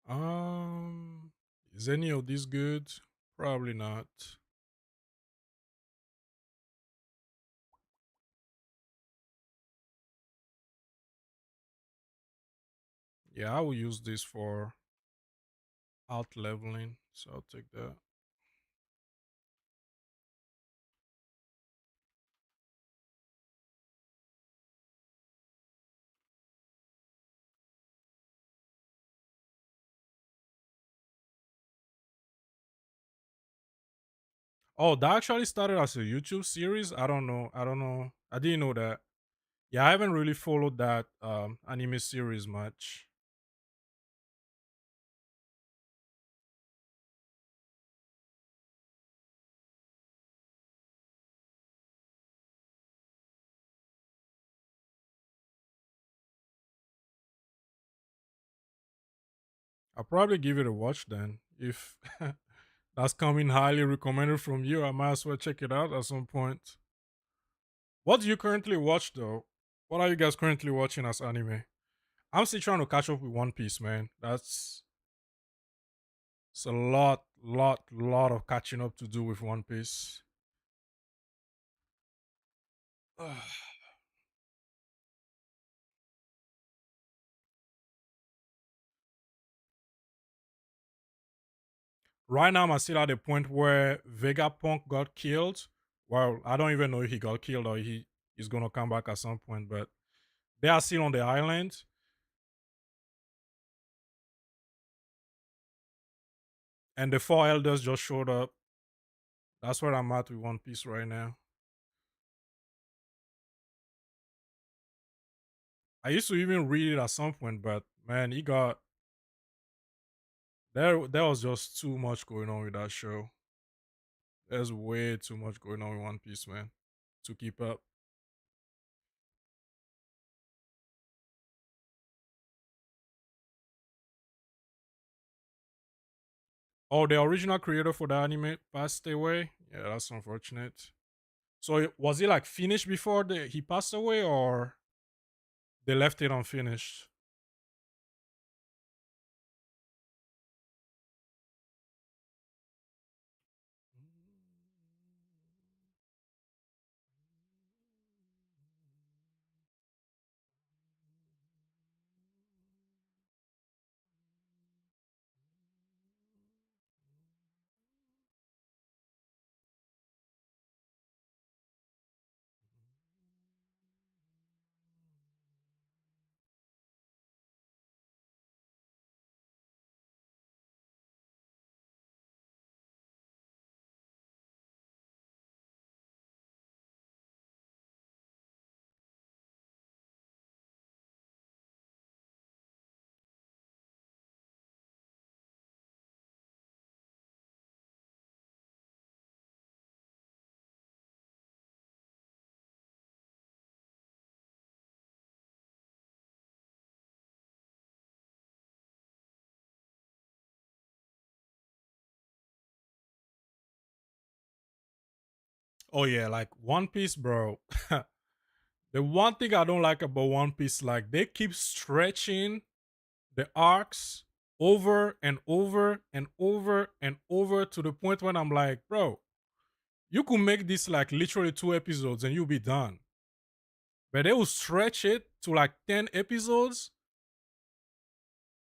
Um, is any of this good? Probably not. Yeah, I will use this for out leveling, so I'll take that. Oh, that actually started as a YouTube series. I don't know. I don't know. I didn't know that. Yeah, I haven't really followed that anime series much. I'll probably give it a watch then. If that's coming highly recommended from you, I might as well check it out at some point. What do you currently watch though? What are you guys currently watching as anime? I'm still trying to catch up with One Piece, man. That's it's a lot of catching up to do with One Piece. Right now, I'm still at the point where Vegapunk got killed. Well, I don't even know if he got killed or he is gonna come back at some point, but they are still on the island, and the four elders just showed up. That's where I'm at with One Piece right now. I used to even read it at some point, but man, he got there was just too much going on with that show. There's way too much going on with One Piece, man, to keep up. Oh, the original creator for the anime passed away. Yeah, that's unfortunate. So was he like finished before he passed away, or they left it unfinished? Oh yeah, like One Piece, bro. The one thing I don't like about One Piece, like they keep stretching the arcs over and over and over and over to the point when I'm like, bro, you could make this like literally 2 episodes and you'll be done. But they will stretch it to like 10 episodes.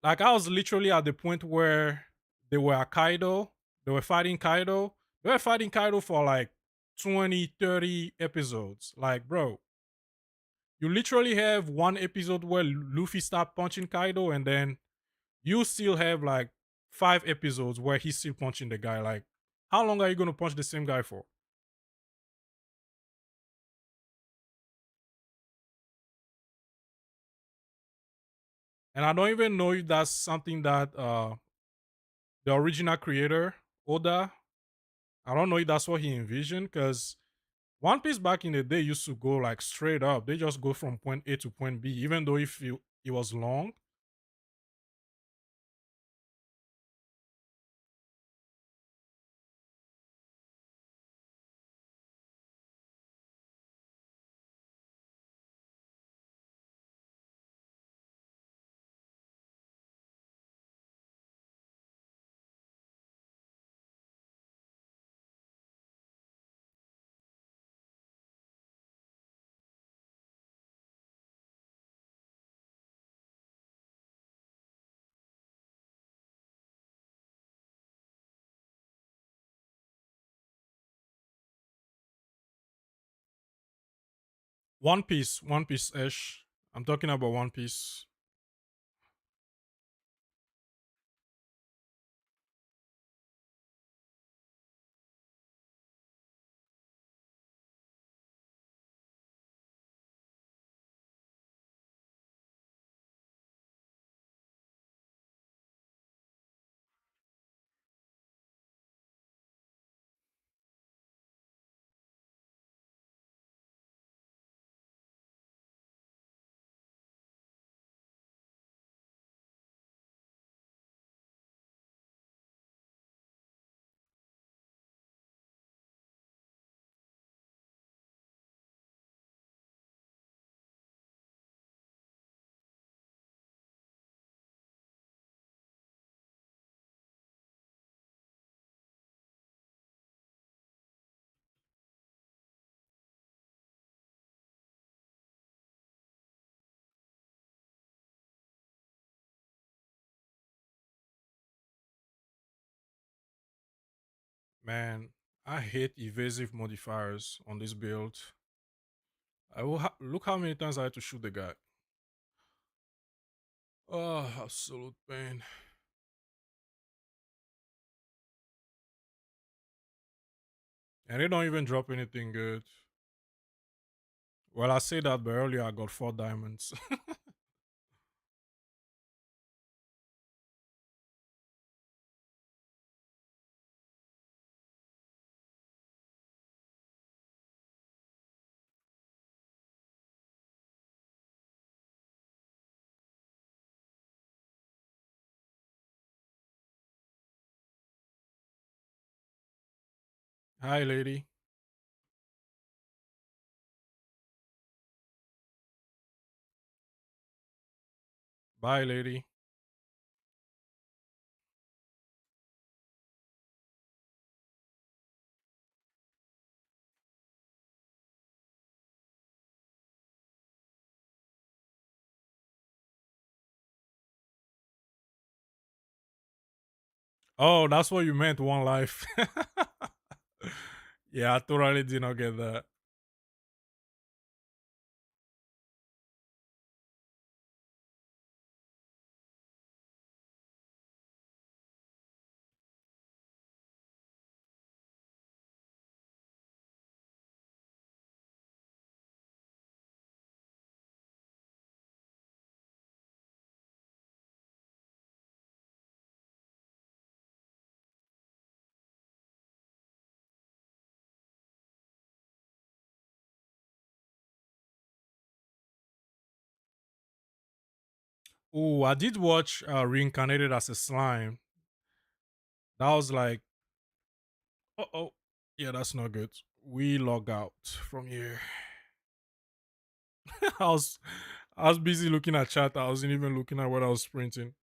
Like I was literally at the point where they were at Kaido, they were fighting Kaido. They were fighting Kaido for like 20, 30 episodes. Like, bro, you literally have one episode where Luffy stop punching Kaido, and then you still have like 5 episodes where he's still punching the guy. Like, how long are you gonna punch the same guy for? And I don't even know if that's something that the original creator, Oda, I don't know if that's what he envisioned, because One Piece back in the day used to go like straight up. They just go from point A to point B, even though if it was long. One Piece ish. I'm talking about One Piece. Man, I hate evasive modifiers on this build. Look how many times I had to shoot the guy. Oh, absolute pain. And they don't even drop anything good. Well, I say that, but earlier I got 4 diamonds. Hi, lady. Bye, lady. Oh, that's what you meant, one life. Yeah, I totally did not get that. Oh, I did watch Reincarnated as a Slime. That was like, oh, yeah, that's not good. We log out from here. I was I was busy looking at chat. I wasn't even looking at what I was printing.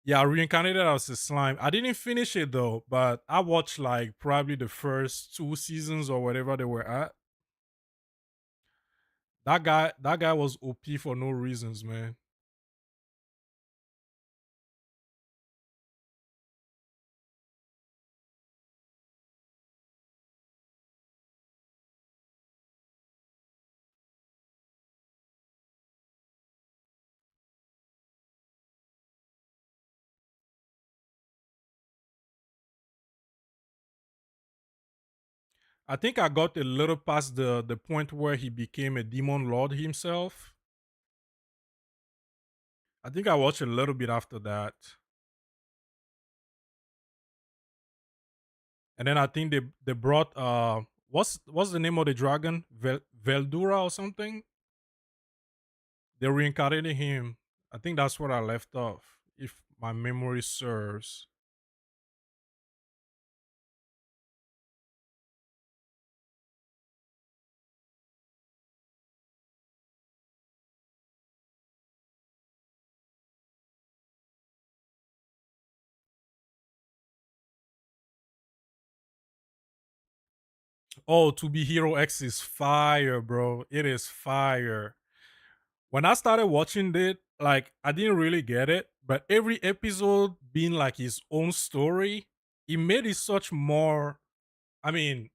Yeah, I reincarnated as a slime. I didn't finish it though, but I watched like probably the first two seasons or whatever they were at. That guy was OP for no reasons, man. I think I got a little past the point where he became a demon lord himself. I think I watched a little bit after that. And then I think they brought what's the name of the dragon? Veldura or something? They reincarnated him. I think that's where I left off, if my memory serves. Oh, To Be Hero X is fire, bro. It is fire. When I started watching it, like I didn't really get it, but every episode being like his own story, it made it such more. I mean,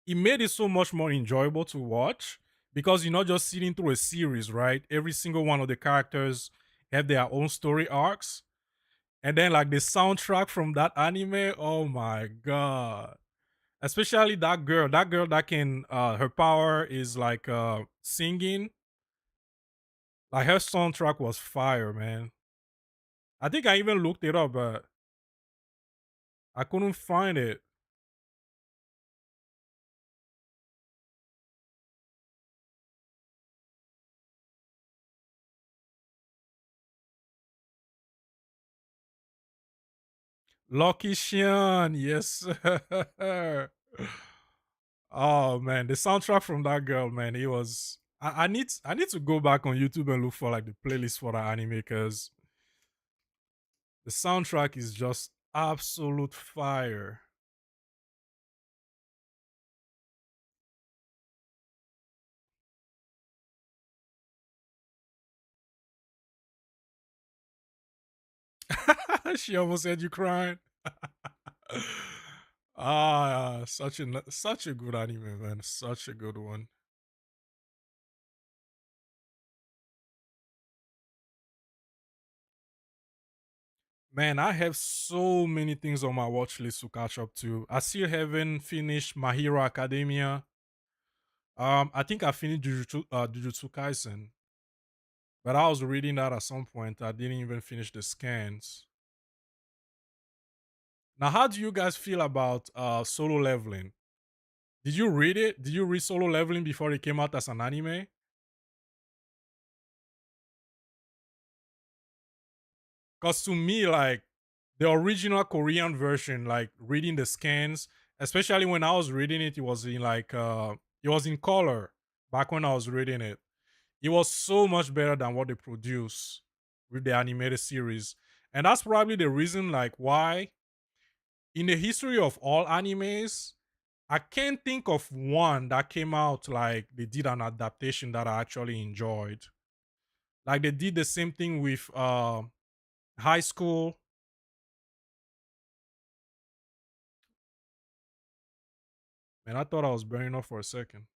it made it so much more enjoyable to watch because you're not just sitting through a series, right? Every single one of the characters have their own story arcs, and then like the soundtrack from that anime. Oh my god! Especially that girl that can her power is like singing. Like her soundtrack was fire, man. I think I even looked it up, but I couldn't find it. Lucky Xian, yes, sir. Oh man, the soundtrack from that girl, man, it was. I need to go back on YouTube and look for like the playlist for that anime because the soundtrack is just absolute fire. She almost had you crying. Such a good anime, man. Such a good one. Man, I have so many things on my watch list to catch up to. I still haven't finished My Hero Academia. I think I finished Jujutsu Kaisen, but I was reading that at some point. I didn't even finish the scans. Now, how do you guys feel about Solo Leveling? Did you read it? Did you read Solo Leveling before it came out as an anime? Because to me, like the original Korean version, like reading the scans, especially when I was reading it, it was in color back when I was reading it. It was so much better than what they produce with the animated series. And that's probably the reason like why in the history of all animes, I can't think of one that came out like they did an adaptation that I actually enjoyed. Like they did the same thing with high school. Man, I thought I was burning up for a second.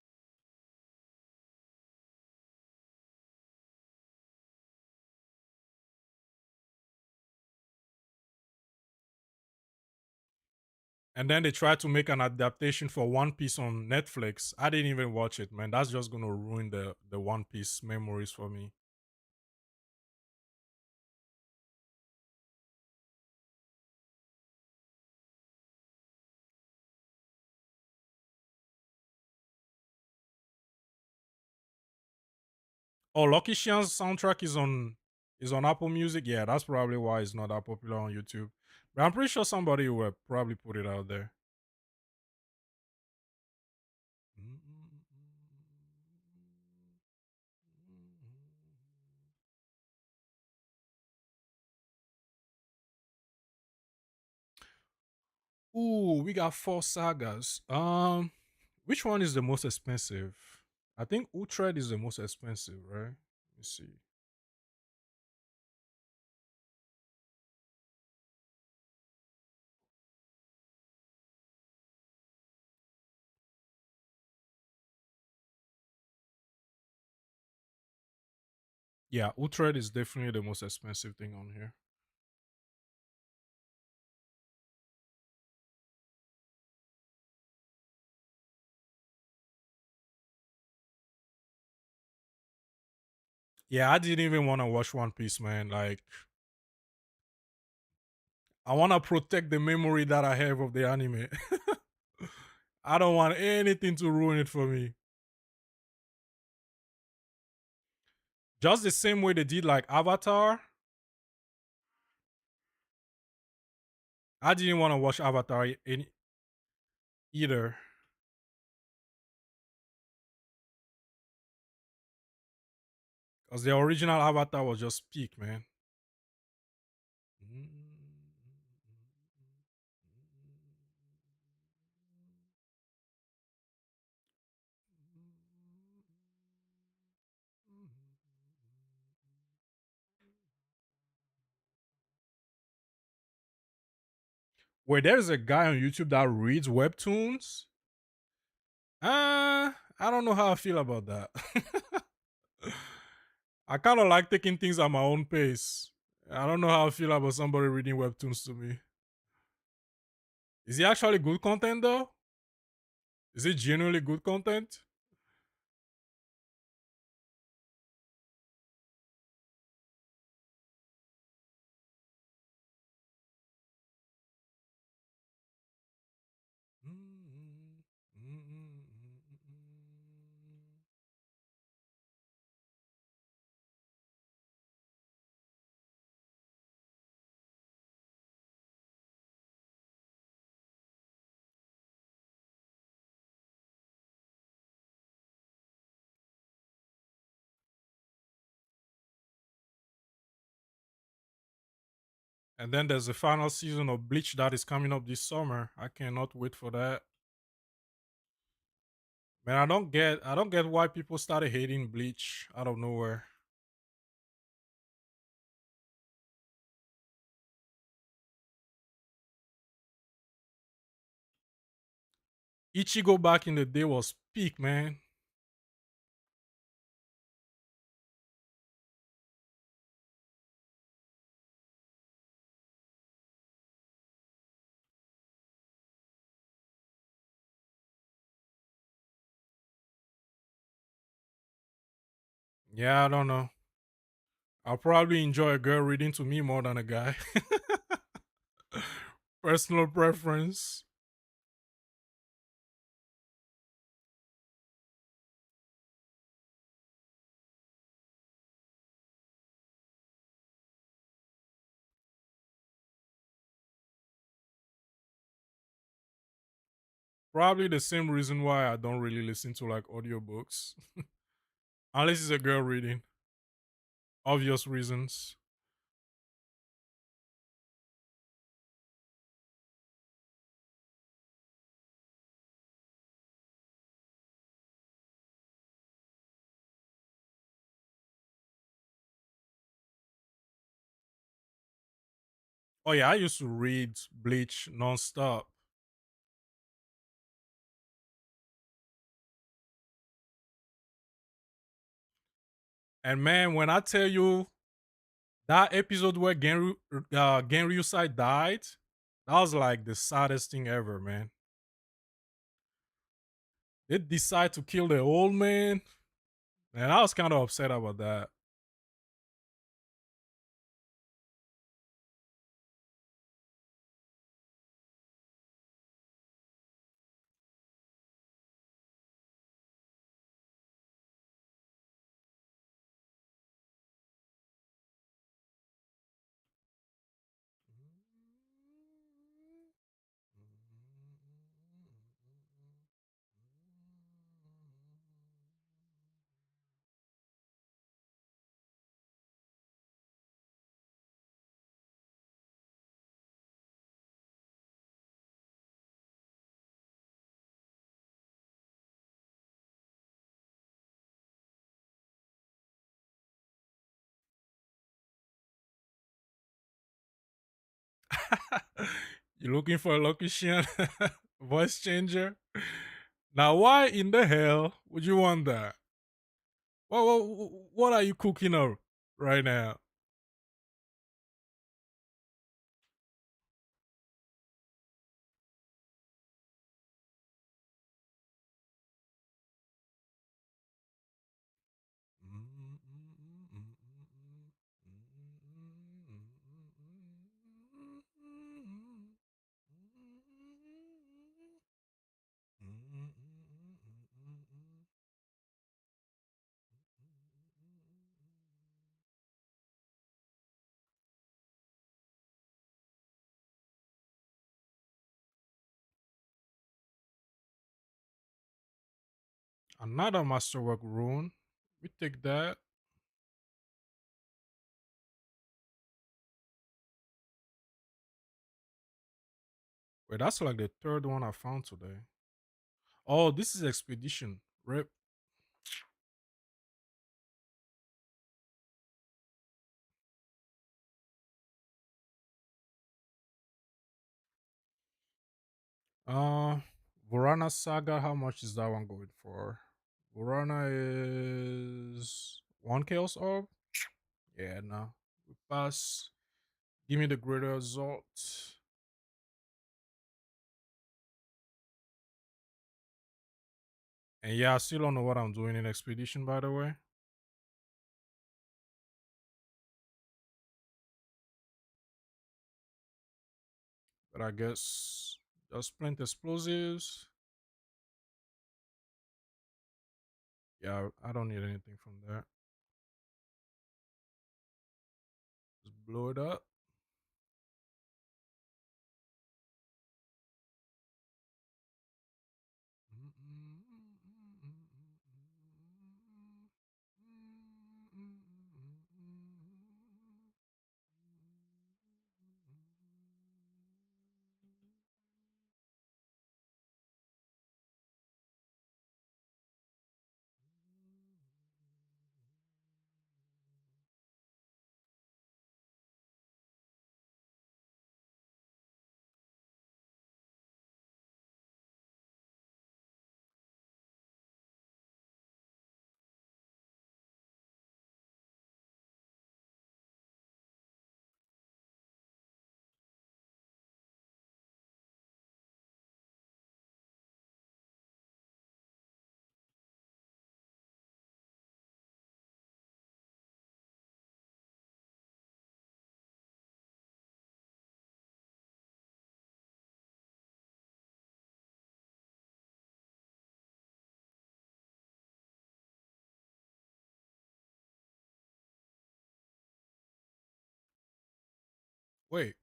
And then they tried to make an adaptation for One Piece on Netflix. I didn't even watch it, man. That's just gonna ruin the One Piece memories for me. Oh, Lucky Shian's soundtrack is on Apple Music. Yeah, that's probably why it's not that popular on YouTube. But I'm pretty sure somebody will probably put it out there. Ooh, we got four sagas. Which one is the most expensive? I think Utrecht is the most expensive, right? Let me see. Yeah, Utrecht is definitely the most expensive thing on here. Yeah, I didn't even want to watch One Piece, man. Like, I want to protect the memory that I have of the anime. I don't want anything to ruin it for me. Just the same way they did like Avatar. I didn't want to watch Avatar either. Because the original Avatar was just peak, man. Where there's a guy on YouTube that reads webtoons. I don't know how I feel about that. I kind of like taking things at my own pace. I don't know how I feel about somebody reading webtoons to me. Is it actually good content though? Is it genuinely good content? And then there's the final season of Bleach that is coming up this summer. I cannot wait for that. Man, I don't get why people started hating Bleach out of nowhere. Ichigo back in the day was peak, man. Yeah, I don't know. I'll probably enjoy a girl reading to me more than a guy. Personal preference. Probably the same reason why I don't really listen to like audiobooks. Unless it's a girl reading. Obvious reasons. Oh yeah, I used to read Bleach nonstop. And man, when I tell you that episode where Genryusai died, that was like the saddest thing ever, man. They decide to kill the old man, and I was kind of upset about that. You looking for a location voice changer? Now, why in the hell would you want that? What are you cooking up right now? Another masterwork rune. We take that. Wait, that's like the third one I found today. Oh, this is expedition. Rip. Uh, Vorana Saga. How much is that one going for? Vorana is one chaos orb. Yeah, no. We pass. Give me the greater result. And yeah, I still don't know what I'm doing in expedition, by the way. But I guess just plant explosives. Yeah, I don't need anything from that. Just blow it up. Wait,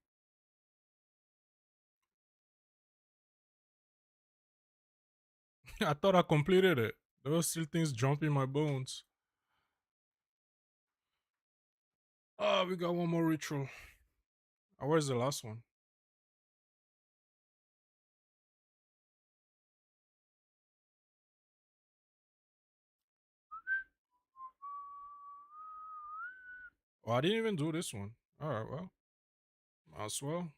I thought I completed it. There were still things jumping my bones. Oh, we got one more ritual. Where's the last one? Oh, I didn't even do this one. All right, well, might as well.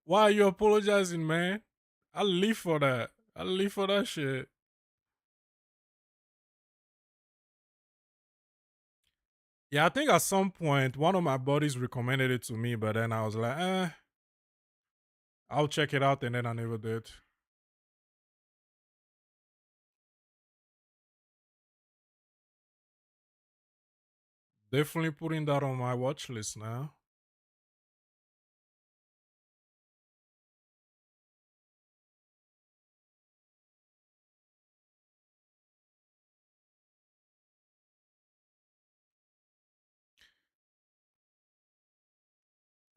Why are you apologizing, man? I'll live for that. I'll live for that shit. Yeah, I think at some point one of my buddies recommended it to me, but then I was like, I'll check it out, and then I never did. Definitely putting that on my watch list now.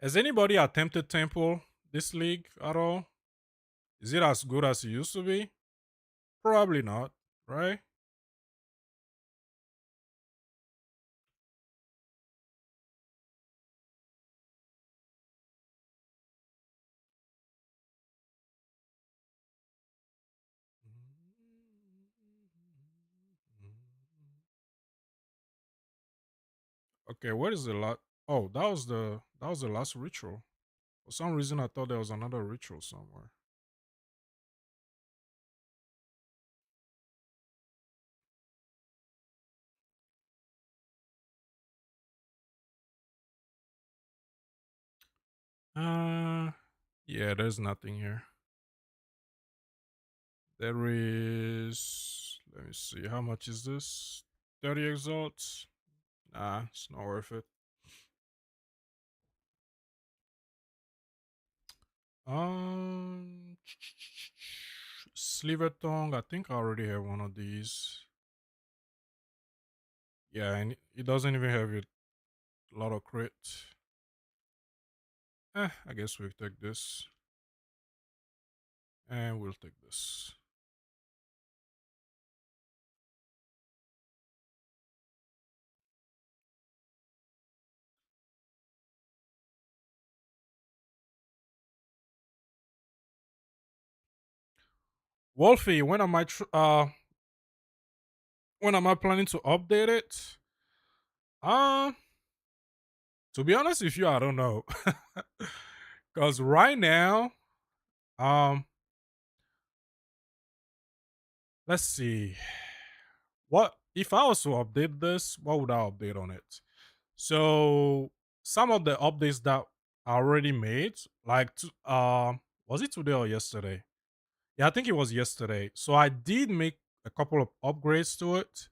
Has anybody attempted Temple this league at all? Is it as good as it used to be? Probably not, right? Okay, what is the last? Oh, that was the last ritual. For some reason, I thought there was another ritual somewhere. Uh, yeah, there's nothing here. There is. Let me see. How much is this? 30 exalts. Nah, it's not worth it. Um, Sliver tongue. I think I already have one of these. Yeah, and it doesn't even have a lot of crit. I guess we'll take this, and we'll take this. Wolfie, when am I planning to update it? Um, to be honest with you, I don't know, because right now, um, let's see, what if I was to update this? What would I update on it? So some of the updates that I already made, like, was it today or yesterday? Yeah, I think it was yesterday. So I did make a couple of upgrades to it.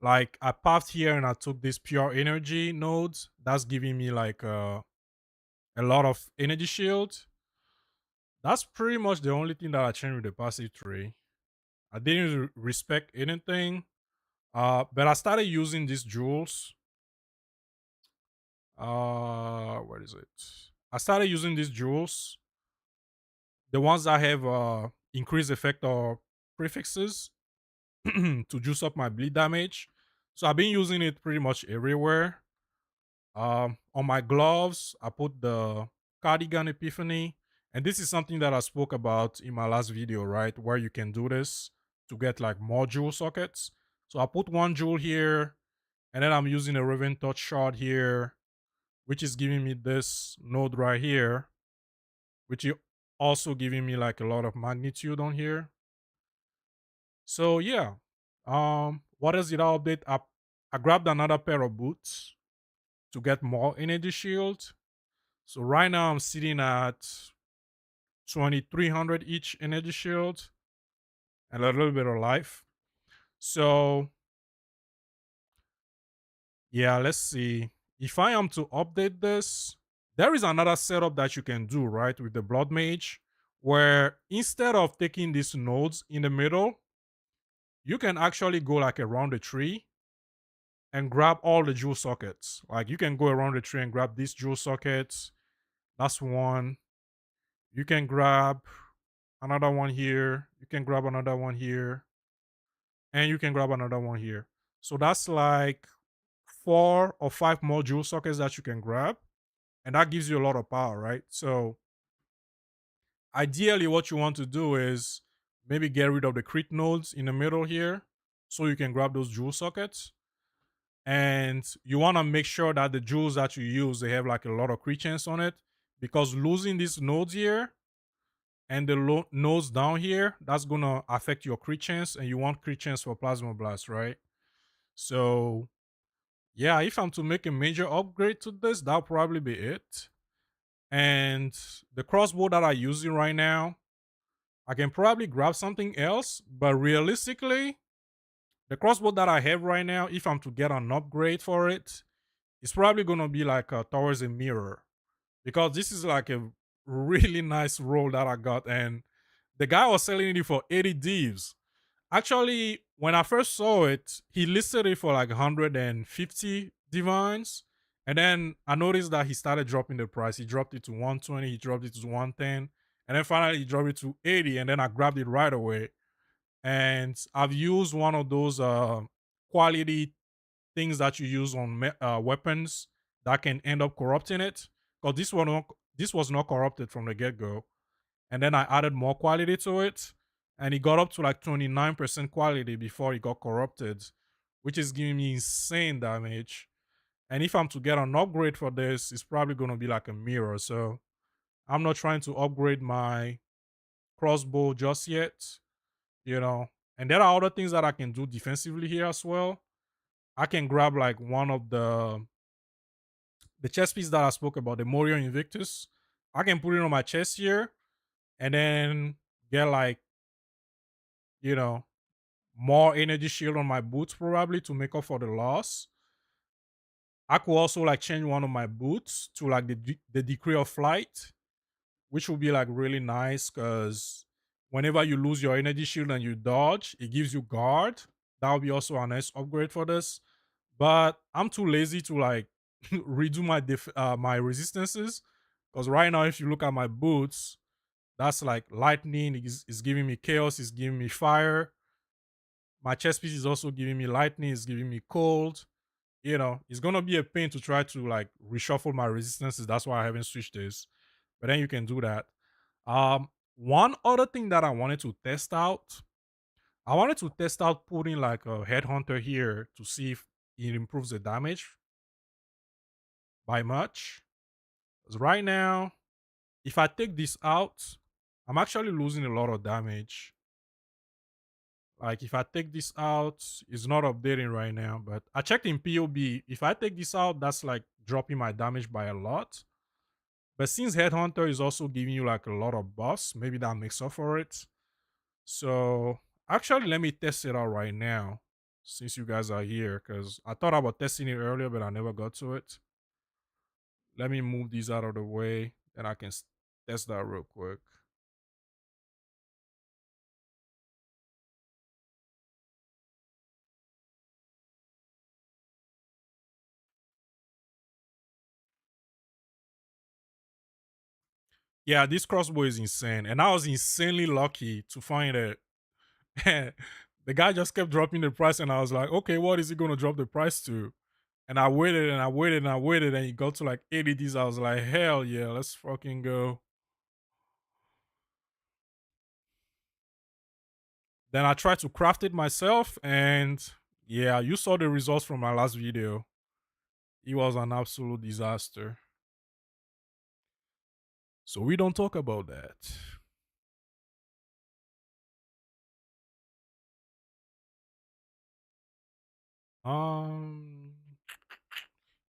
Like I paused here and I took this pure energy nodes. That's giving me like a lot of energy shield. That's pretty much the only thing that I changed with the passive tree. I didn't respect anything. But I started using these jewels. Where is it? I started using these jewels, the ones that have increased effect or prefixes to juice up my bleed damage. So I've been using it pretty much everywhere. On my gloves, I put the cardigan epiphany, and this is something that I spoke about in my last video, right? Where you can do this to get like more jewel sockets. So I put one jewel here, and then I'm using a Raven Touch shard here, which is giving me this node right here, which is also giving me like a lot of magnitude on here. So yeah, what else did I update? I grabbed another pair of boots to get more energy shield. So right now I'm sitting at 2300 each energy shield and a little bit of life. So yeah, let's see. If I am to update this, there is another setup that you can do, right, with the Blood Mage, where instead of taking these nodes in the middle, you can actually go like around the tree and grab all the jewel sockets. Like you can go around the tree and grab these jewel sockets. That's one. You can grab another one here. You can grab another one here. And you can grab another one here. So that's like 4 or 5 more jewel sockets that you can grab. And that gives you a lot of power, right? So ideally, what you want to do is maybe get rid of the crit nodes in the middle here so you can grab those jewel sockets. And you want to make sure that the jewels that you use, they have like a lot of crit chance on it, because losing these nodes here and the nodes down here, that's gonna affect your crit chance, and you want crit chance for plasma blast, right? So yeah, if I'm to make a major upgrade to this, that'll probably be it. And the crossbow that I'm using right now, I can probably grab something else, but realistically, the crossbow that I have right now, if I'm to get an upgrade for it, it's probably gonna be like towards a mirror, because this is like a really nice roll that I got, and the guy was selling it for 80 divs. Actually, when I first saw it, he listed it for like 150 divines, And then I noticed that he started dropping the price. He dropped it to 120, he dropped it to 110, and then finally he dropped it to 80, and then I grabbed it right away. And I've used one of those quality things that you use on weapons that can end up corrupting it. Because this was not corrupted from the get go, and then I added more quality to it, and it got up to like 29% quality before it got corrupted, which is giving me insane damage. And if I'm to get an upgrade for this, it's probably going to be like a mirror. So I'm not trying to upgrade my crossbow just yet, you know. And there are other things that I can do defensively here as well. I can grab like one of the chest piece that I spoke about, the Morio Invictus. I can put it on my chest here and then get like, you know, more energy shield on my boots probably to make up for the loss. I could also like change one of my boots to like the decree of flight, which will be like really nice because whenever you lose your energy shield and you dodge, it gives you guard. That would be also a nice upgrade for this. But I'm too lazy to like redo my resistances because right now, if you look at my boots, that's like lightning is giving me chaos, is giving me fire. My chest piece is also giving me lightning, is giving me cold. It's gonna be a pain to try to like reshuffle my resistances. That's why I haven't switched this. But then you can do that. One other thing that I wanted to test out, I wanted to test out putting like a headhunter here to see if it improves the damage by much. 'Cause right now, if I take this out, I'm actually losing a lot of damage. Like if I take this out, it's not updating right now, but I checked in POB. If I take this out, that's like dropping my damage by a lot. But since Headhunter is also giving you like a lot of buffs, maybe that makes up for it. So actually, let me test it out right now since you guys are here because I thought about testing it earlier, but I never got to it. Let me move these out of the way and I can test that real quick. Yeah, this crossbow is insane. And I was insanely lucky to find it. The guy just kept dropping the price, and I was like, okay, what is he going to drop the price to? And I waited and I waited and I waited, and he got to like 80 Ds. I was like, hell yeah, let's fucking go. Then I tried to craft it myself, and yeah, you saw the results from my last video. It was an absolute disaster. So we don't talk about that. Um,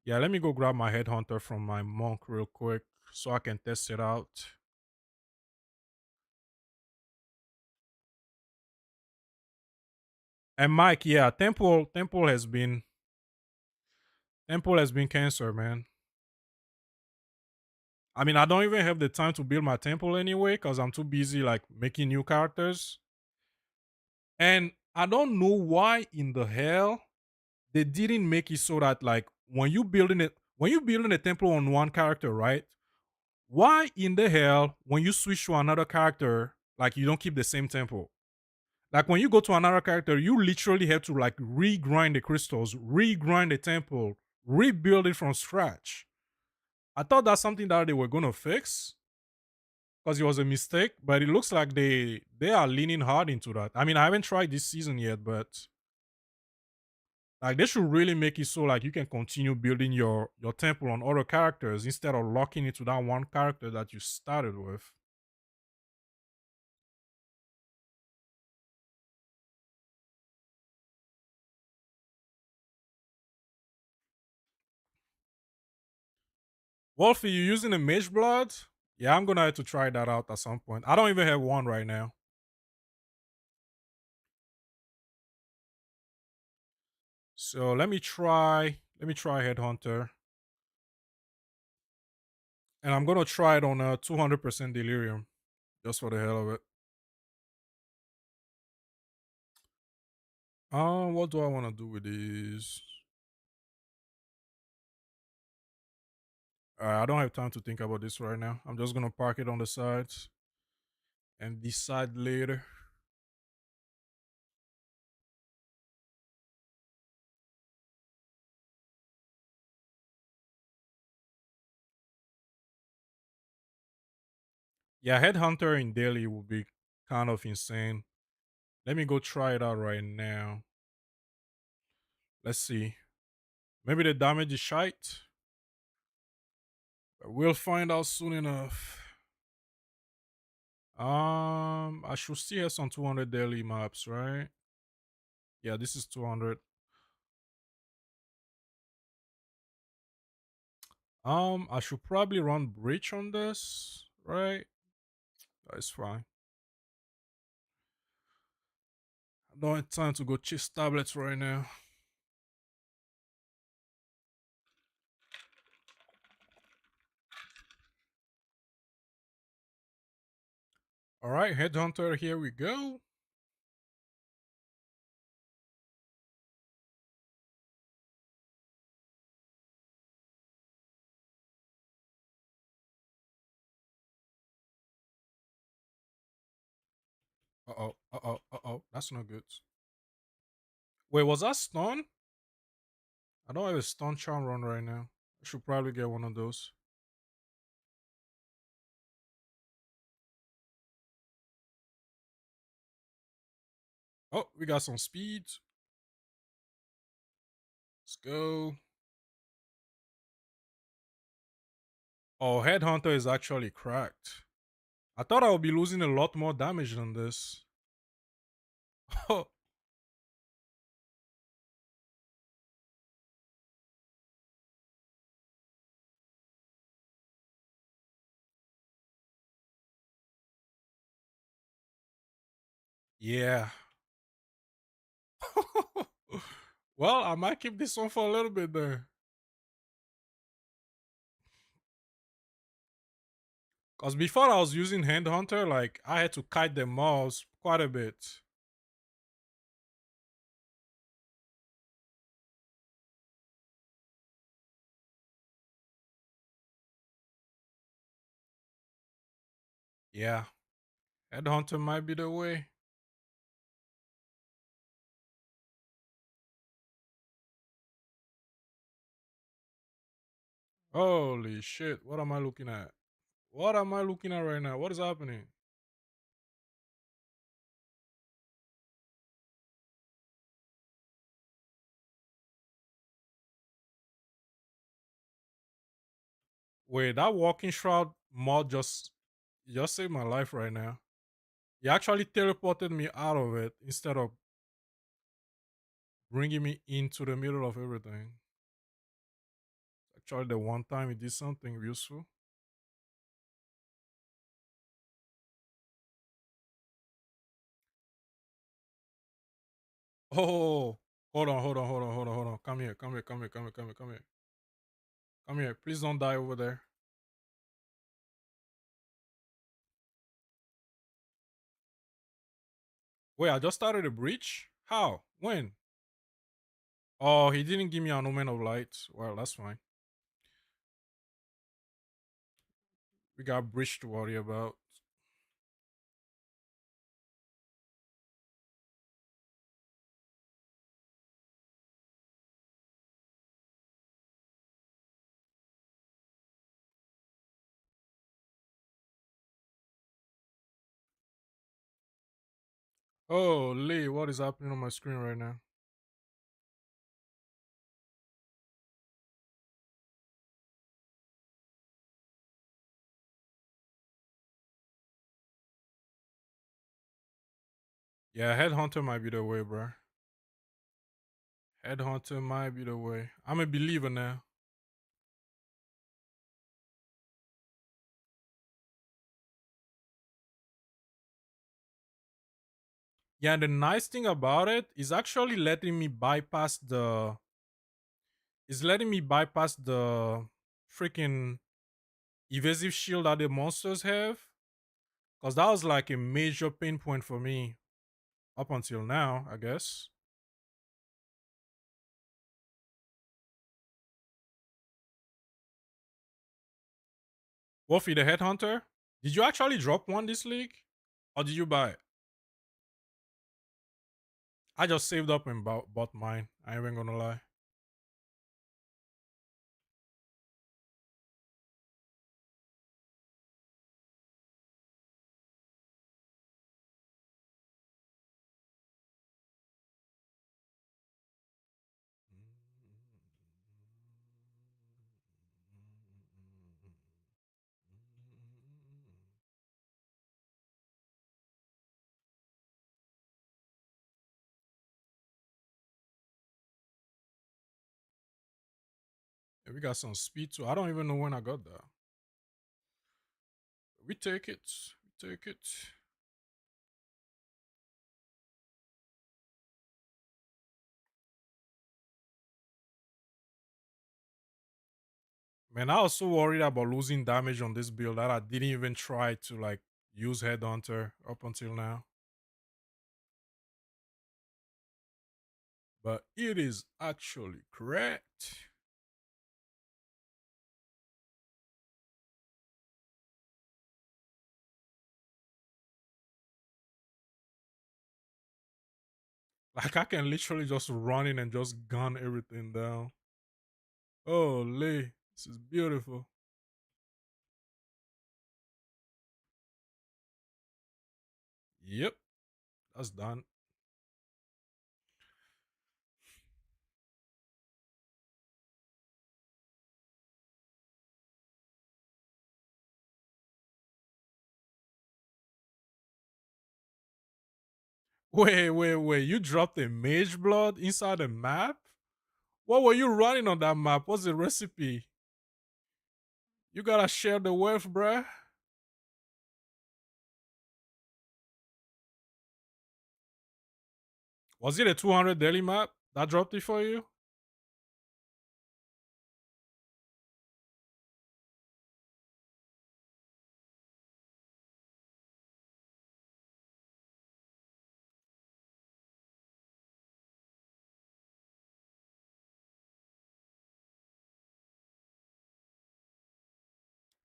yeah, let me go grab my headhunter from my monk real quick so I can test it out. And Mike, yeah, Temple has been cancer, man. I mean, I don't even have the time to build my temple anyway because I'm too busy like making new characters. And I don't know why in the hell they didn't make it so that like when you building a temple on one character, right? Why in the hell when you switch to another character, like you don't keep the same temple? Like when you go to another character, you literally have to like regrind the crystals, regrind the temple, rebuild it from scratch. I thought that's something that they were gonna fix because it was a mistake, but it looks like they are leaning hard into that. I mean, I haven't tried this season yet, but like they should really make it so like you can continue building your temple on other characters instead of locking it to that one character that you started with. Wolfie, you using a mage blood? Yeah, I'm gonna have to try that out at some point. I don't even have one right now. So let me try Headhunter. And I'm gonna try it on a 200% delirium. Just for the hell of it. What do I wanna do with these? I don't have time to think about this right now. I'm just gonna park it on the sides and decide later. Yeah, Headhunter in daily would be kind of insane. Let me go try it out right now. Let's see. Maybe the damage is shite. But we'll find out soon enough. I should see us on 200 daily maps, right? Yeah, this is 200. I should probably run breach on this, right? That's fine. I don't have time to go chase tablets right now. All right, Headhunter, here we go. Uh oh, uh oh, uh oh. That's not good. Wait, was that stun? I don't have a stun charm run right now. I should probably get one of those. Oh, we got some speed. Let's go. Oh, Headhunter is actually cracked. I thought I would be losing a lot more damage than this. Oh, yeah. Well, I might keep this one for a little bit there. Because before I was using Handhunter, like I had to kite the mobs quite a bit. Yeah, Headhunter might be the way. Holy shit, what am I looking at? What am I looking at right now? What is happening? Wait, that walking shroud mod just saved my life right now. He actually teleported me out of it instead of bringing me into the middle of everything. Actually, the one time he did something useful. Oh, hold on, hold on, hold on, hold on, hold on. Come here, come here, come here, come here, come here, come here. Come here. Please don't die over there. Wait, I just started a breach? How? When? Oh, he didn't give me an omen of light. Well, that's fine. We got breach to worry about. Oh, Lee, what is happening on my screen right now? Yeah, Headhunter might be the way, bro. Headhunter might be the way. I'm a believer now. Yeah, the nice thing about it is actually letting me bypass the is letting me bypass the freaking evasive shield that the monsters have. Cause that was like a major pain point for me up until now, I guess. Wolfie the Headhunter. Did you actually drop one this league? Or did you buy it? I just saved up and bought mine. I ain't even gonna lie. Yeah, we got some speed too. I don't even know when I got that. We take it. We take it. Man, I was so worried about losing damage on this build that I didn't even try to like use Headhunter up until now. But it is actually correct. Like I can literally just run in and just gun everything down. Holy, this is beautiful. Yep, that's done. Wait. You dropped a mage blood inside the map? What were you running on that map? What's the recipe? You gotta share the wealth, bruh. Was it a 200 daily map that dropped it for you?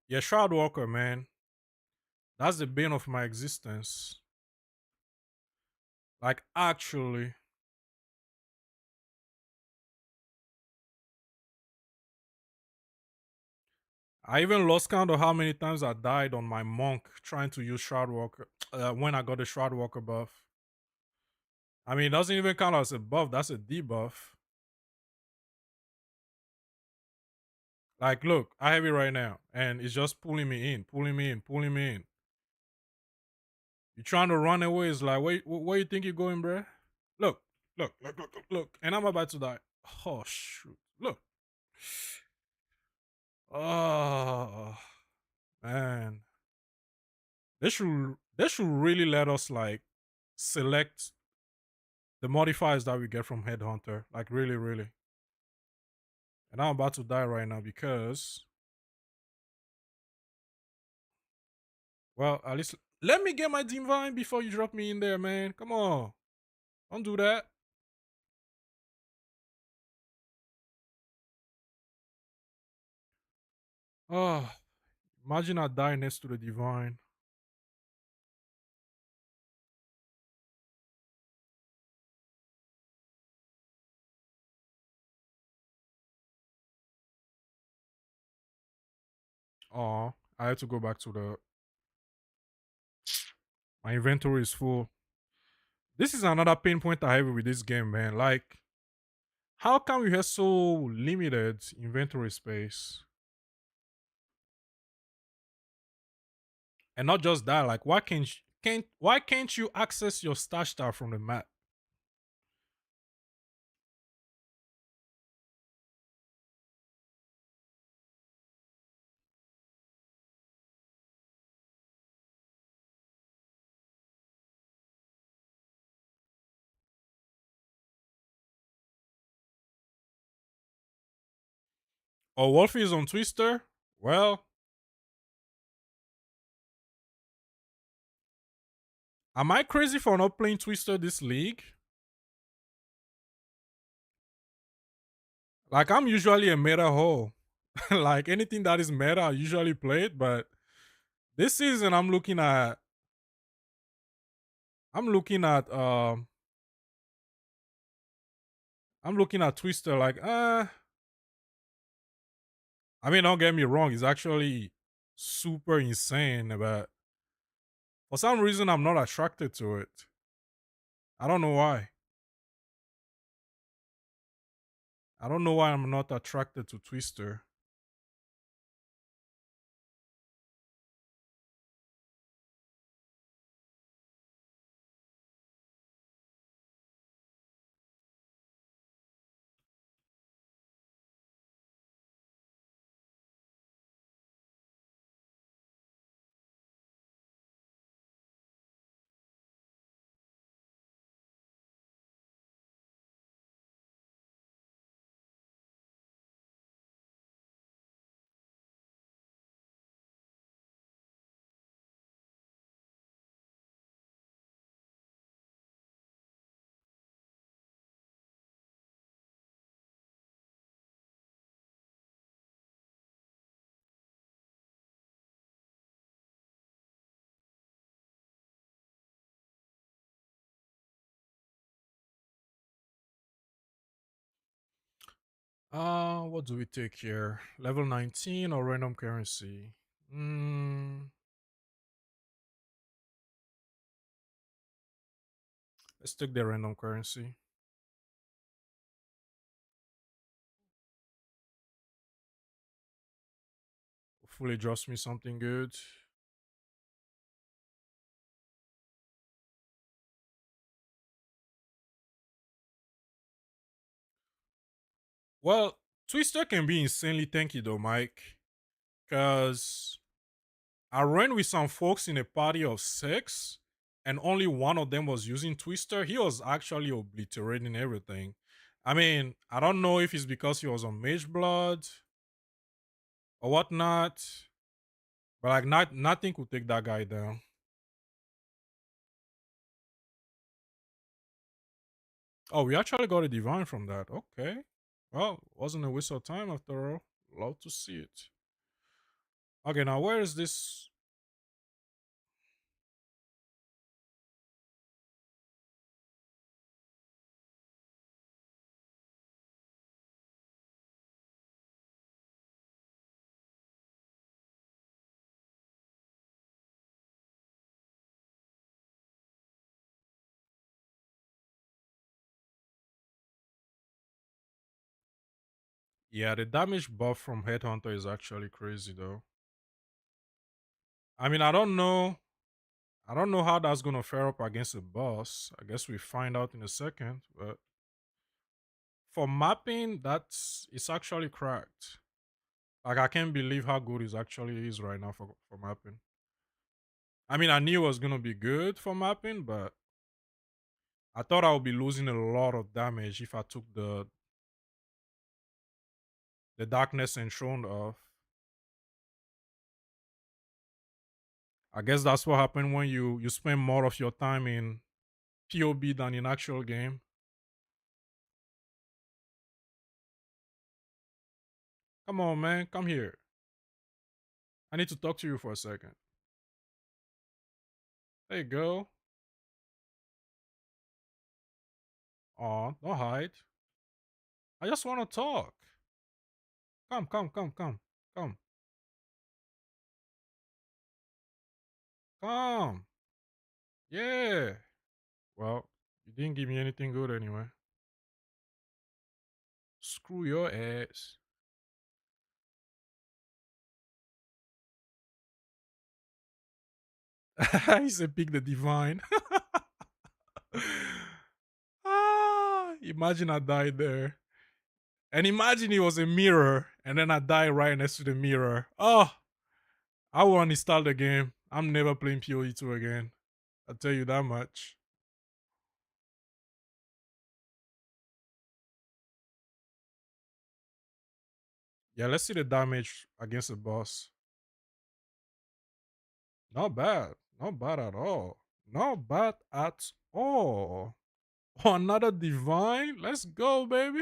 Yeah, Shroud Walker, man. That's the bane of my existence. Like, actually. I even lost count of how many times I died on my monk trying to use Shroud Walker when I got the Shroud Walker buff. I mean, it doesn't even count as a buff, that's a debuff. Like, look, I have it right now, and it's just pulling me in, pulling me in, pulling me in. You're trying to run away. It's like, where you think you're going, bruh? Look, look. And I'm about to die. Oh, shoot. Look. Oh, man. They should really let us, like, select the modifiers that we get from Headhunter. Like, really, really. And I'm about to die right now because, well, at least let me get my Divine before you drop me in there, man. Come on. Don't do that. Oh, imagine I die next to the Divine. Oh, I have to go back to the. My inventory is full. This is another pain point I have with this game, man. Like, how come you have so limited inventory space? And not just that, like, why can't you access your stash star from the map? Or Wolfie is on Twister? Well, am I crazy for not playing Twister this league? Like, I'm usually a meta hole. Like, anything that is meta, I usually play it, but This season, I'm looking at I'm looking at Twister like I mean, don't get me wrong, it's actually super insane, but for some reason I'm not attracted to it. I don't know why. I don't know why I'm not attracted to Twister. What do we take here? Level 19 or random currency? Mm, let's take the random currency. Hopefully, draws me something good. Well, Twister can be insanely tanky though, Mike. Because I ran with some folks in a party of six, and only one of them was using Twister. He was actually obliterating everything. I mean, I don't know if it's because he was on Mage Blood or whatnot, but like nothing could take that guy down. Oh, we actually got a divine from that. Okay. Well, wasn't a waste of time after all. Love to see it. Okay, now where is this? Yeah, the damage buff from Headhunter is actually crazy though. I mean, I don't know how that's gonna fare up against a boss. I guess we find out in a second. But for mapping, that's it's actually cracked. Like I can't believe how good it actually is right now for mapping. I mean, I knew it was gonna be good for mapping, but I thought I would be losing a lot of damage if I took the darkness enshroned off. I guess that's what happened when you spend more of your time in POB than in actual game. Come on, man, come here. I need to talk to you for a second. There you go. Aw, don't hide. I just want to talk. Come, come, come, come, come, come. Yeah. Well, you didn't give me anything good anyway. Screw your ass. He said, pick the divine. Imagine I died there. And imagine it was a mirror, and then I died right next to the mirror. Oh, I will uninstall the game. I'm never playing PoE2 again. I'll tell you that much. Yeah, let's see the damage against the boss. Not bad. Not bad at all. Not bad at all. Oh, another divine? Let's go, baby.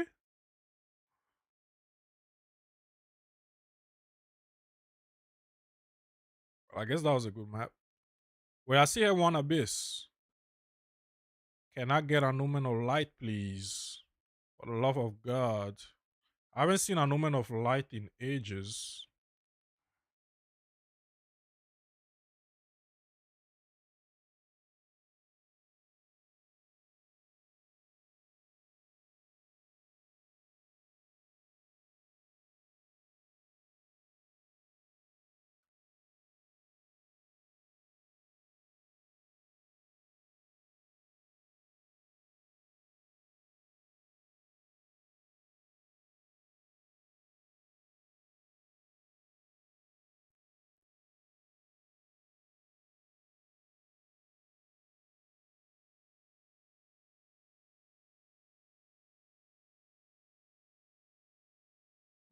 I guess that was a good map. Wait, I see a one abyss. Can I get a Numen of Light, please? For the love of God. I haven't seen a Numen of Light in ages.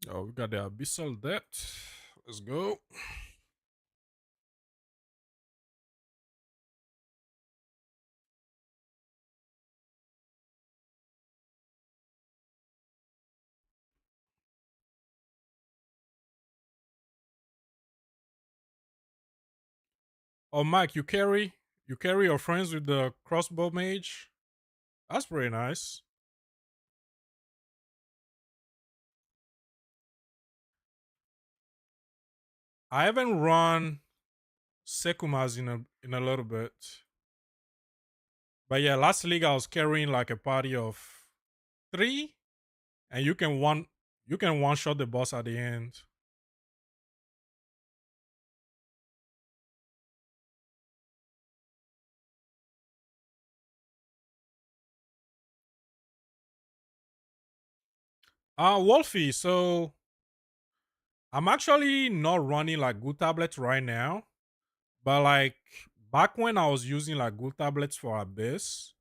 Oh, we got the Abyssal Depth. Let's go. Oh, Mike, you carry your friends with the crossbow mage. That's pretty nice. I haven't run Sekumas in a little bit, but yeah, last league I was carrying like a party of three, and you can one shot the boss at the end. Wolfie. So I'm actually not running like good tablets right now, but like back when I was using like good tablets for Abyss,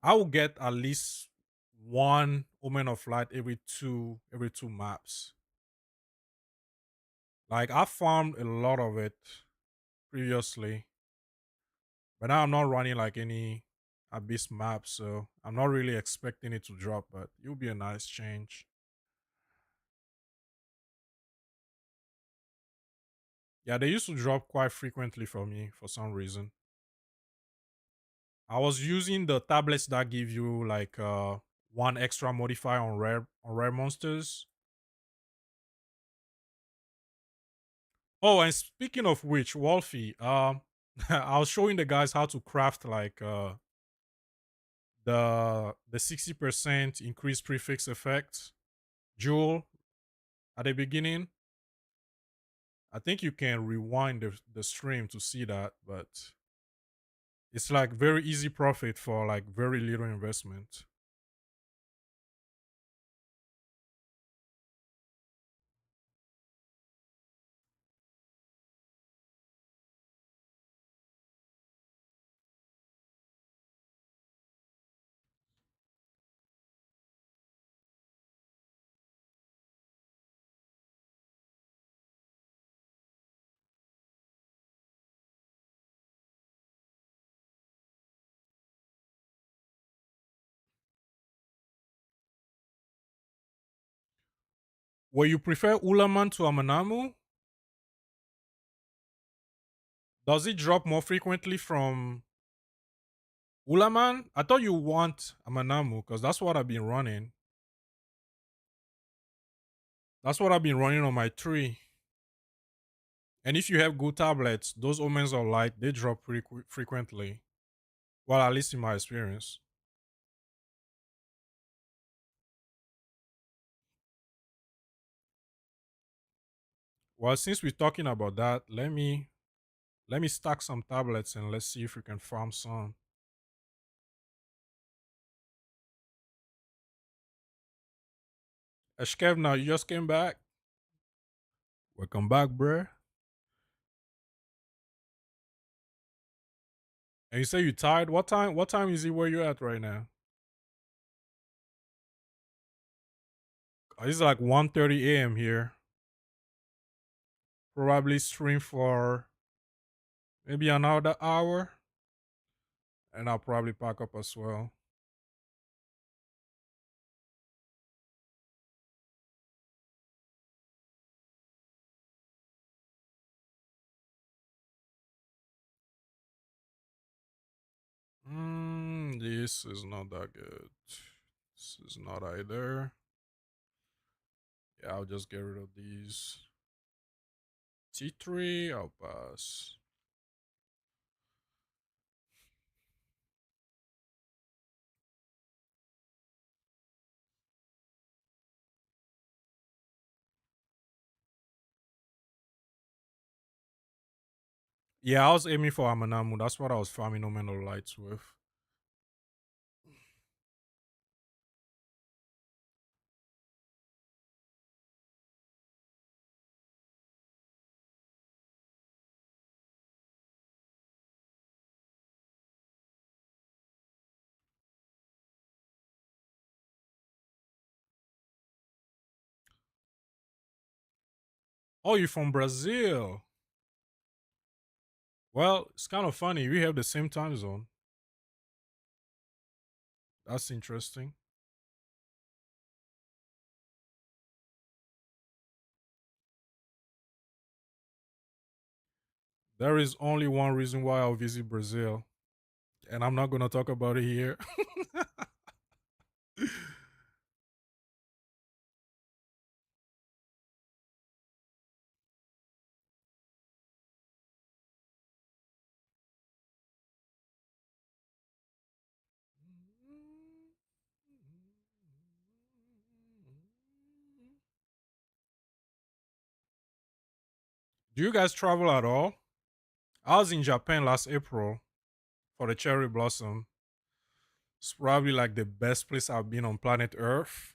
I would get at least one Omen of Light every two maps. Like I farmed a lot of it previously, but now I'm not running like any Abyss map, so I'm not really expecting it to drop, but it'll be a nice change. Yeah, they used to drop quite frequently for me for some reason. I was using the tablets that give you like one extra modifier on rare monsters. Oh, and speaking of which, Wolfie, I was showing the guys how to craft like the 60% increased prefix effect jewel at the beginning. I think you can rewind the stream to see that, but it's like very easy profit for like very little investment. Where you prefer Ulaman to Amanamu, does it drop more frequently from Ulaman? I thought you want Amanamu because that's what I've been running. That's what I've been running on my tree. And if you have good tablets, those omens of light they drop pretty frequently. Well, at least in my experience. Well, since we're talking about that, let me stack some tablets and let's see if we can farm some. Eshkev, now you just came back. Welcome back, bruh. And you say you tired. What time? What time is it where you at right now? It's like 1:30 a.m. here. Probably stream for maybe another hour, and I'll probably pack up as well. This is not that good. This is not either. Yeah, I'll just get rid of these. T3, I'll pass. Yeah, I was aiming for Amanamu. That's what I was farming Omen Lights with. Oh, you're from Brazil. Well, it's kind of funny. We have the same time zone. That's interesting. There is only one reason why I'll visit Brazil, and I'm not going to talk about it here. Do you guys travel at all? I was in Japan last April for the cherry blossom. It's probably like the best place I've been on planet Earth.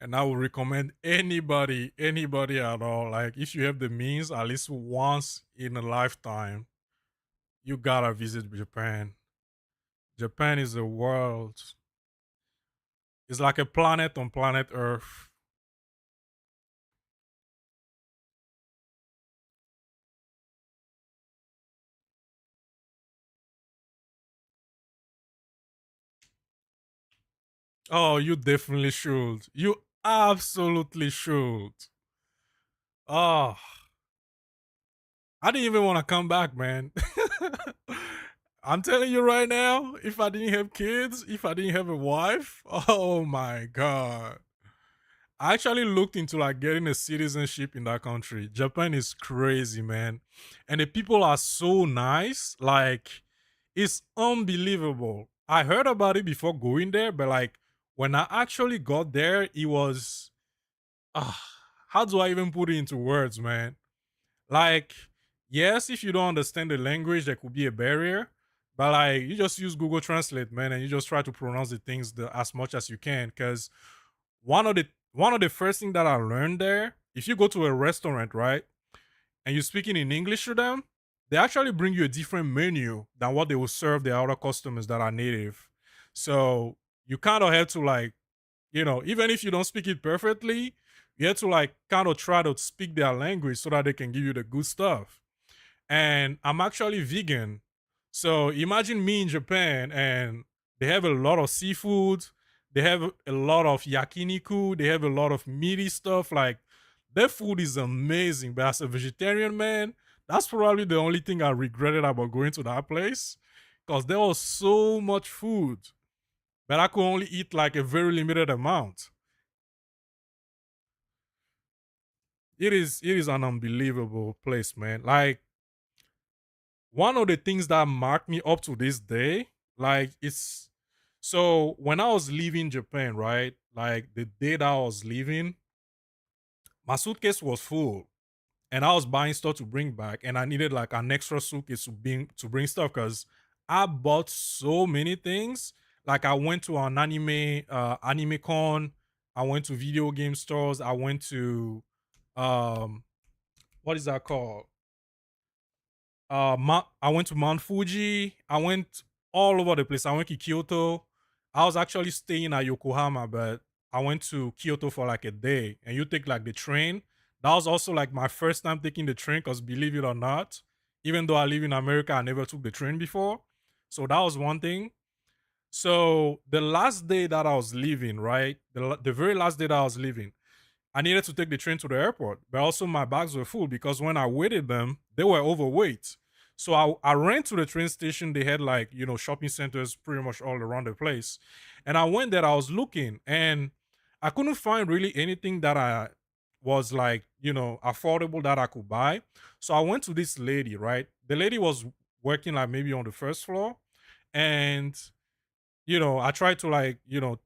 And I would recommend anybody at all. Like, if you have the means, at least once in a lifetime, you gotta visit Japan. Japan is a world. It's like a planet on planet Earth. Oh, you definitely should. You absolutely should. Oh, I didn't even want to come back, man. I'm telling you right now, if I didn't have kids, if I didn't have a wife, oh my god. I actually looked into like getting a citizenship in that country. Japan is crazy, man. And the people are so nice. Like, it's unbelievable. I heard about it before going there, but like when I actually got there, it was ah, how do I even put it into words, man? Like, yes, if you don't understand the language, there could be a barrier. But like, you just use Google Translate, man, and you just try to pronounce the things as much as you can. Because one of the first things that I learned there, if you go to a restaurant, right, and you're speaking in English to them, they actually bring you a different menu than what they will serve the other customers that are native. So you kind of have to like, even if you don't speak it perfectly, you have to like kind of try to speak their language so that they can give you the good stuff. And I'm actually vegan. So imagine me in Japan and they have a lot of seafood, they have a lot of yakiniku, they have a lot of meaty stuff. Like their food is amazing. But as a vegetarian man, that's probably the only thing I regretted about going to that place. Because there was so much food, but I could only eat like a very limited amount. It is an unbelievable place, man. Like one of the things that marked me up to this day, like it's so when I was leaving Japan, right? Like the day that I was leaving, my suitcase was full. And I was buying stuff to bring back, and I needed like an extra suitcase to bring stuff because I bought so many things. Like I went to an anime con, I went to video game stores, I went to um what is that called? I went to Mount Fuji. I went all over the place. I went to Kyoto. I was actually staying at Yokohama, but I went to Kyoto for like a day. And you take like the train. That was also like my first time taking the train, because believe it or not, even though I live in America, I never took the train before. So that was one thing. So the last day that I was leaving, right? The very last day that I was leaving, I needed to take the train to the airport, but also my bags were full because when I weighted them, they were overweight. So I ran to the train station. They had like, shopping centers pretty much all around the place. And I went there, I was looking, and I couldn't find really anything that I was like, affordable that I could buy. So I went to this lady, right? The lady was working like maybe on the first floor. And I tried to like,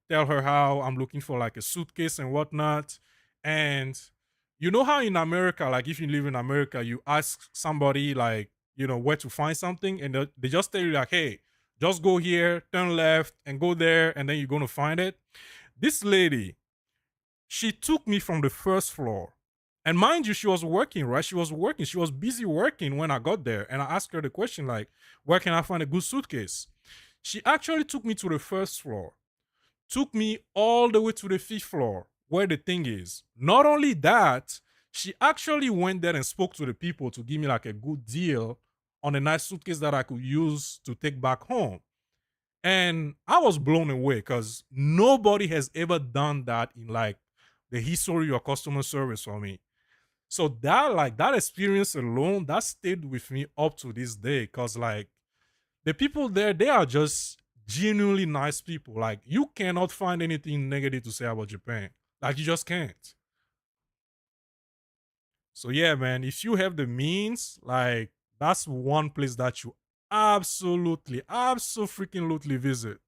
tell her how I'm looking for like a suitcase and whatnot. And you know how in America, like if you live in America, you ask somebody like, where to find something, and they just tell you like, hey, just go here, turn left, and go there, and then you're gonna find it. This lady, she took me from the first floor. And mind you, she was working, right? She was working. She was busy working when I got there. And I asked her the question, like, where can I find a good suitcase? She actually took me to the first floor, took me all the way to the fifth floor where the thing is. Not only that, she actually went there and spoke to the people to give me like a good deal on a nice suitcase that I could use to take back home. And I was blown away because nobody has ever done that in like the history of customer service for me. So that experience alone, that stayed with me up to this day. Cause like the people there, they are just genuinely nice people. Like you cannot find anything negative to say about Japan. Like you just can't. So yeah, man, if you have the means, like that's one place that you absolutely visit.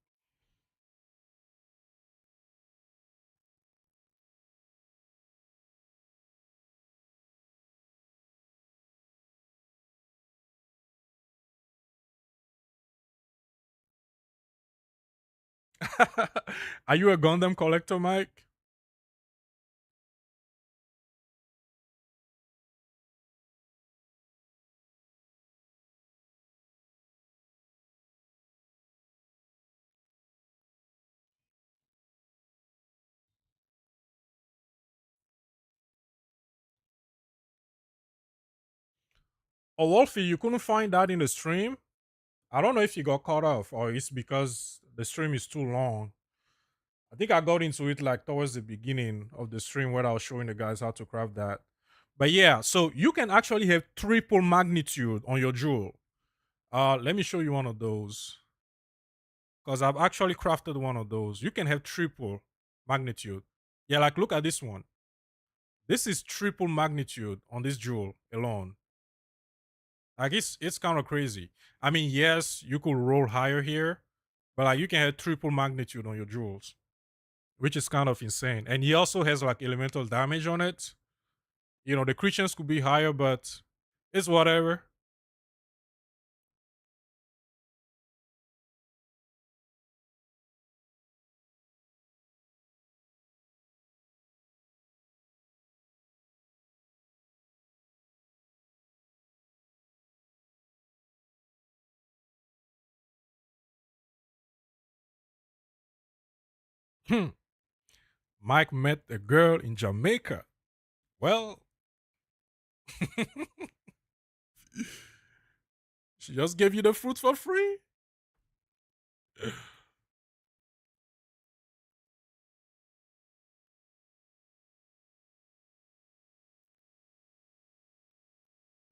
Are you a Gundam collector, Mike? Oh, Wolfie, you couldn't find that in the stream? I don't know if you got caught off or it's because the stream is too long. I think I got into it like towards the beginning of the stream where I was showing the guys how to craft that. But yeah, so you can actually have triple magnitude on your jewel. Let me show you one of those because I've actually crafted one of those. You can have triple magnitude. Yeah, like look at this one. This is triple magnitude on this jewel alone. Like it's kind of crazy. I mean, yes, you could roll higher here, but like you can have triple magnitude on your jewels, which is kind of insane. And he also has like elemental damage on it. The creatures could be higher, but it's whatever. Hmm. Mike met a girl in Jamaica. Well, she just gave you the fruit for free.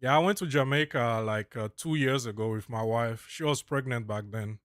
Yeah, I went to Jamaica like 2 years ago with my wife. She was pregnant back then.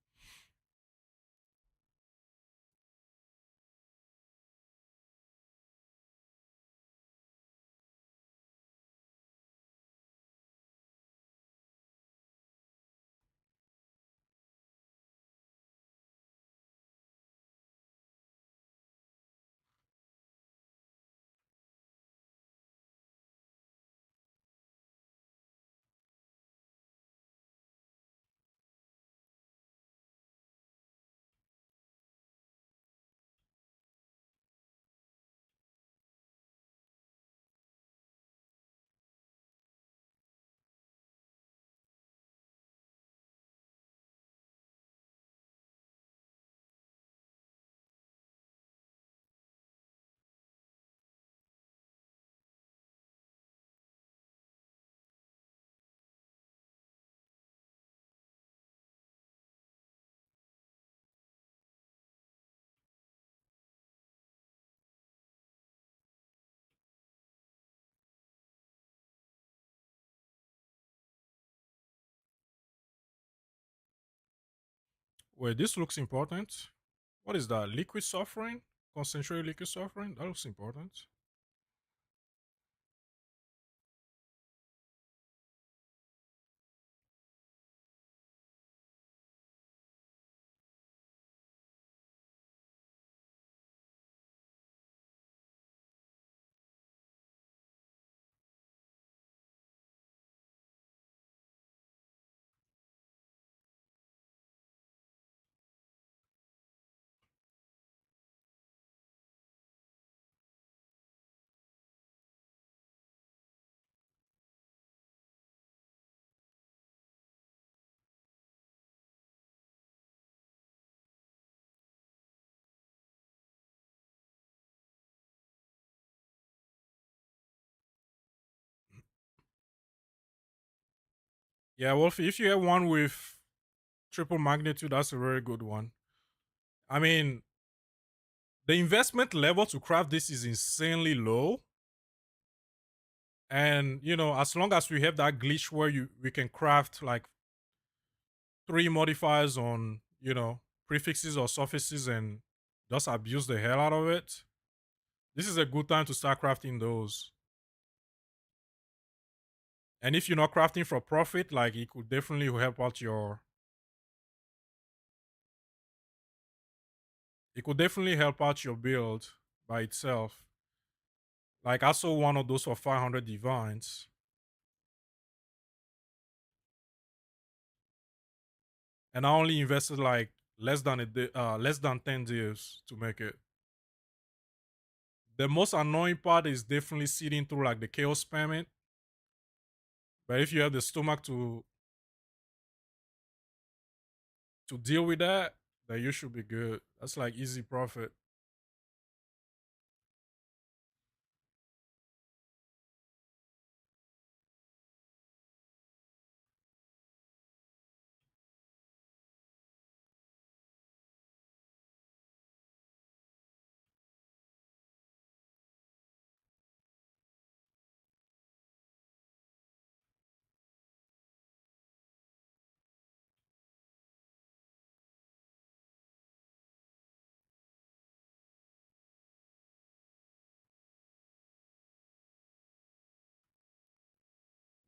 Wait, this looks important. What is that? Liquid suffering? Concentrated liquid suffering? That looks important. Yeah, Wolfie, if you have one with triple magnitude, that's a very good one. I mean, the investment level to craft this is insanely low. And as long as we have that glitch where we can craft like three modifiers on, prefixes or suffixes and just abuse the hell out of it, this is a good time to start crafting those. And if you're not crafting for profit, like it could definitely help out your it could definitely help out your build by itself. Like I saw one of those for 500 divines, and I only invested like less than 10 days to make it. The most annoying part is definitely sitting through like the chaos spamming. But if you have the stomach to deal with that, then you should be good. That's like easy profit.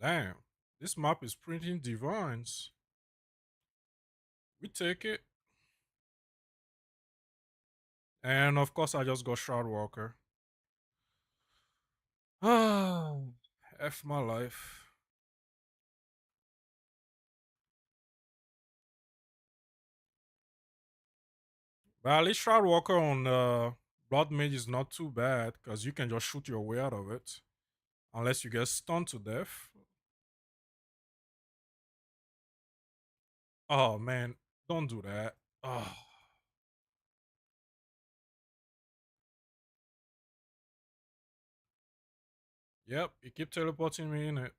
Damn, this map is printing divines. We take it. And of course, I just got Shroud Walker. Ah, F my life. But at least Shroud Walker on Blood Mage is not too bad because you can just shoot your way out of it. Unless you get stunned to death. Oh man, don't do that. Oh, yep, you keep teleporting me in it.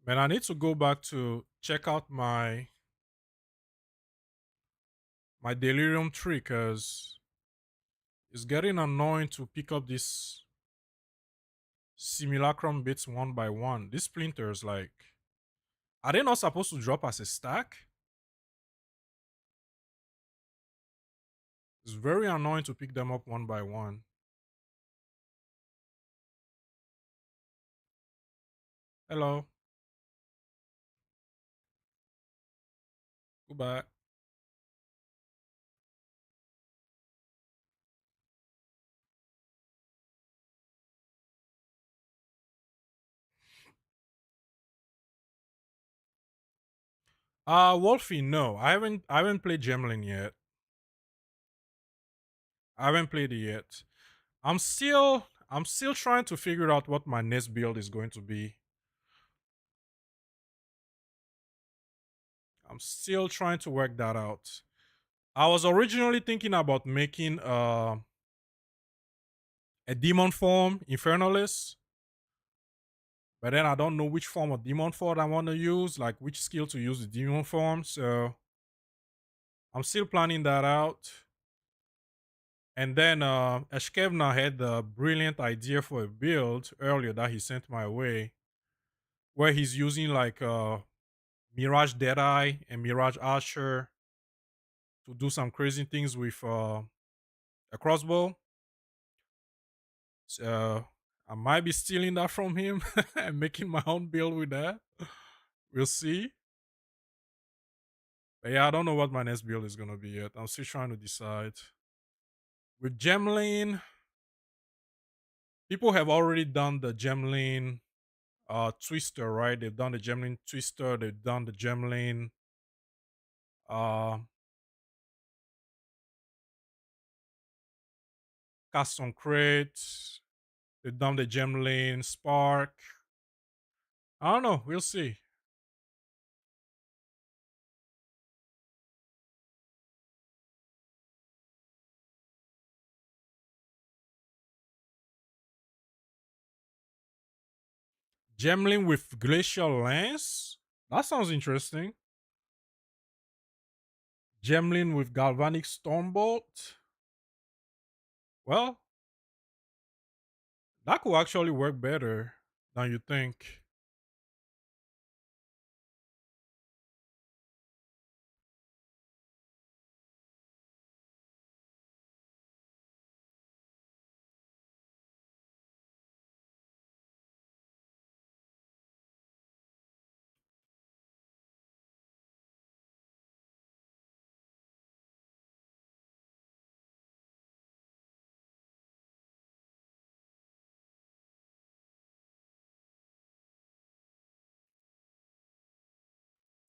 Man, I need to go back to check out my my delirium tree because it's getting annoying to pick up these simulacrum bits one by one. These splinters, like, are they not supposed to drop as a stack? It's very annoying to pick them up one by one. Hello, goodbye. Wolfie, no, I haven't played Gemlin yet. I haven't played it yet. I'm still trying to figure out what my next build is going to be. I'm still trying to work that out. I was originally thinking about making a demon form Infernalis, but then I don't know which form of demon form I want to use, like which skill to use the demon form. So I'm still planning that out. And then Eshkevna had the brilliant idea for a build earlier that he sent my way, where he's using like Mirage Deadeye and Mirage Archer to do some crazy things with a crossbow. So I might be stealing that from him and making my own build with that. We'll see. But yeah, I don't know what my next build is gonna be yet. I'm still trying to decide. With Gemlane, people have already done the Gemlane Twister, right? They've done the Gemlane Twister, they've done the Gemlane uh Cast on Crate, they've done the Gemlane Spark. I don't know, we'll see. Gemlane with Glacial Lance? That sounds interesting. Gemlin with Galvanic Stormbolt. Well, that could actually work better than you think.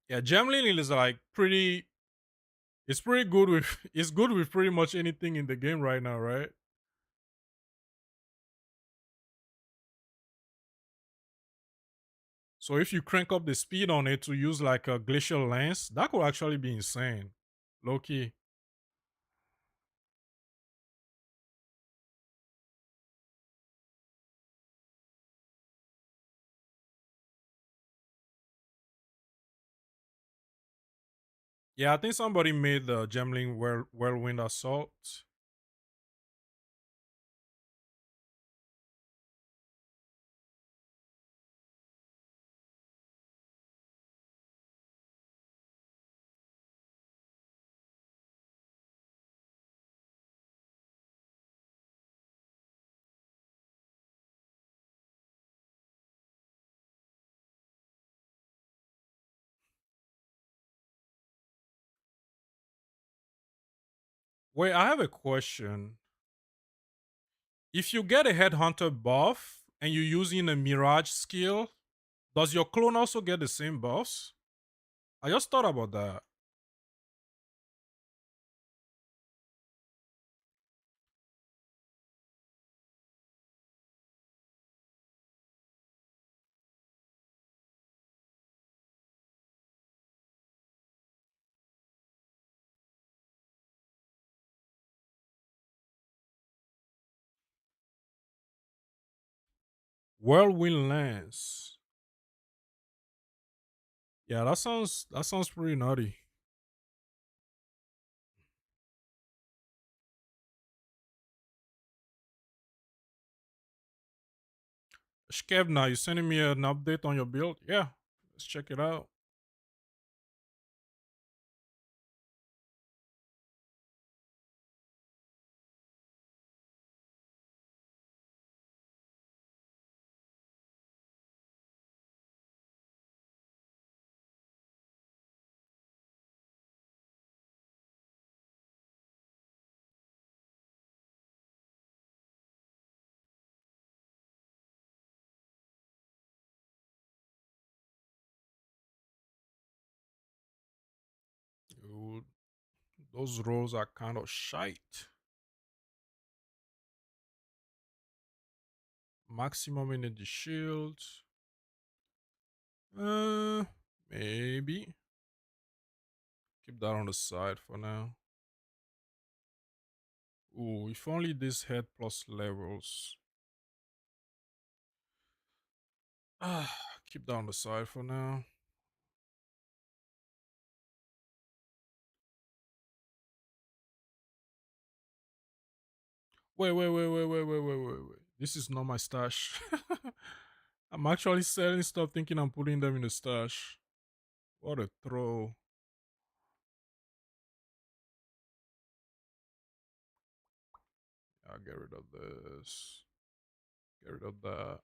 Yeah, Gemlin is like pretty. It's pretty good with. It's good with pretty much anything in the game right now, right? So if you crank up the speed on it to use like a glacial lance, that could actually be insane. Low key. Yeah, I think somebody made the Gemlin Whirlwind Assault. Wait, I have a question. If you get a Headhunter buff and you're using a Mirage skill, does your clone also get the same buffs? I just thought about that. Whirlwind Lance. Yeah, that sounds pretty nutty. Shkevna, you sending me an update on your build? Yeah, let's check it out. Ooh, those rolls are kind of shite. Maximum energy shield. Uh, maybe. Keep that on the side for now. Ooh, if only this had plus levels. Ah, keep that on the side for now. Wait. This is not my stash. I'm actually selling stuff thinking I'm putting them in the stash. What a throw. I'll get rid of this. Get rid of that.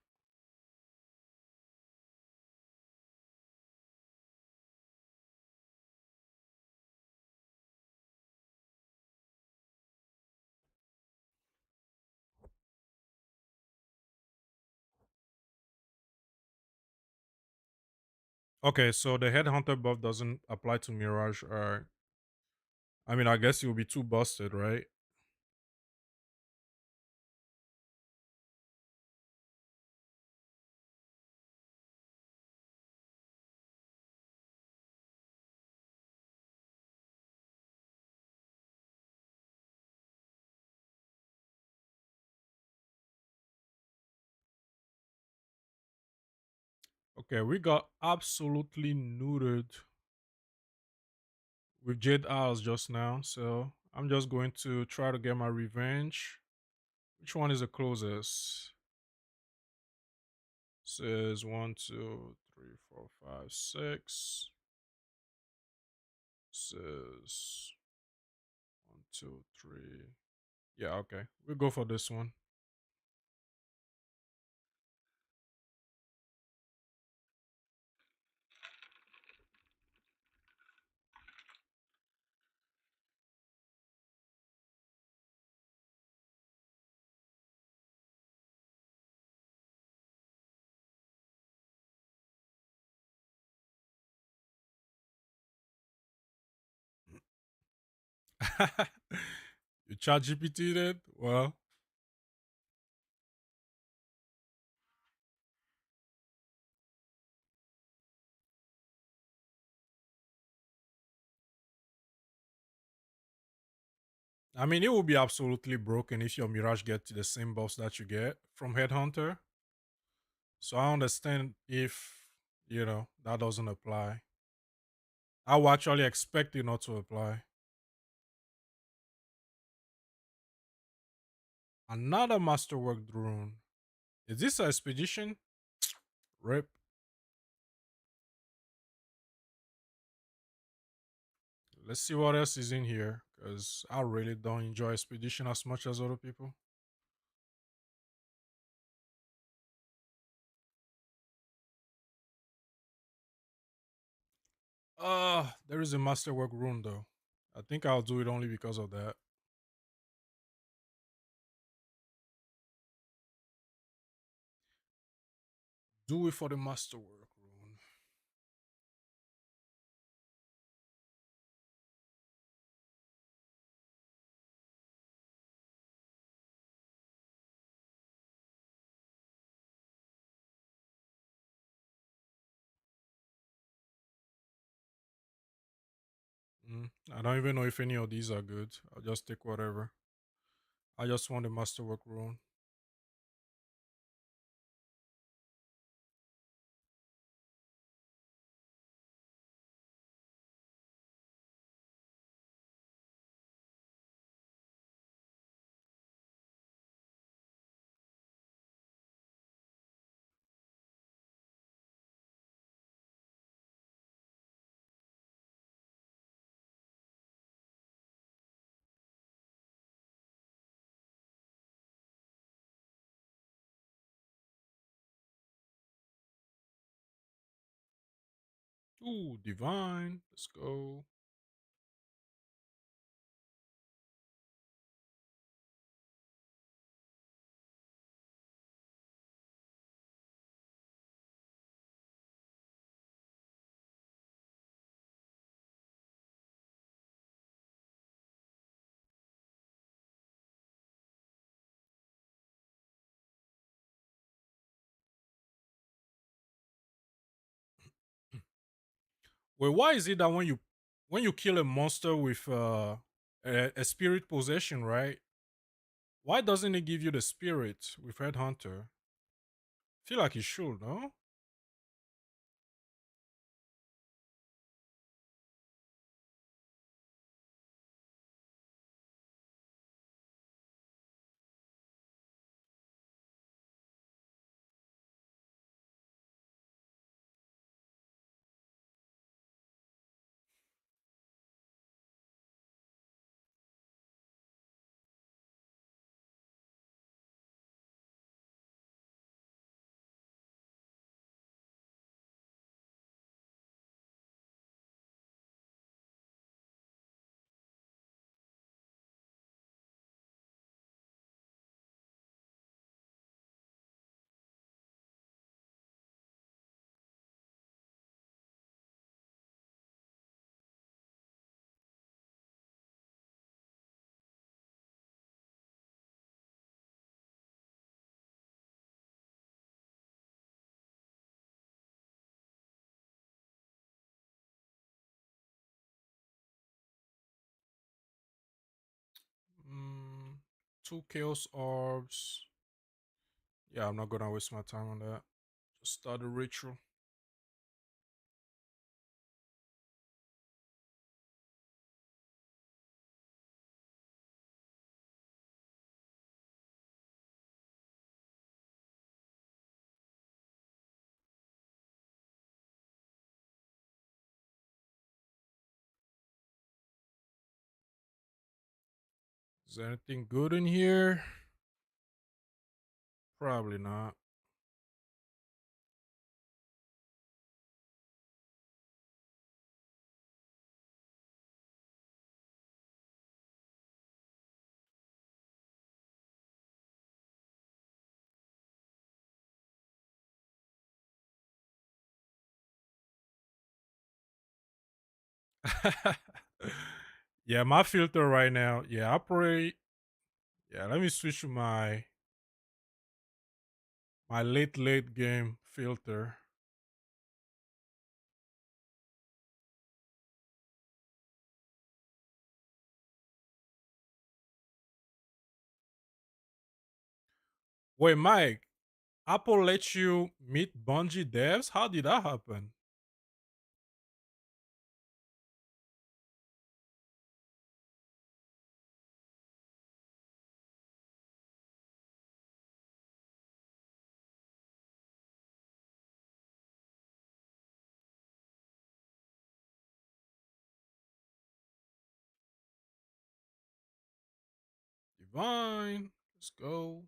Okay, so the headhunter buff doesn't apply to Mirage. I mean, I guess you'll be too busted, right? Okay, we got absolutely neutered with Jade Isles just now, so I'm just going to try to get my revenge. Which one is the closest? Says one, two, three, four, five, six. Says one, two, three. Yeah, okay. We'll go for this one. You chat GPT it? Well, I mean, it will be absolutely broken if your Mirage gets the same buffs that you get from Headhunter. So I understand if, that doesn't apply. I will actually expect it not to apply. Another Masterwork drone. Is this an expedition? Rip. Let's see what else is in here. Because I really don't enjoy expedition as much as other people. There is a Masterwork rune though. I think I'll do it only because of that. Do it for the Masterwork rune. I don't even know if any of these are good. I'll just take whatever. I just want the Masterwork rune. Ooh, divine. Let's go. Well, why is it that when you kill a monster with a spirit possession, right? Why doesn't it give you the spirit with Headhunter? Feel like it should, no? Mm, two chaos orbs. Yeah, I'm not gonna waste my time on that. Just start the ritual. Is there anything good in here? Probably not. Yeah, my filter right now. Yeah, I pray. Yeah, let me switch to my late game filter. Wait, Mike, Apple lets you meet Bungie devs? How did that happen? Divine. Let's go.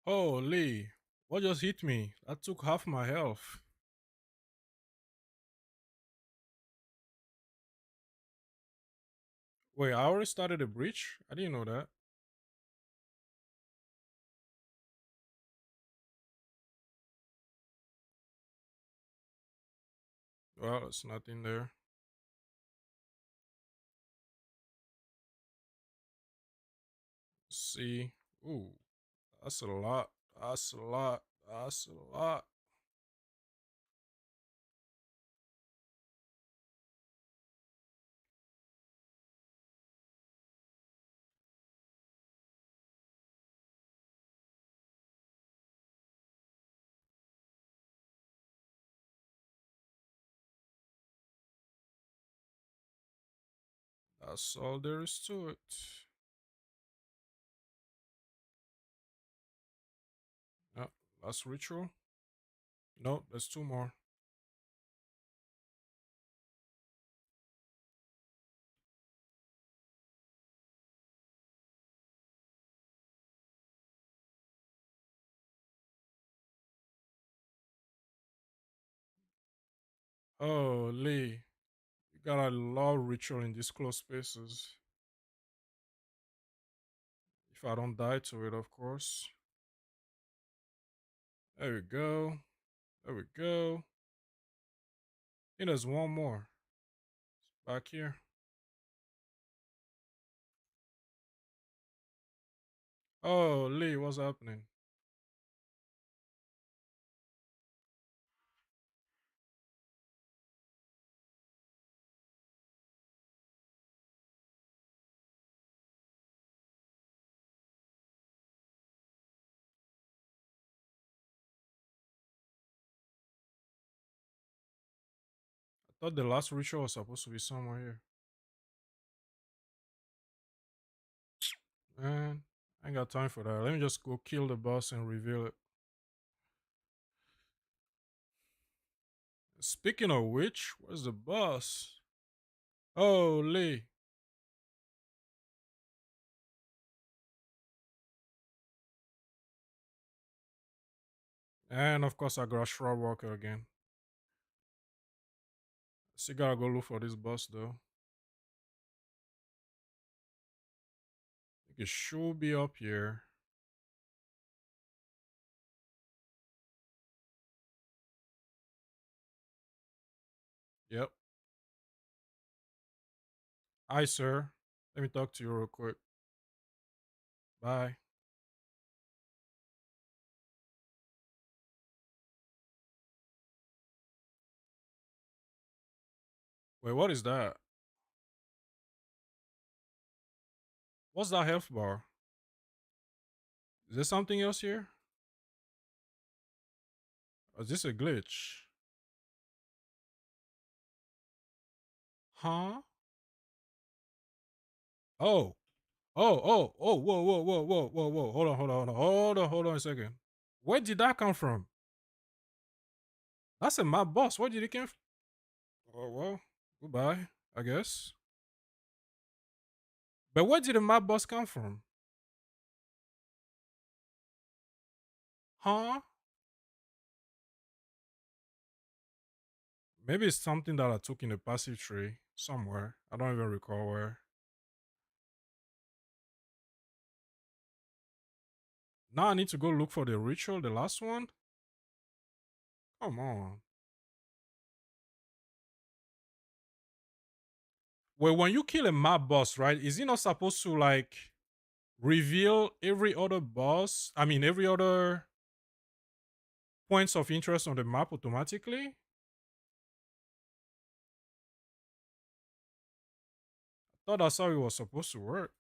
Holy, what just hit me? That took half my health. Wait, I already started a breach? I didn't know that. Well, there's nothing there. See. Ooh, that's a lot. That's a lot. That's a lot. That's all there is to it. Yep, last ritual. No, there's two more. Holy, you got a lot of ritual in these close spaces. If I don't die to it, of course. There we go. There we go. I think there's one more. Back here. Oh, Lee, what's happening? I thought the last ritual was supposed to be somewhere here. Man, I ain't got time for that. Let me just go kill the boss and reveal it. Speaking of which, where's the boss? Oh, Lee. And of course, I got a Shroud Walker again. Still gotta go look for this boss though. I think it should be up here. Yep. Hi, sir. Let me talk to you real quick. Bye. Wait, what is that? What's that health bar? Is there something else here? Or is this a glitch? Huh? Oh. Whoa, whoa, whoa, whoa, whoa, whoa. Hold on a second. Where did that come from? That's a map boss. Where did it come from? Oh, well, goodbye, I guess. But where did the map boss come from? Huh? Maybe it's something that I took in the passive tree somewhere. I don't even recall where. Now I need to go look for the ritual, the last one? Come on. Well, when you kill a map boss, right, is he not supposed to like reveal every other boss? I mean, every other points of interest on the map automatically? I thought that's how it was supposed to work.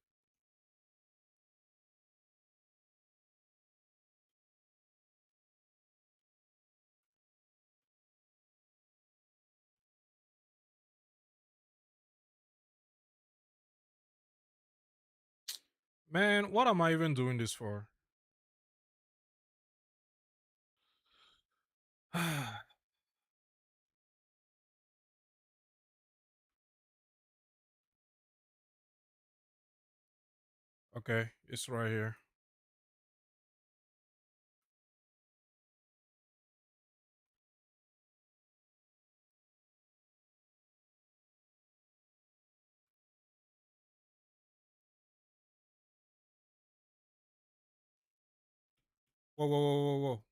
Man, what am I even doing this for? Okay, it's right here. Whoa, whoa, whoa, whoa, whoa.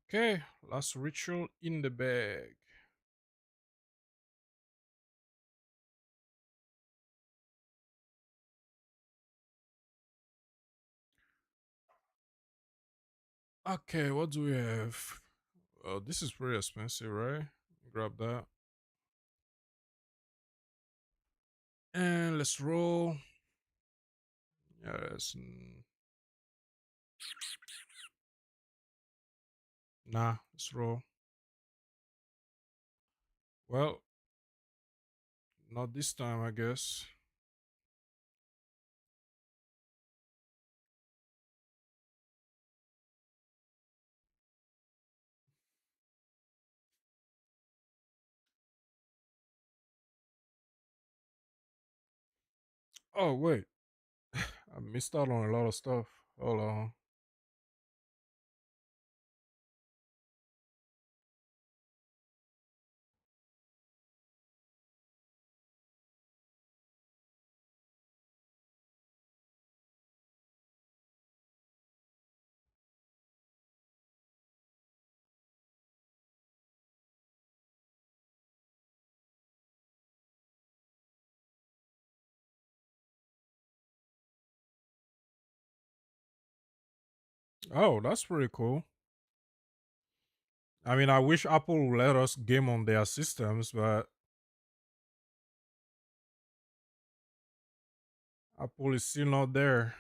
Okay, last ritual in the bag. Okay, what do we have? Oh, this is pretty expensive, right? Grab that. And let's roll. Yes. Nah, let's roll. Well, not this time, I guess. Oh, wait. I missed out on a lot of stuff. Hold on. Oh, that's pretty cool. I mean, I wish Apple would let us game on their systems, but Apple is still not there.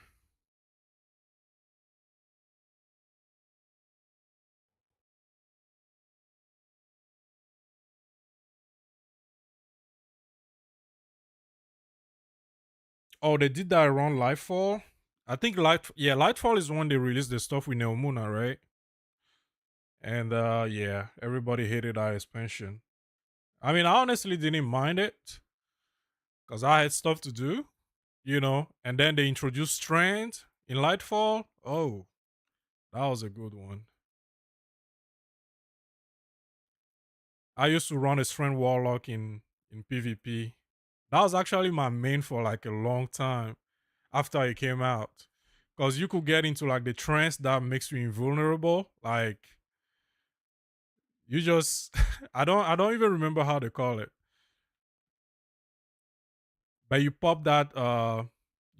Oh, they did that around Lightfall. I think Lightfall is when they released the stuff with Neomuna, right? And yeah, everybody hated that expansion. I mean, I honestly didn't mind it because I had stuff to do, And then they introduced Strand in Lightfall. Oh, that was a good one. I used to run a Strand Warlock in PvP. That was actually my main for like a long time after it came out. Because you could get into like the trance that makes you invulnerable. Like you just I don't even remember how they call it. But you pop that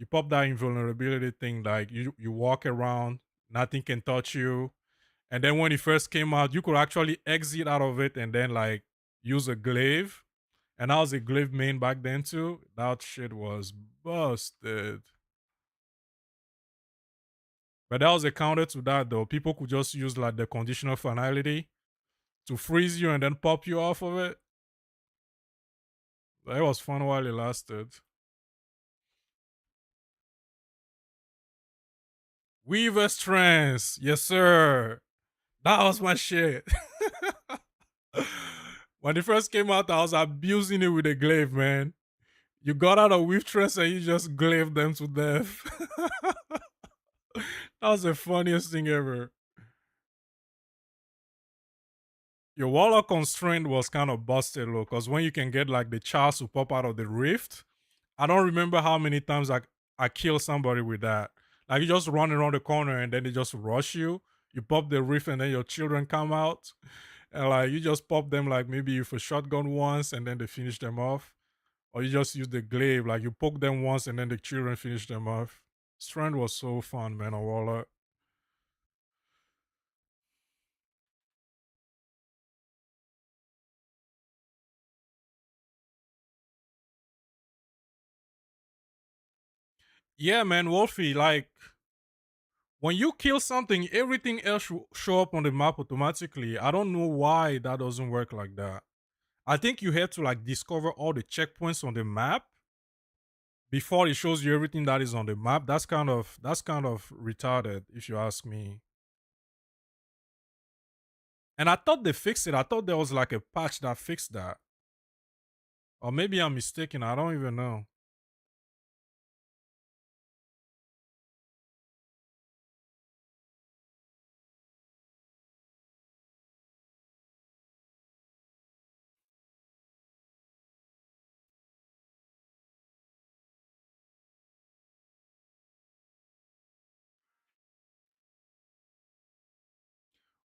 invulnerability thing, like you walk around, nothing can touch you. And then when it first came out, you could actually exit out of it and then like use a glaive. And I was a glaive main back then too. That shit was busted. But that was a counter to that though. People could just use like the conditional finality to freeze you and then pop you off of it. It was fun while it lasted. Weaver's Trance, yes sir. That was my shit. When it first came out, I was abusing it with a glaive, man. You got out of Weave Trance and you just glaved them to death. That was the funniest thing ever. Your Warlock Constraint was kind of busted, though, because when you can get like the Charles to pop out of the rift, I don't remember how many times I killed somebody with that. Like you just run around the corner and then they just rush you. You pop the rift and then your children come out. And like you just pop them like maybe with a shotgun once and then they finish them off. Or you just use the glaive, like you poke them once and then the children finish them off. Strand was so fun, man, on Warlock. Yeah, man, Wolfie, like when you kill something, everything else show up on the map automatically. I don't know why that doesn't work like that. I think you have to like discover all the checkpoints on the map before it shows you everything that is on the map. That's kind of retarded, if you ask me. And I thought they fixed it. I thought there was like a patch that fixed that. Or maybe I'm mistaken. I don't even know.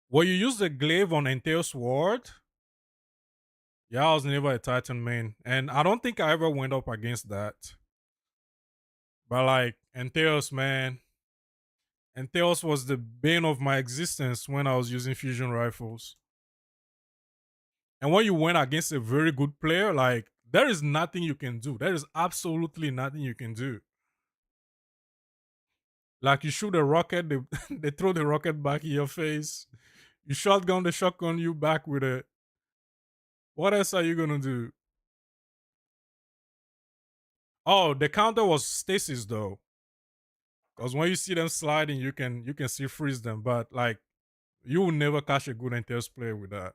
Well, you use the glaive on Enteo's Ward? Yeah, I was never a Titan main. And I don't think I ever went up against that. But like Enteos, man. Enteos was the bane of my existence when I was using fusion rifles. And when you went against a very good player, like there is nothing you can do. There is absolutely nothing you can do. Like you shoot a rocket, they, they throw the rocket back in your face. You shotgun the shotgun you back with it. What else are you gonna do? Oh, the counter was stasis though. Because when you see them sliding, you can see freeze them. But like you will never catch a good Intel's player with that.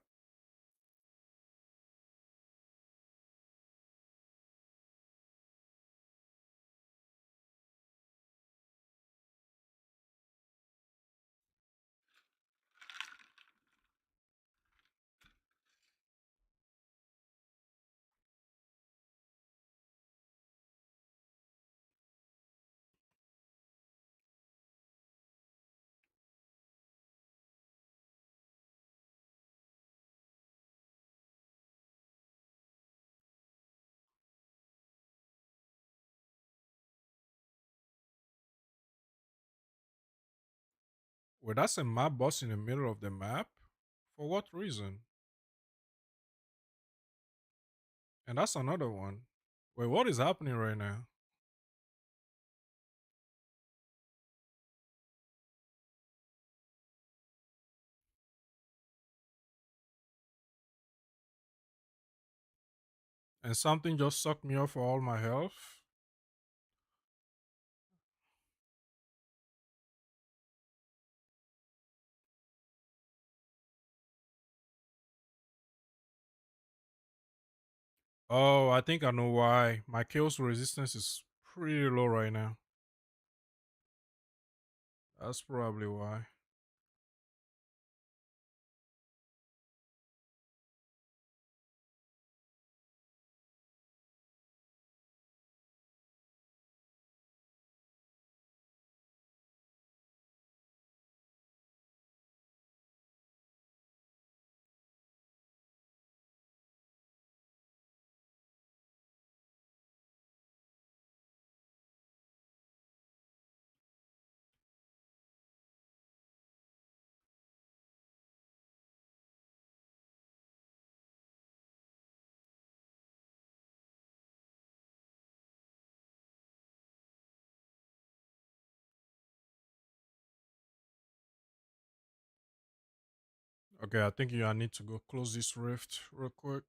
Well, that's a map boss in the middle of the map. For what reason? And that's another one. Wait, what is happening right now? And something just sucked me off for all my health. Oh, I think I know why. My chaos resistance is pretty low right now. That's probably why. Okay, I think I need to go close this rift real quick.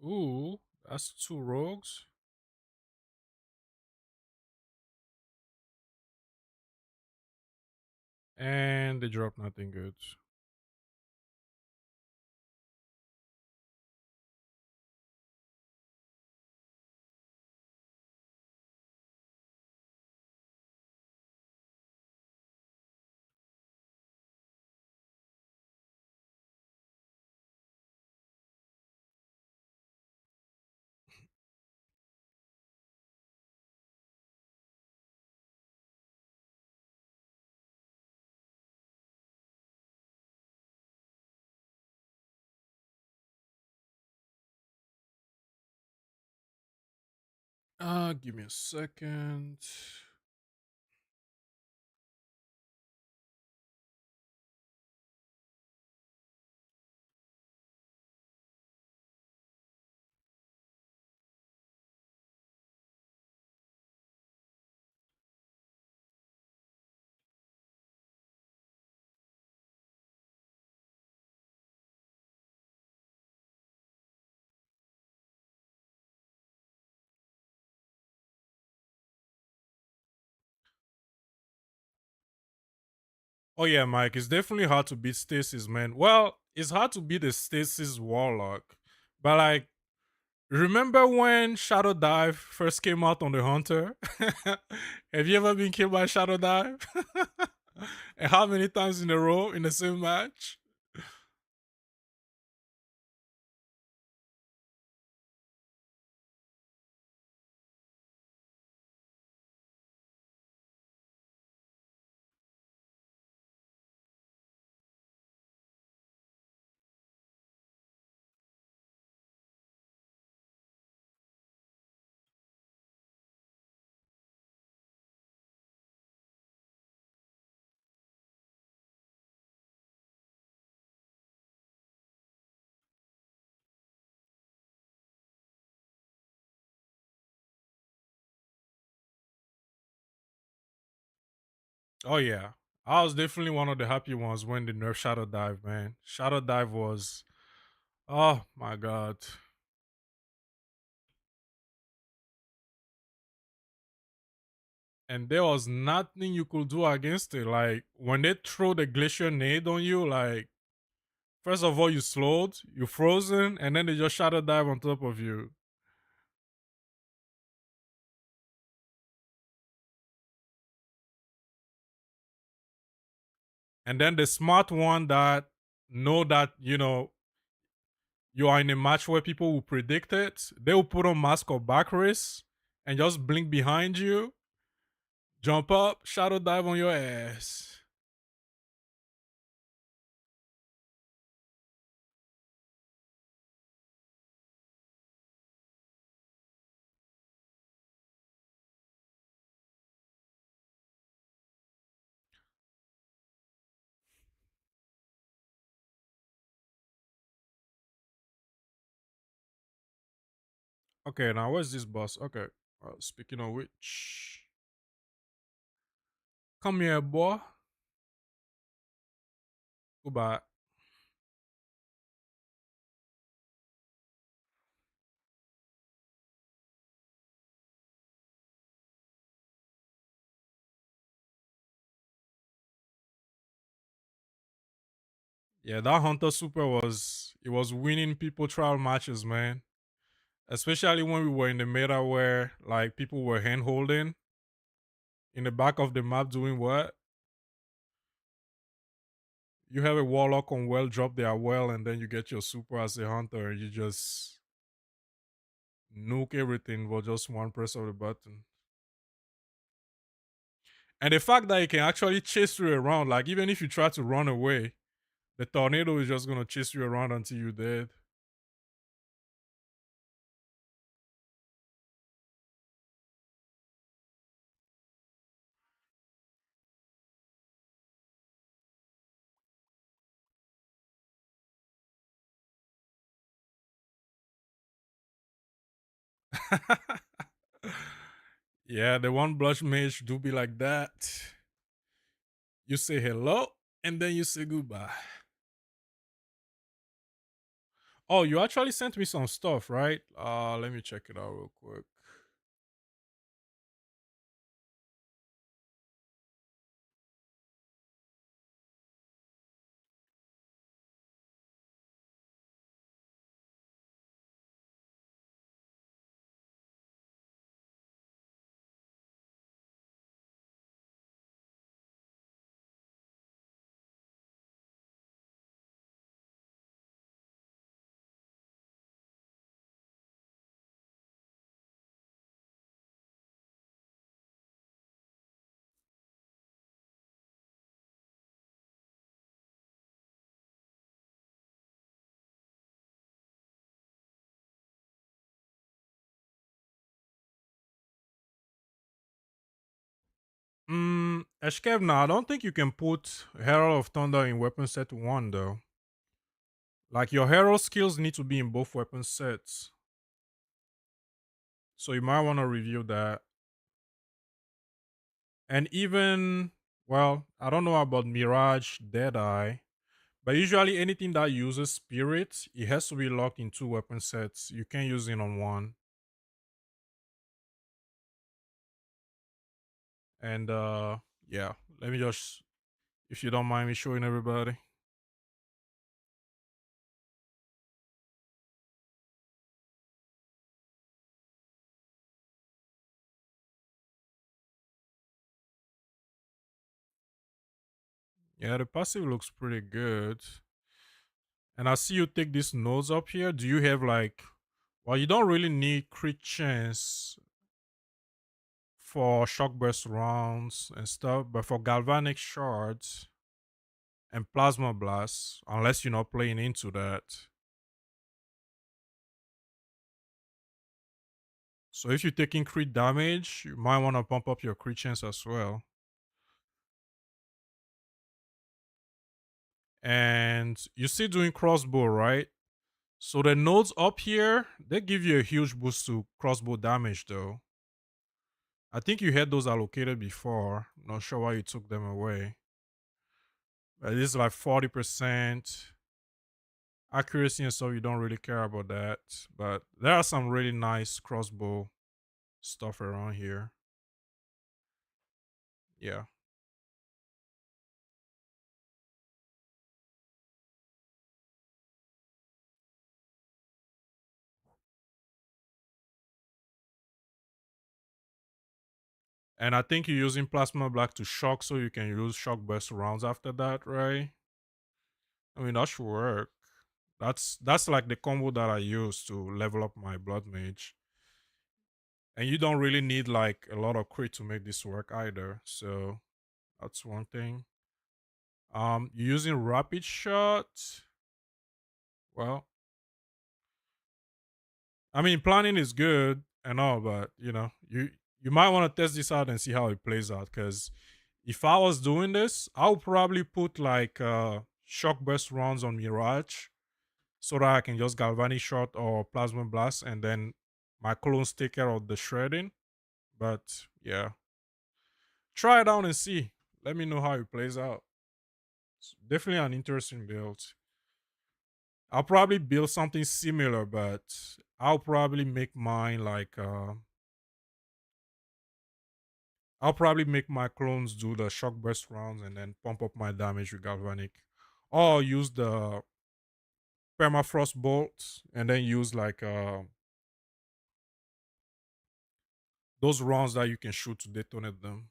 Ooh, that's two rogues. And they dropped nothing good. Give me a second. Oh yeah, Mike, it's definitely hard to beat Stasis, man. Well, it's hard to beat the Stasis Warlock. But like, remember when Shadow Dive first came out on the Hunter? Have you ever been killed by Shadow Dive? And how many times in a row in the same match? Oh yeah. I was definitely one of the happy ones when they nerfed Shadow Dive, man. Shadow Dive was, oh my god. And there was nothing you could do against it. Like when they throw the glacier nade on you, like first of all you slowed, you frozen, and then they just shadow dive on top of you. And then the smart one that know that, you are in a match where people will predict it, they will put on mask or back race and just blink behind you, jump up, shadow dive on your ass. Okay, now where's this boss? Okay. Speaking of which, come here, boy. Goodbye. Yeah, that Hunter Super was winning people trial matches, man. Especially when we were in the meta where like people were hand holding in the back of the map doing what? You have a warlock on well, drop their well, and then you get your super as a hunter and you just nuke everything with just one press of the button. And the fact that it can actually chase you around, like even if you try to run away, the tornado is just gonna chase you around until you're dead. Yeah, the one blush mage do be like that. You say hello and then you say goodbye. Oh, you actually sent me some stuff, right? Let me check it out real quick. Escape now. I don't think you can put Herald of Thunder in weapon set one though. Like your hero skills need to be in both weapon sets. So you might want to review that. And even, well, I don't know about Mirage, Deadeye, but usually anything that uses Spirit, it has to be locked in two weapon sets. You can't use it on one. And yeah, let me just, if you don't mind me showing everybody. Yeah, the passive looks pretty good. And I see you take these nodes up here. Do you have like, well, you don't really need crit chance for shock burst rounds and stuff, but for galvanic shards and plasma blasts, unless you're not playing into that. So if you're taking crit damage, you might want to pump up your crit chance as well. And you're still doing crossbow, right? So the nodes up here, they give you a huge boost to crossbow damage though. I think you had those allocated before. Not sure why you took them away. But this is like 40% accuracy and stuff. You don't really care about that. But there are some really nice crossbow stuff around here. Yeah. And I think you're using plasma black to shock so you can use shock burst rounds after that, right? I mean that should work. That's like the combo that I use to level up my blood mage. And you don't really need like a lot of crit to make this work either. So that's one thing. You're using rapid shot. Well, I mean planning is good and all, but you might want to test this out and see how it plays out. Because if I was doing this, I would probably put like shock burst rounds on Mirage so that I can just galvanic shot or plasma blast, and then my clones take care of the shredding. But yeah, try it out and see. Let me know how it plays out. It's definitely an interesting build. I'll probably build something similar, but I'll probably make mine like I'll probably make my clones do the shock burst rounds and then pump up my damage with galvanic. Or I'll use the permafrost bolts and then use like those rounds that you can shoot to detonate them.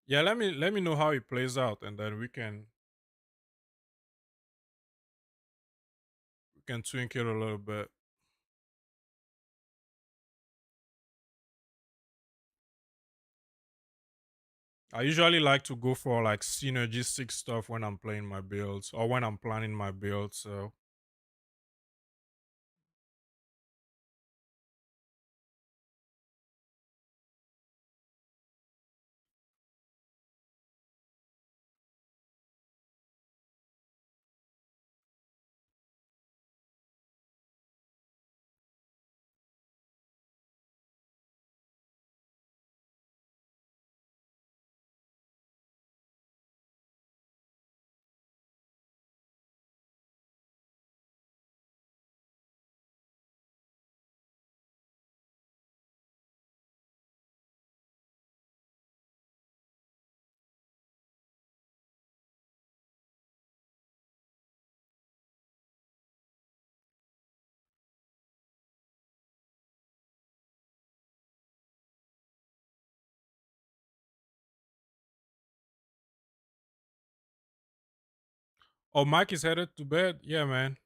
Yeah, let me know how it plays out, and then we can twink it a little bit. I usually like to go for like synergistic stuff when I'm playing my builds or when I'm planning my builds. So oh, Mike is headed to bed. Yeah, man.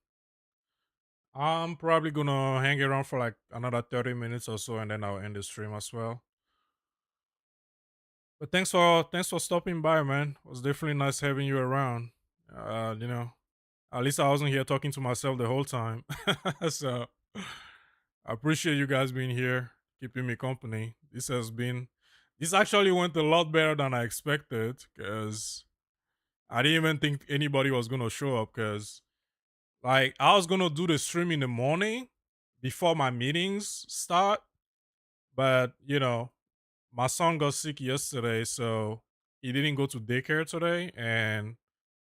I'm probably gonna hang around for like another 30 minutes or so and then I'll end the stream as well. But thanks for stopping by, man. It was definitely nice having you around. You know, at least I wasn't here talking to myself the whole time. So I appreciate you guys being here, keeping me company. This actually went a lot better than I expected because I didn't even think anybody was gonna show up because like I was gonna do the stream in the morning before my meetings start, but my son got sick yesterday, so he didn't go to daycare today, and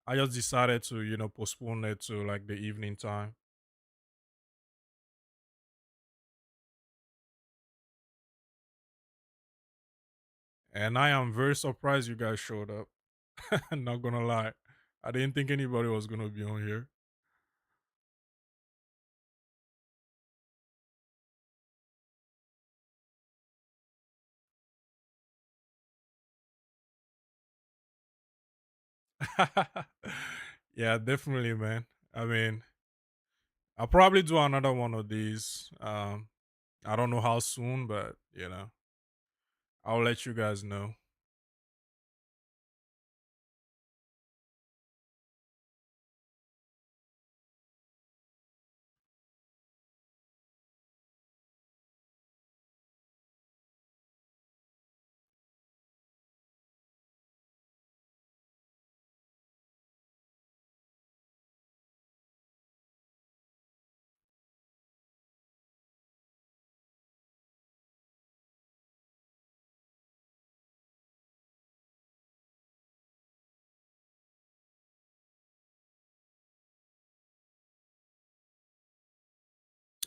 I just decided to postpone it to like the evening time. And I am very surprised you guys showed up. Not gonna lie, I didn't think anybody was gonna be on here. Yeah, definitely, man. I mean, I'll probably do another one of these. I don't know how soon, but I'll let you guys know.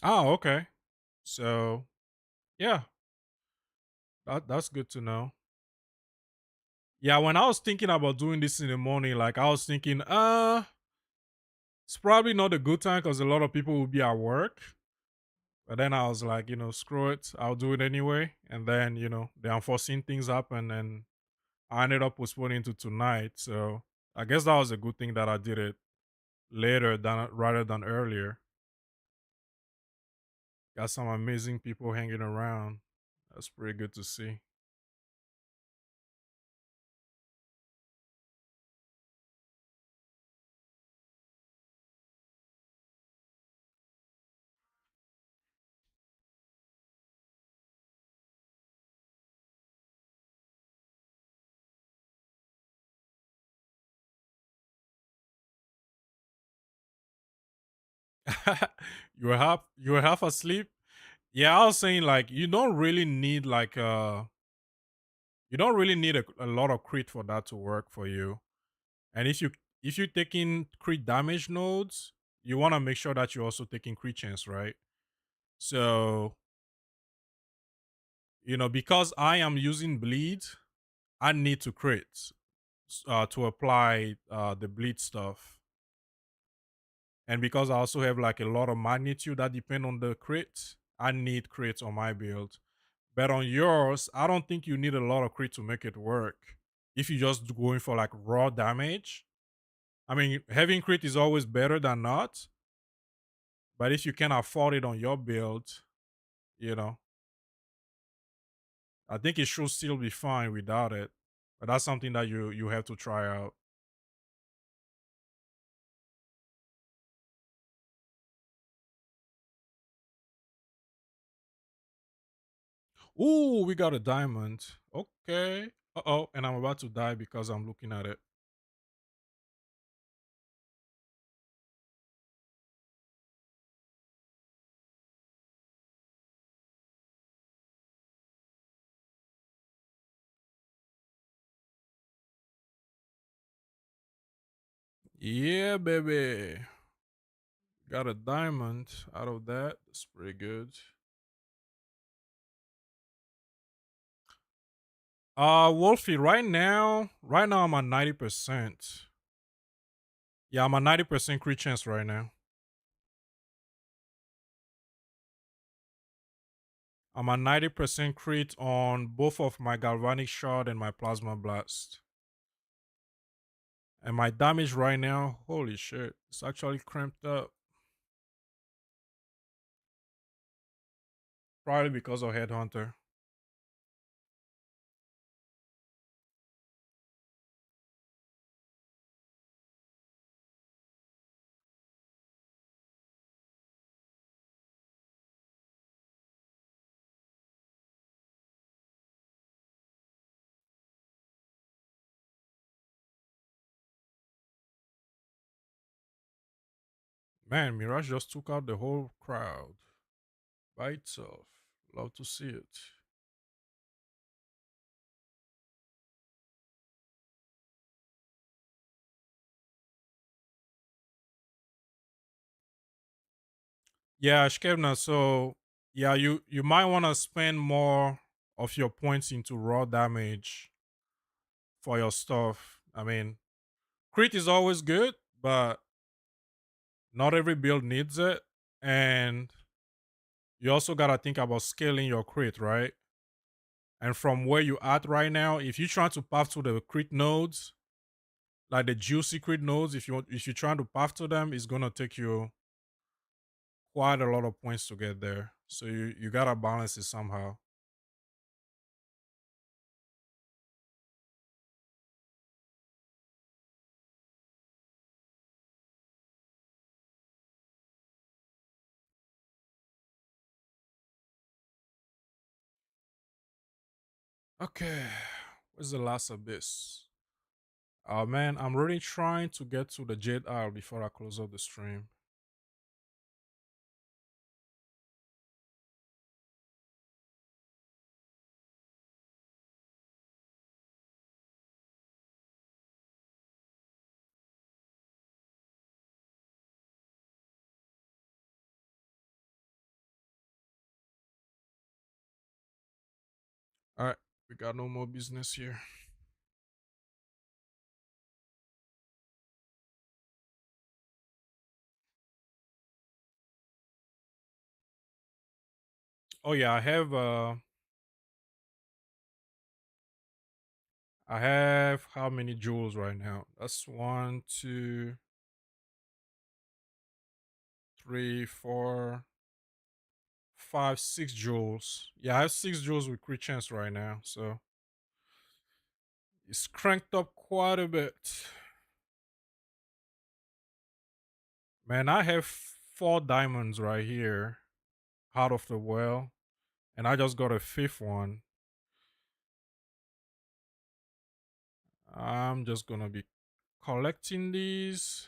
Oh, okay. So yeah, that's good to know. Yeah, when I was thinking about doing this in the morning, like I was thinking, it's probably not a good time because a lot of people will be at work. But then I was like, screw it, I'll do it anyway. And then, the unforeseen things happen and I ended up postponing to tonight. So I guess that was a good thing that I did it later than rather than earlier. Got some amazing people hanging around. That's pretty good to see. You were half asleep. Yeah, I was saying like you don't really need a lot of crit for that to work for you. And if you're taking crit damage nodes, you want to make sure that you're also taking crit chance, right? So because I am using bleed, I need to crit to apply the bleed stuff. And because I also have like a lot of magnitude that depend on the crit, I need crits on my build. But on yours, I don't think you need a lot of crit to make it work. If you're just going for like raw damage, I mean, having crit is always better than not. But if you can afford it on your build, you know, I think it should still be fine without it. But that's something that you have to try out. Ooh, we got a diamond. Okay. Uh oh, and I'm about to die because I'm looking at it. Yeah, baby. Got a diamond out of that. That's pretty good. Wolfie, right now I'm at 90%. Yeah, I'm at 90% crit chance right now. I'm at 90% crit on both of my galvanic shard and my plasma blast. And my damage right now, holy shit, it's actually cramped up. Probably because of Headhunter. Man, Mirage just took out the whole crowd by itself. Love to see it. Yeah, Shkevna. So yeah, you might want to spend more of your points into raw damage for your stuff. I mean, crit is always good, but not every build needs it, and you also gotta think about scaling your crit, right? And from where you at right now, if you're trying to path to the crit nodes, like the juicy crit nodes, if you're trying to path to them, it's gonna take you quite a lot of points to get there. So you gotta balance it somehow. Okay, where's the last abyss? Oh man, I'm really trying to get to the Jade Isle before I close up the stream. All right, we got no more business here. Oh yeah, I have how many jewels right now? That's one, two, three, four, five, 6 jewels. Yeah, I have 6 jewels with crit chance right now, so it's cranked up quite a bit. Man, I have 4 diamonds right here out of the well, and I just got a fifth one. I'm just gonna be collecting these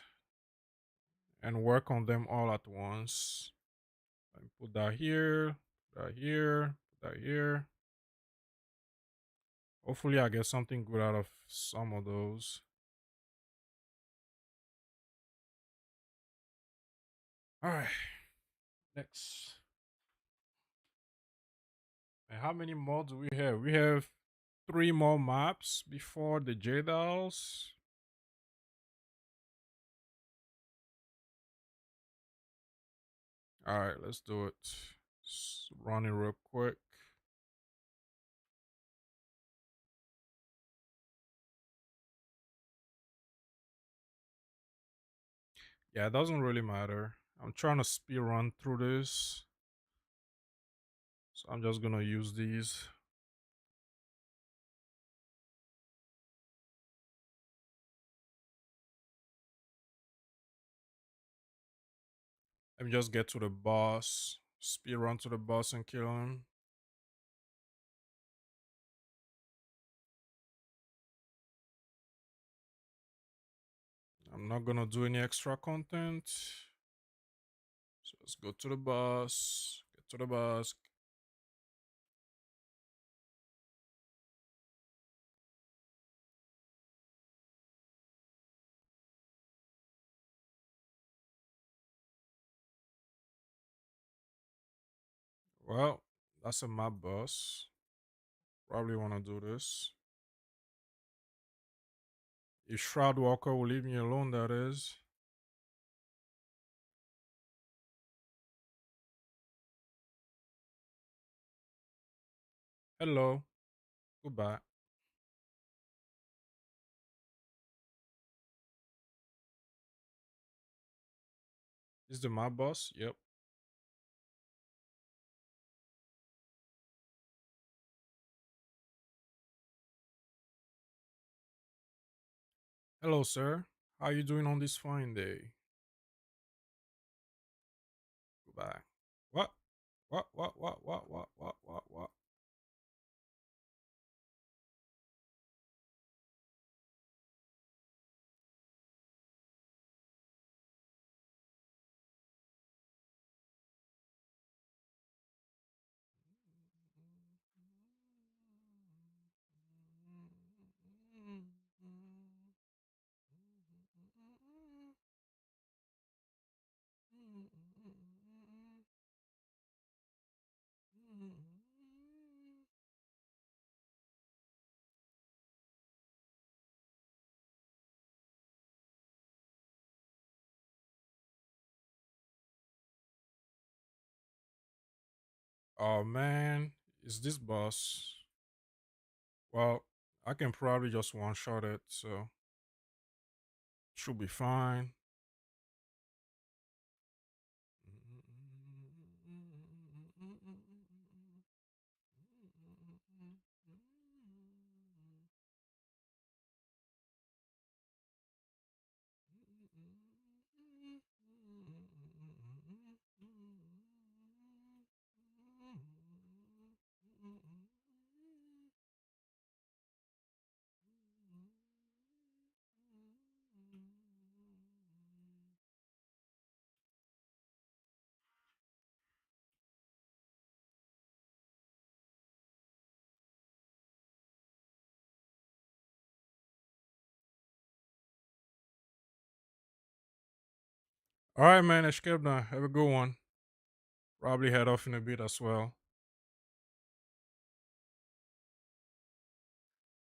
and work on them all at once. And put that here, put that here, put that here. Hopefully, I get something good out of some of those. All right, next. And how many more do we have? We have 3 more maps before the Jadals. All right, let's do it. Run it real quick. Yeah, it doesn't really matter. I'm trying to speed run through this. So I'm just gonna use these. Let me just get to the boss. Speed run to the boss and kill him. I'm not gonna do any extra content. So let's go to the boss. Get to the boss. Well, that's a map boss. Probably wanna do this. If Shroud Walker will leave me alone, that is. Hello. Goodbye. Is the map boss? Yep. Hello, sir. How you doing on this fine day? Goodbye. What? What? Oh man, is this boss? Well, I can probably just one shot it, so should be fine. All right, man. Eshkebna, have a good one. Probably head off in a bit as well.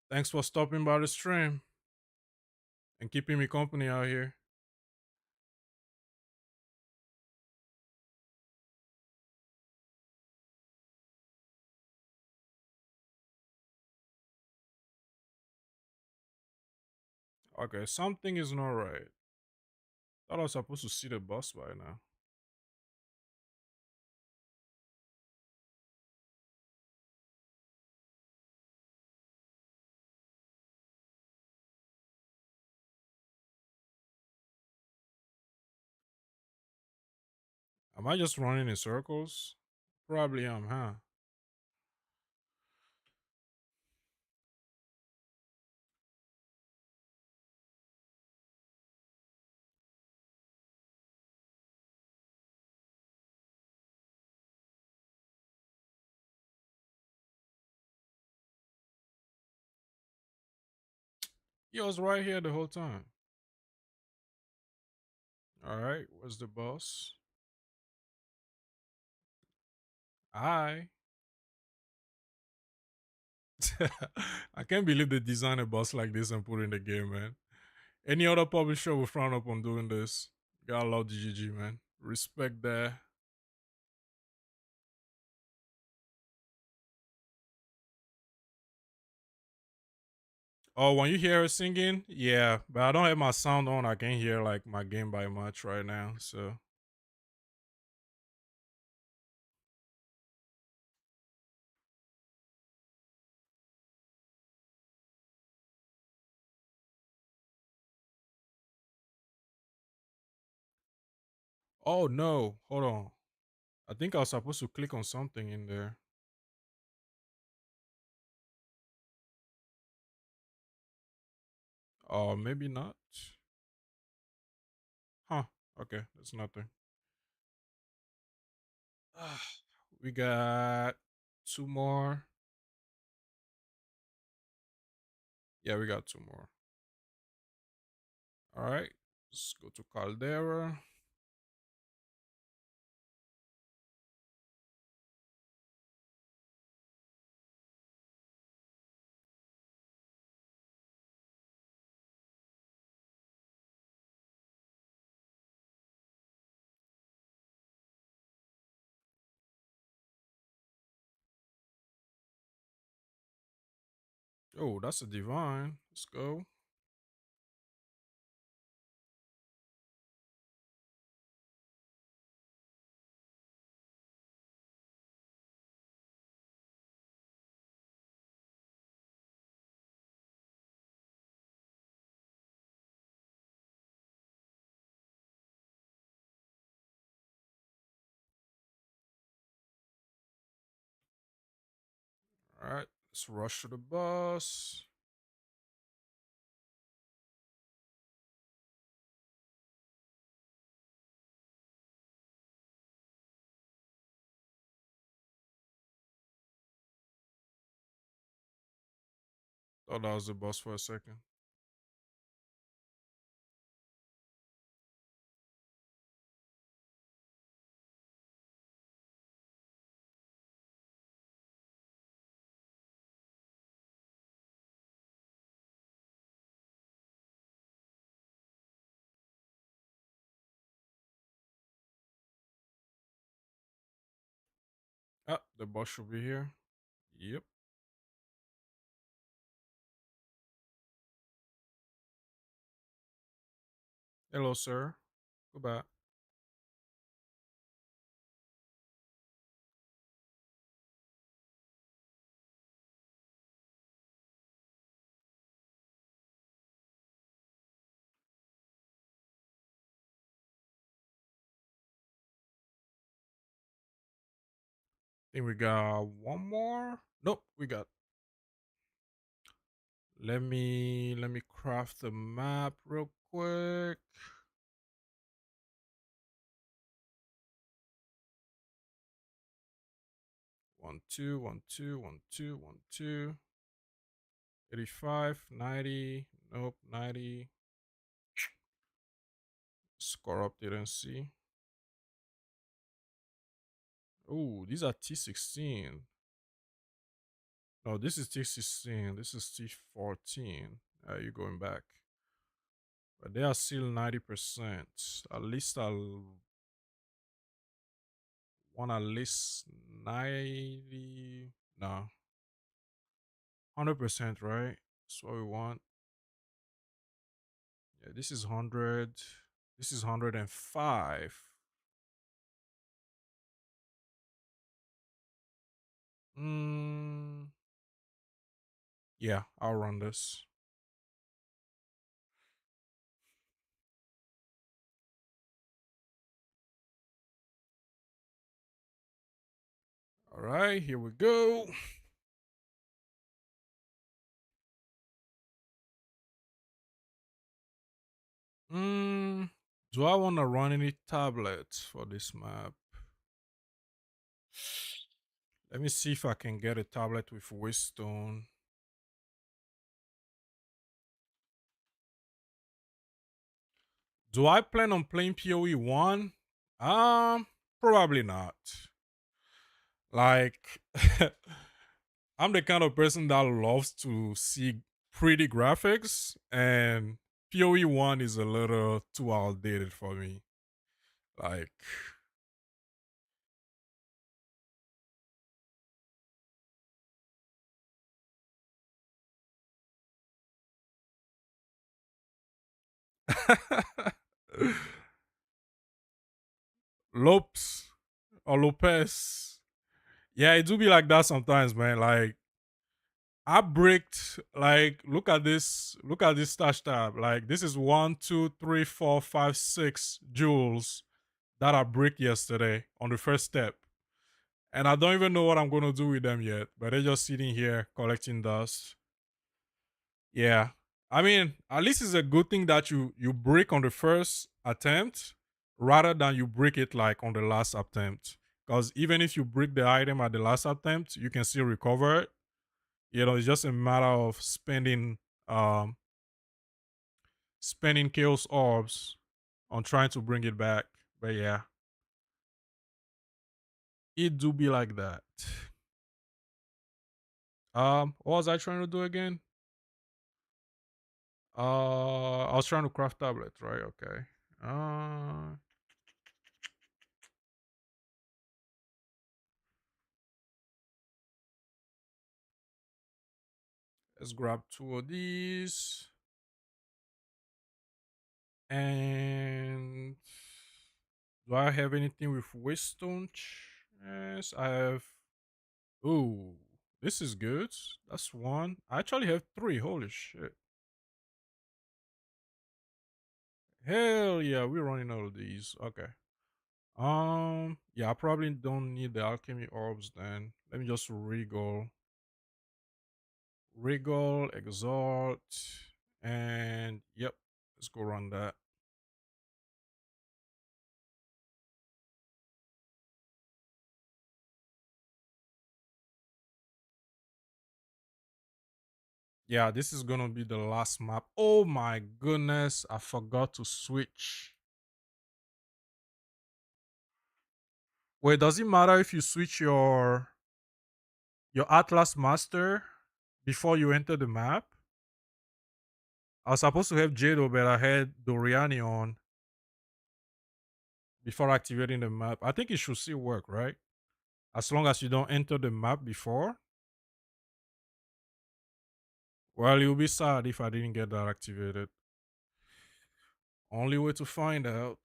Thanks for stopping by the stream and keeping me company out here. Okay, something is not right. Thought I was supposed to see the boss by now. Am I just running in circles? Probably am, huh? He was right here the whole time. All right, where's the boss? Hi. I can't believe they designed a boss like this and put it in the game, man. Any other publisher will frown up on doing this. Gotta love GGG, man. Respect that. Oh, when you hear her singing, yeah, but I don't have my sound on. I can't hear like my game by much right now. So, oh no, hold on. I think I was supposed to click on something in there. Oh, maybe not. Huh. Okay, that's nothing. We got two more. Yeah, we got two more. All right. Let's go to Caldera. Oh, that's a divine. Let's go. Let's rush to the bus. Thought that was the bus for a second. Ah, the bus should be here. Yep. Hello, sir. Goodbye. Think we got one more. Nope, we got. Let me craft the map real quick. 1 2 1 2 1 2 1 2. 85 90. Nope, 90. Score up didn't see. Oh, these are T16. No, this is T16. This is T14. You're going back. But they are still 90%. At least I'll want at least 90. No, 100%, right? That's what we want. Yeah, this is 100. This is 105. Mm, yeah, I'll run this. All right, here we go. Mm, do I want to run any tablets for this map? Let me see if I can get a tablet with Waystone. Do I plan on playing PoE 1? Probably not. Like, I'm the kind of person that loves to see pretty graphics, and PoE 1 is a little too outdated for me. Like, Lopes or Lopez. Yeah, it do be like that sometimes, man. Like, I bricked, like, look at this stash tab. Like, this is 1 2 3 4 5 6 jewels that I bricked yesterday on the first step. And I don't even know what I'm gonna do with them yet, but they're just sitting here collecting dust. Yeah. I mean, at least it's a good thing that you break on the first attempt rather than you break it like on the last attempt. Because even if you break the item at the last attempt, you can still recover it. You know, it's just a matter of um spending chaos orbs on trying to bring it back. But yeah, it do be like that. What was I trying to do again? I was trying to craft tablet, right? Okay. Uh let's grab two of these. And do I have anything with Waystone? Yes, I have. Ooh, this is good. That's one. I actually have three. Holy shit. Hell yeah, we're running out of these. Okay. Yeah, I probably don't need the alchemy orbs then. Let me just re-go. Regal, Exalt, and yep, let's go run that. Yeah, this is gonna be the last map. Oh my goodness, I forgot to switch. Wait, does it matter if you switch your Atlas Master before you enter the map? I was supposed to have Jado, but I had Doriani on before activating the map. I think it should still work, right? As long as you don't enter the map before. Well, you'll be sad if I didn't get that activated. Only way to find out.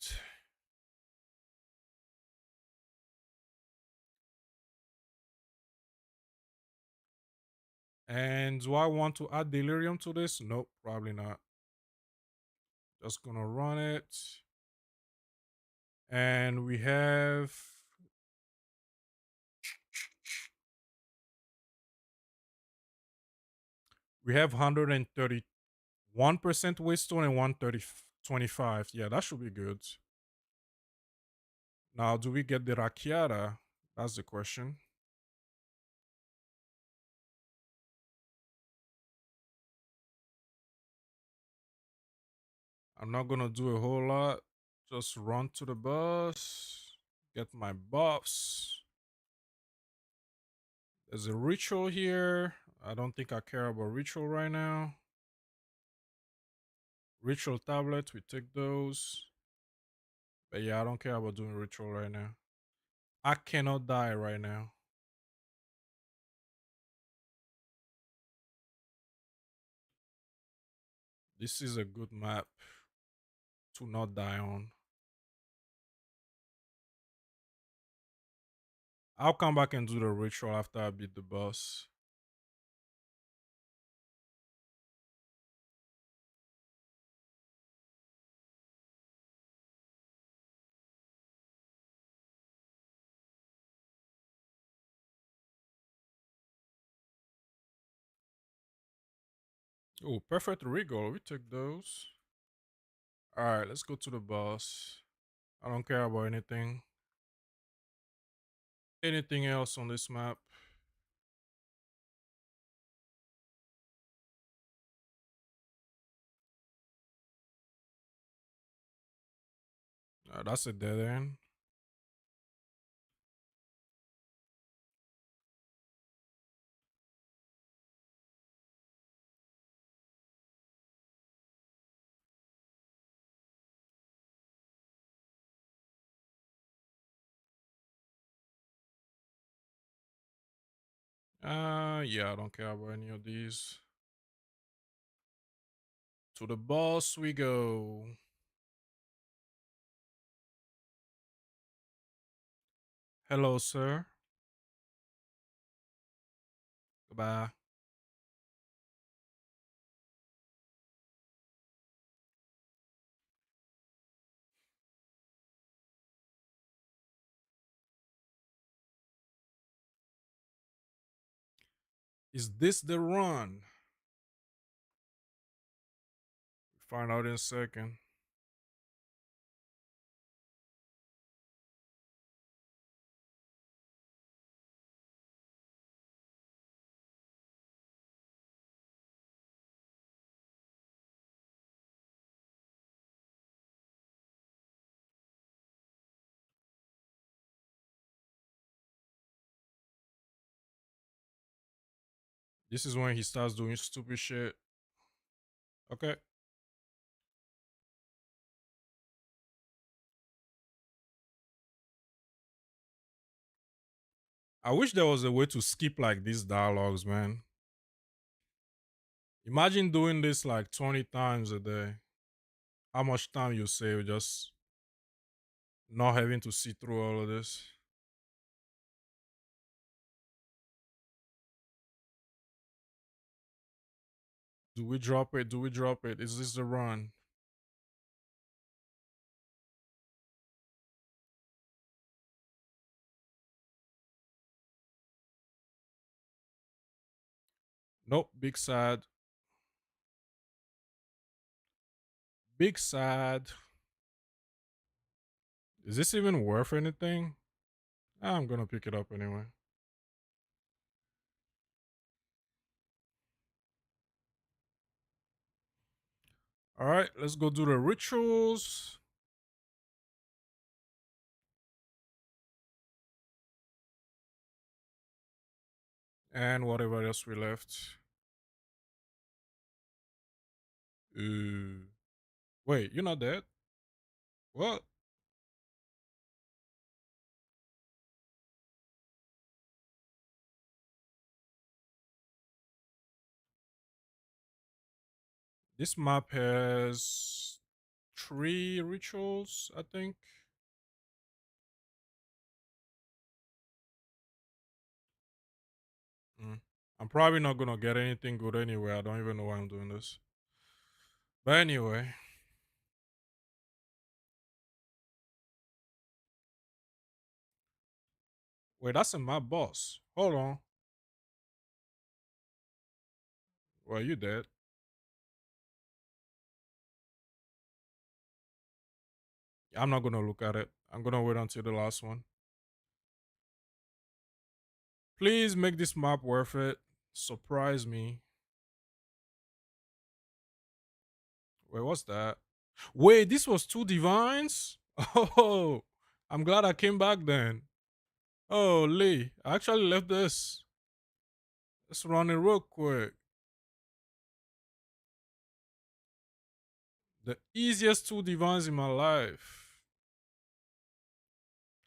And do I want to add Delirium to this? Nope, probably not. Just gonna run it. And we have 131% Waystone and 130 25. Yeah, that should be good. Now, do we get the Rakiata? That's the question. I'm not gonna do a whole lot. Just run to the bus, get my buffs. There's a ritual here. I don't think I care about ritual right now. Ritual tablets, we take those. But yeah, I don't care about doing ritual right now. I cannot die right now. This is a good map to not die on. I'll come back and do the ritual after I beat the boss. Oh, perfect regal. We took those. Alright, let's go to the boss. I don't care about anything. Anything else on this map? That's a dead end. Yeah, I don't care about any of these. To the boss we go. Hello, sir. Goodbye. Is this the run? Find out in a second. This is when he starts doing stupid shit. Okay. I wish there was a way to skip like these dialogues, man. Imagine doing this like 20 times a day. How much time you save just not having to see through all of this. Do we drop it? Do we drop it? Is this the run? Nope, big sad. Big sad. Is this even worth anything? I'm gonna pick it up anyway. All right, let's go do the rituals and whatever else we left. Wait, you're not dead? What? This map has three rituals, I think. Mm. I'm probably not gonna get anything good anyway. I don't even know why I'm doing this. But anyway, wait, that's a map boss. Hold on. Well, you dead. I'm not gonna look at it. I'm gonna wait until the last one. Please make this map worth it. Surprise me. Wait, what's that? Wait, this was two divines? Oh, I'm glad I came back then. Oh, Lee, I actually left this. Let's run it real quick. The easiest two divines in my life.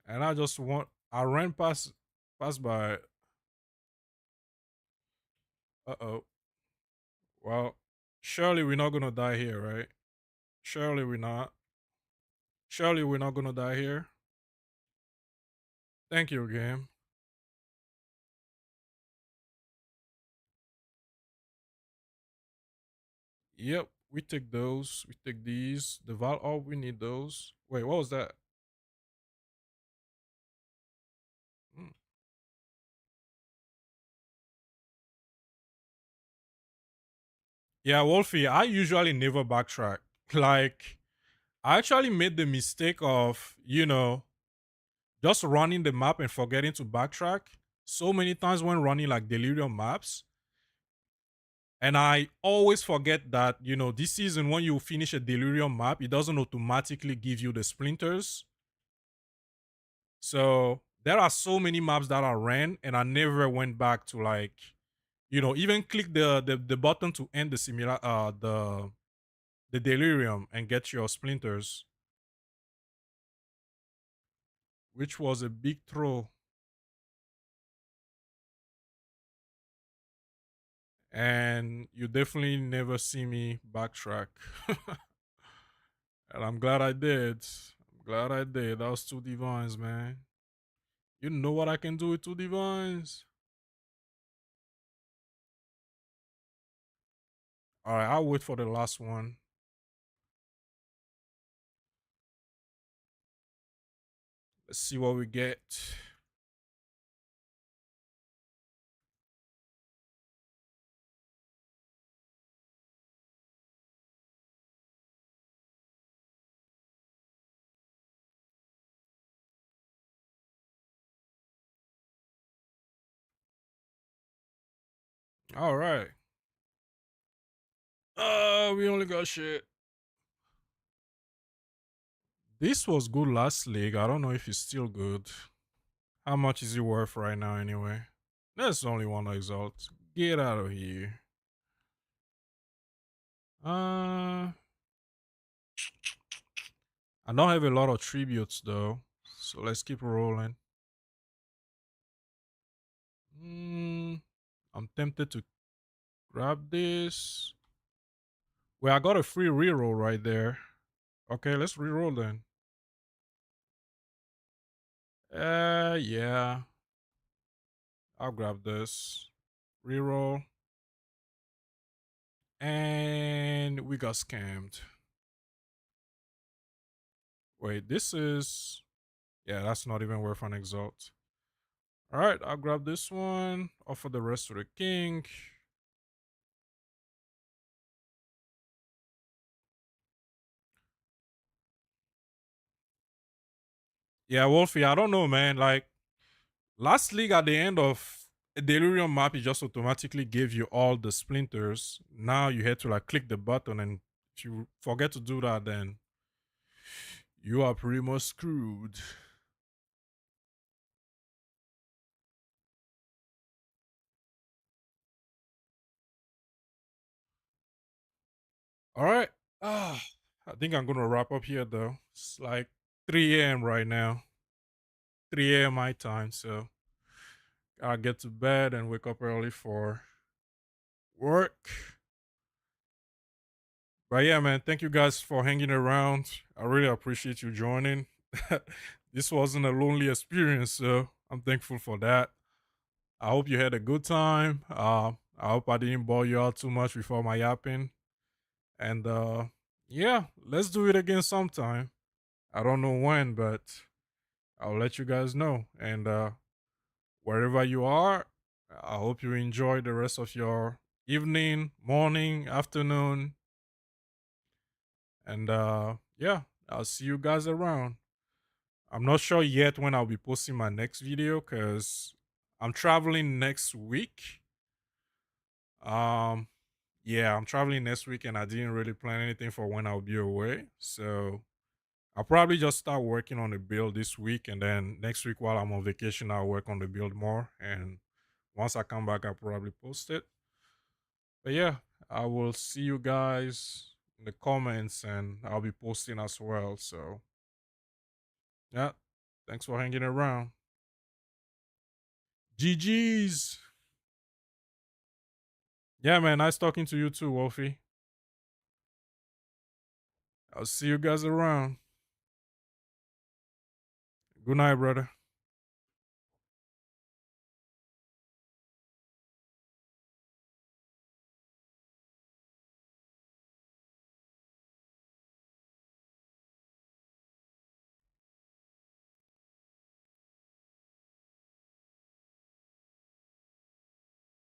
And I ran past by it. Uh-oh. Well, surely we're not gonna die here, right? Surely we're not. Surely we're not gonna die here. Thank you, game. Yep, we take those. We take these. The Val oh, we need those. Wait, what was that? Mm. Yeah, Wolfie, I usually never backtrack. Like, I actually made the mistake of, just running the map and forgetting to backtrack so many times when running like Delirium maps. And I always forget that, this season when you finish a Delirium map, it doesn't automatically give you the splinters. So there are so many maps that I ran and I never went back to like, even click the button to end the Delirium and get your splinters, which was a big throw. And you definitely never see me backtrack. And I'm glad I did. I'm glad I did. That was two divines, man. You know what I can do with two divines? All right, I'll wait for the last one. Let's see what we get. All right. We only got shit. This was good last league. I don't know if it's still good. How much is it worth right now, anyway? There's only one exalt. Get out of here. Uh, I don't have a lot of tributes though, so let's keep rolling. Mm, I'm tempted to grab this. Well, I got a free reroll right there. Okay, let's reroll then. Yeah. I'll grab this. Reroll. And we got scammed. Wait, this is. Yeah, that's not even worth an exalt. Alright, I'll grab this one. Offer the rest to the king. Yeah, Wolfie, I don't know, man. Like last league at the end of a Delirium map, it just automatically gave you all the splinters. Now you had to like click the button, and if you forget to do that, then you are pretty much screwed. All right. Ah, I think I'm gonna wrap up here though. It's like 3 a.m. right now. 3 a.m. my time, so I'll get to bed and wake up early for work. But yeah, man, thank you guys for hanging around. I really appreciate you joining. This wasn't a lonely experience, so I'm thankful for that. I hope you had a good time. I hope I didn't bore you out too much before my yapping. And yeah, let's do it again sometime. I don't know when, but I'll let you guys know. And wherever you are, I hope you enjoy the rest of your evening, morning, afternoon. And yeah, I'll see you guys around. I'm not sure yet when I'll be posting my next video because I'm traveling next week. Um, yeah, I'm traveling next week and I didn't really plan anything for when I'll be away. So I'll probably just start working on the build this week, and then next week while I'm on vacation, I'll work on the build more. And once I come back, I'll probably post it. But yeah, I will see you guys in the comments, and I'll be posting as well. So yeah, thanks for hanging around. GG's. Yeah, man, nice talking to you too, Wolfie. I'll see you guys around. Good night, brother.